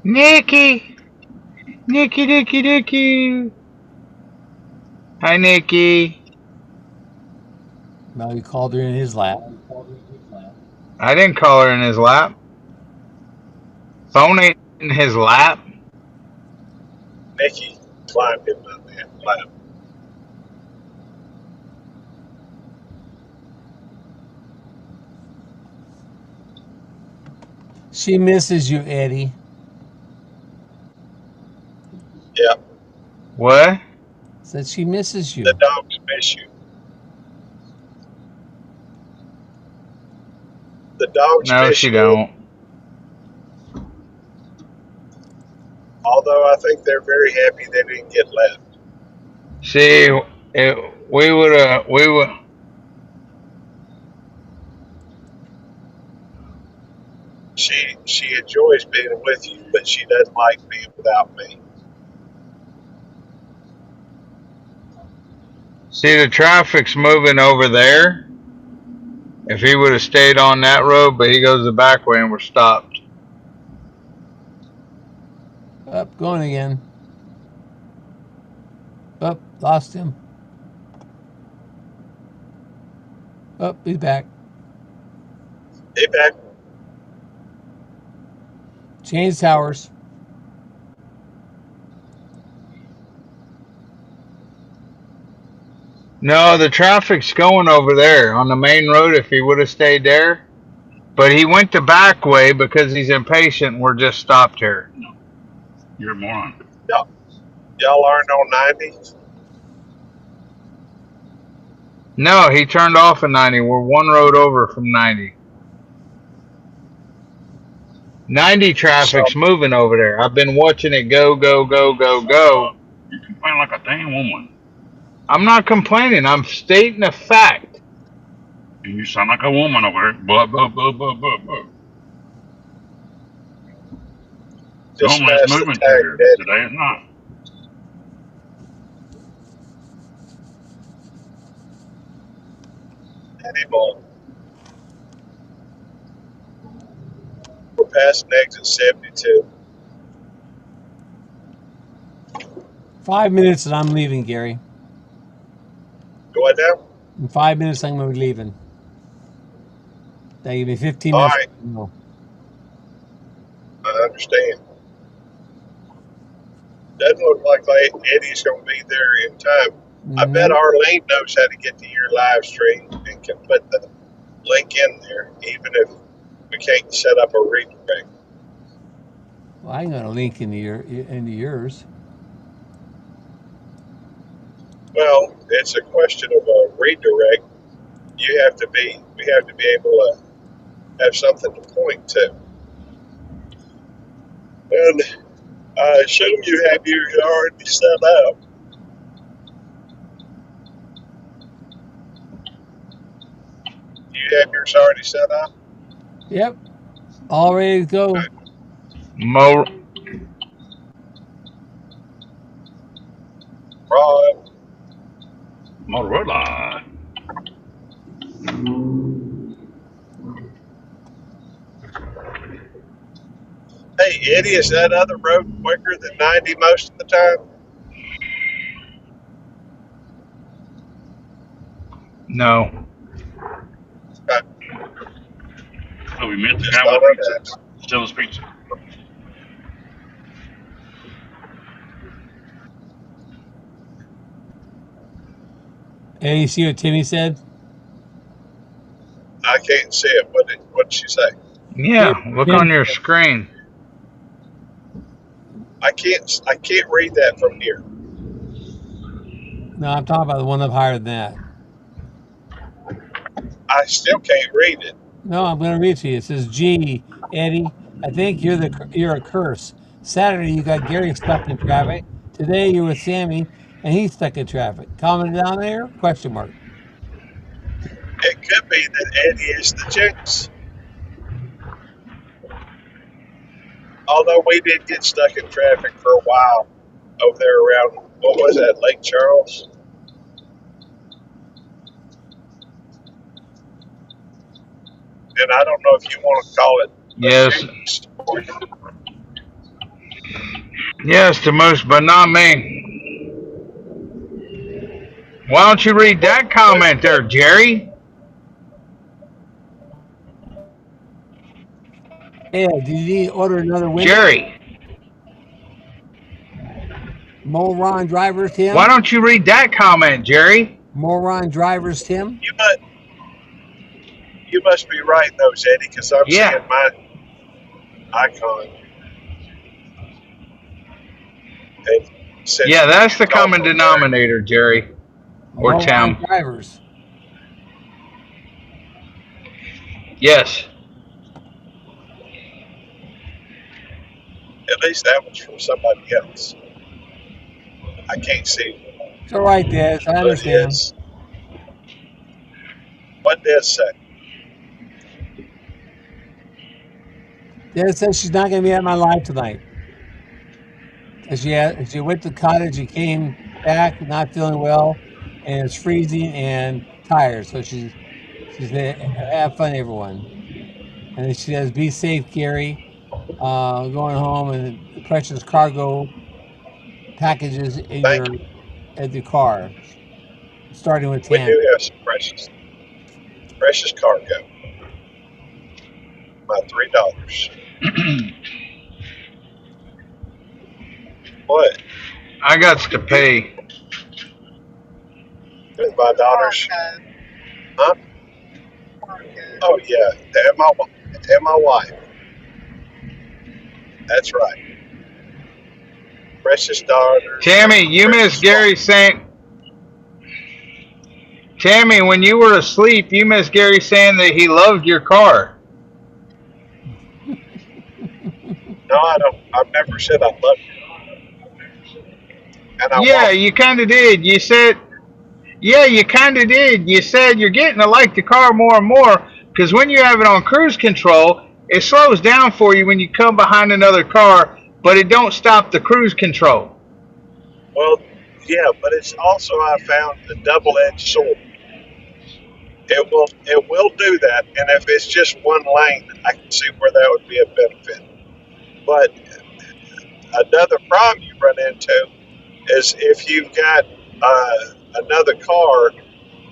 Nikki. Nikki, Nikki, Nikki. Hi, Nikki. Well, he called her in his lap. I didn't call her in his lap. Phone ain't in his lap. Nikki climbed in my lap. She misses you, Eddie. Yeah, What? Said she misses the you. dogs miss you. The dogs No, miss she you. don't. Although I think they're very happy they didn't get left. See, we would. She enjoys being with you, but she doesn't like being without me. See, the traffic's moving over there. If he would have stayed on that road, but he goes the back way and we're stopped. Up, going again. Up, lost him. Up, he's back. Hey, back. Change towers. No, the traffic's going over there on the main road if he would have stayed there. But he went the back way because he's impatient and we're just stopped here. You're a moron. Y'all aren't on 90? No, he turned off at 90. We're one road over from 90. 90 traffic's moving over there. I've been watching it go, go, go, go, go. You complain like a damn woman. I'm not complaining. I'm stating a fact. And you sound like a woman over there. Blah, blah, blah, blah, blah, blah. Just Normally it's smash the moving tag, here. Daddy. Today it's not. Anymore. We're passing exit 72. 5 minutes and I'm leaving, Gary. Go ahead now. In 5 minutes, I'm going to be leaving. That give me 15 All minutes. right. No. I understand. Doesn't look like Eddie's going to be there in time. I bet Arlene knows how to get to your live stream and can put the link in there, even if we can't set up a redirect. Well, I'm going to link into yours. Well, it's a question of a redirect. We have to be able to have something to point to. And I assume you have yours already set up. You have yours already set up? Yep. All ready to go. Right. Motorola. Hey, Eddie, is that other road quicker than 90 most of the time? No. So we met the Just guy thought with I'd pizza. ask. Still his pizza. Hey, you see what Timmy said? I can't see it. What did she say? Yeah, look on your screen. I can't read that from here. No, I'm talking about the one up higher than that. I still can't read it. No, I'm going to read to you. It says, "Gee, Eddie, I think you're a curse. Saturday you got Gary stuck in traffic. Today you're with Sammy and he's stuck in traffic. Comment down there? Question mark. It could be that Eddie is the jinx. Although we did get stuck in traffic for a while over there around, what was that, Lake Charles? And I don't know if you want to call it Yes. jinx. Yes, to most, but not me. Why don't you read that comment there, Jerry? Hey, did you order another window? Jerry, Moron drivers, why Tim? don't you read that comment, Jerry? Moron drivers, Tim? You must be right, though, Eddie, because I'm seeing Yeah. my icon. And since Yeah, that's the it's also common there, denominator, Jerry. Or Moron Tim. drivers. Yes. at least that was from somebody else. I can't see It's all right, Des. I what it understand. is. What Des say? Des says she's not going to be at my live tonight. She went to the cottage, she came back not feeling well, and it's freezing and tired. So she's have fun, everyone. And then she says, "Be safe, Gary. Going home and the precious cargo packages in Thank your at the car." Starting with We 10. do have some precious cargo. My $3. What? I got to pay. With my daughter's? Cargo. Huh? Cargo. Oh yeah, and my wife. That's right. Precious daughter. Tammy, you Precious missed Gary saying. Tammy, when you were asleep, you missed Gary saying that he loved your car. No, I don't. I've never said I love you. And I Yeah, won't. you kind of did. You said, yeah, you kind of did. You said you're getting to like the car more and more because when you have it on cruise control, it slows down for you when you come behind another car, but it don't stop the cruise control. Well, yeah, but it's also I found the double-edged sword. It will do that, and if it's just one lane, I can see where that would be a benefit. But another problem you run into is if you've got another car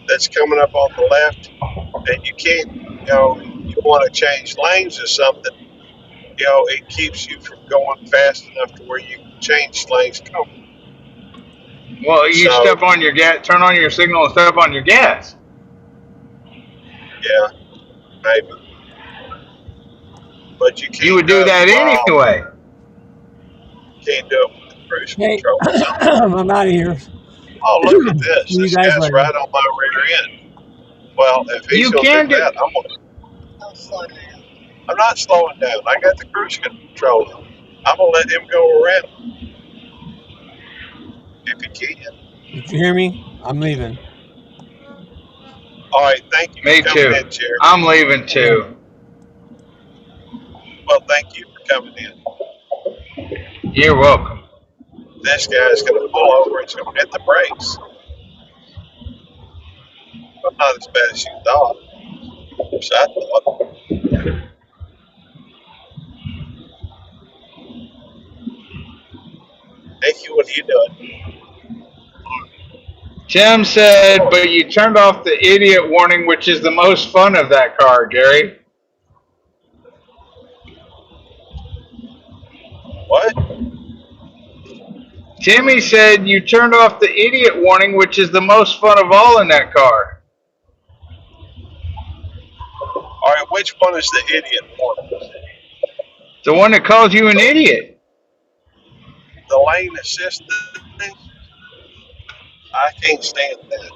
that's coming up on the left, and you can't, you want to change lanes or something, it keeps you from going fast enough to where you can change lanes coming. Well, you So, step on your gas, turn on your signal, and step on your gas. yeah, maybe. But you can't You would do that anyway. Can't do it with the cruise Hey, control. So, I'm out of here. oh, look at this. See you This guys guy's later. right on my rear end. Well, if he's You going can to do do. that, Don't slow down. I'm not slowing down. I got the cruise control. I'm going to let him go around if he can. Did you hear me? I'm leaving. All right, thank you Me for coming too. in, Jerry. I'm leaving too. Well, thank you for coming in. You're welcome. This guy's going to pull over. He's going to hit the brakes. But not as bad as you thought. So I thought. Nicky, what are you doing? Tim said, but you turned off the idiot warning, which is the most fun of that car, Gary. What? Timmy said you turned off the idiot warning, which is the most fun of all in that car. All right, which one is the idiot one? The one that calls you an idiot. The lane assist thing? I can't stand that.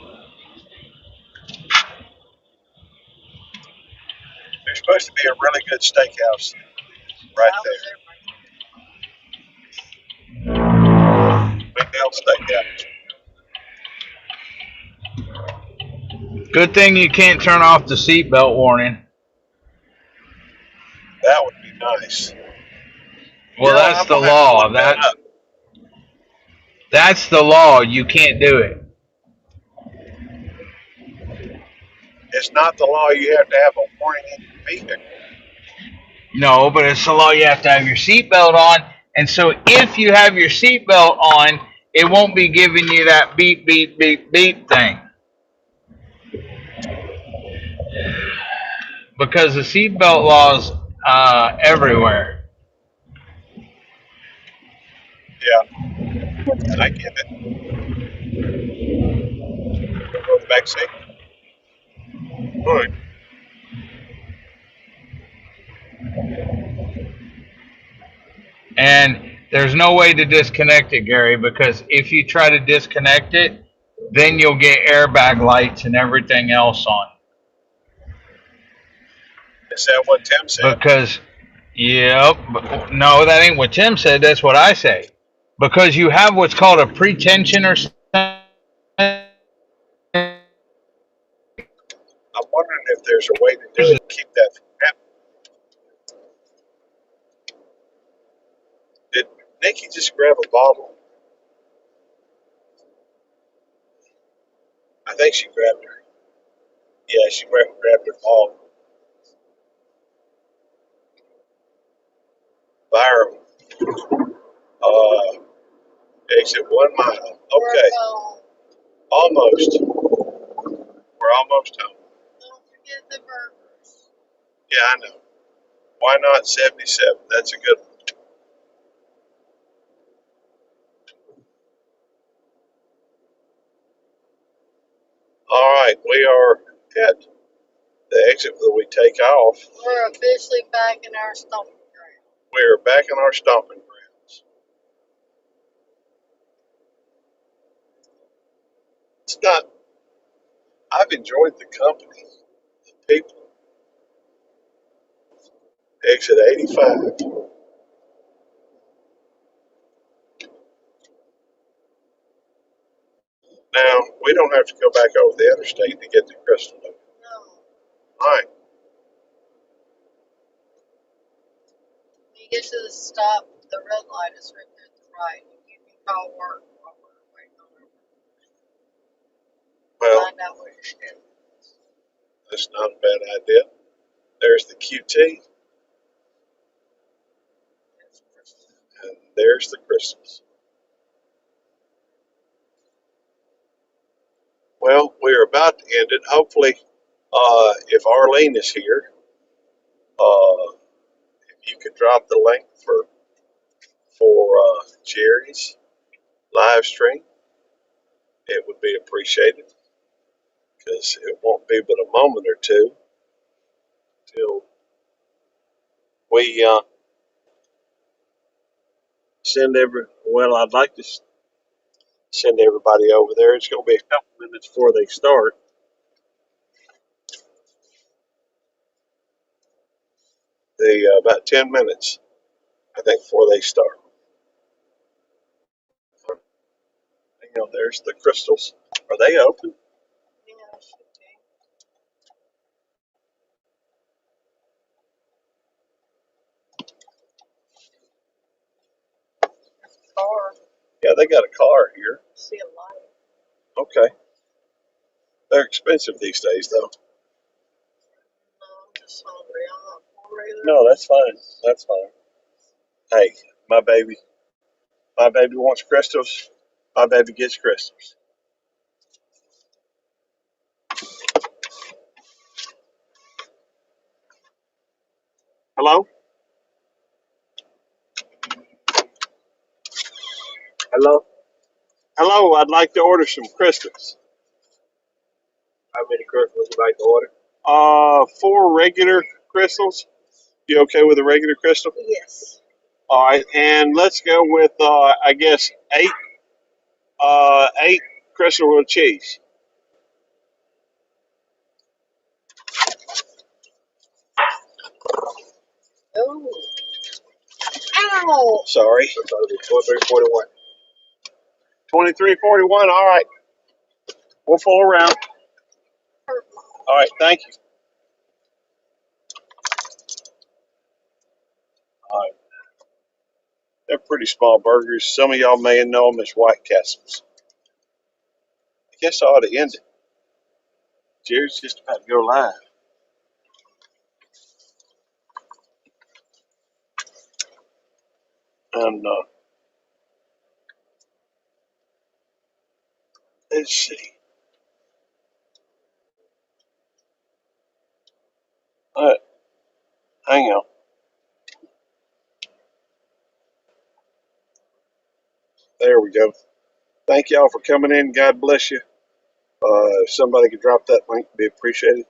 There's supposed to be a really good steakhouse right there. McNeil Steakhouse. Good thing you can't turn off the seatbelt warning. That would be nice. Well, Yeah, that's I'm the gonna have to law. look that up. That's the law. You can't do it. It's not the law. You have to have a warning in your vehicle. No, but it's the law. You have to have your seatbelt on And so if you have your seatbelt on, it won't be giving you that beep, beep, beep, beep thing. Because the seatbelt laws everywhere. Yeah, I get it. We'll go to the back seat. All right. And there's no way to disconnect it, Gary, because if you try to disconnect it, then you'll get airbag lights and everything else on. Is that what Tim said? Because, yep, no, that ain't what Tim said. That's what I say. Because you have what's called a pretension or something. I'm wondering if there's a way to do it to keep that from happening. Did Nikki just grab a bottle? I think she grabbed her. Yeah, she grabbed her bottle. Byram, exit 1 mile. Okay, almost. We're almost home. Don't forget the burgers. Yeah, I know. Why not 77? That's a good one. All right, we are at the exit that we take off. We're officially back in our stomping ground. We are back in our stomping grounds. It's not, I've enjoyed the company, the people. Exit 85. Now, we don't have to go back over the interstate to get to Crystal Lake. No. All right, When you get to the stop, the red light is right there to the right. You can call work while we're waiting on our well, find out what your schedule is. that's not a bad idea. There's the QT, and there's the crystals. Well, we're about to end it. Hopefully, if Arlene is here, if you could drop the link for Jerry's live stream, it would be appreciated because it won't be but a moment or two till we send well, I'd like to send everybody over there. It's going to be a couple minutes before they start. About 10 minutes, I think, before they start. There's the crystals. Are they open? Yeah, it should be. Car. Yeah, they got a car here. See a light. Okay. They're expensive these days, though. No, I'm just hungry. I'm not hungry. No, that's fine. That's fine. Hey, my baby wants crystals. My baby gets crystals. Hello? Hello? Hello, I'd like to order some crystals. How many crystals would you like to order? 4 regular crystals. You okay with a regular crystal? Yes. All right, and let's go with I guess 8 crystal with cheese. Oh. Ow! Sorry. 2341. 2341. All right. We'll fool around. Hurt my All right. Thank you. All right. They're pretty small burgers. Some of y'all may know them as White Castles. I guess I ought to end it. Jerry's just about to go live. And let's see. Hang on. There we go. Thank y'all for coming in. God bless you. If somebody could drop that link, it'd be appreciated.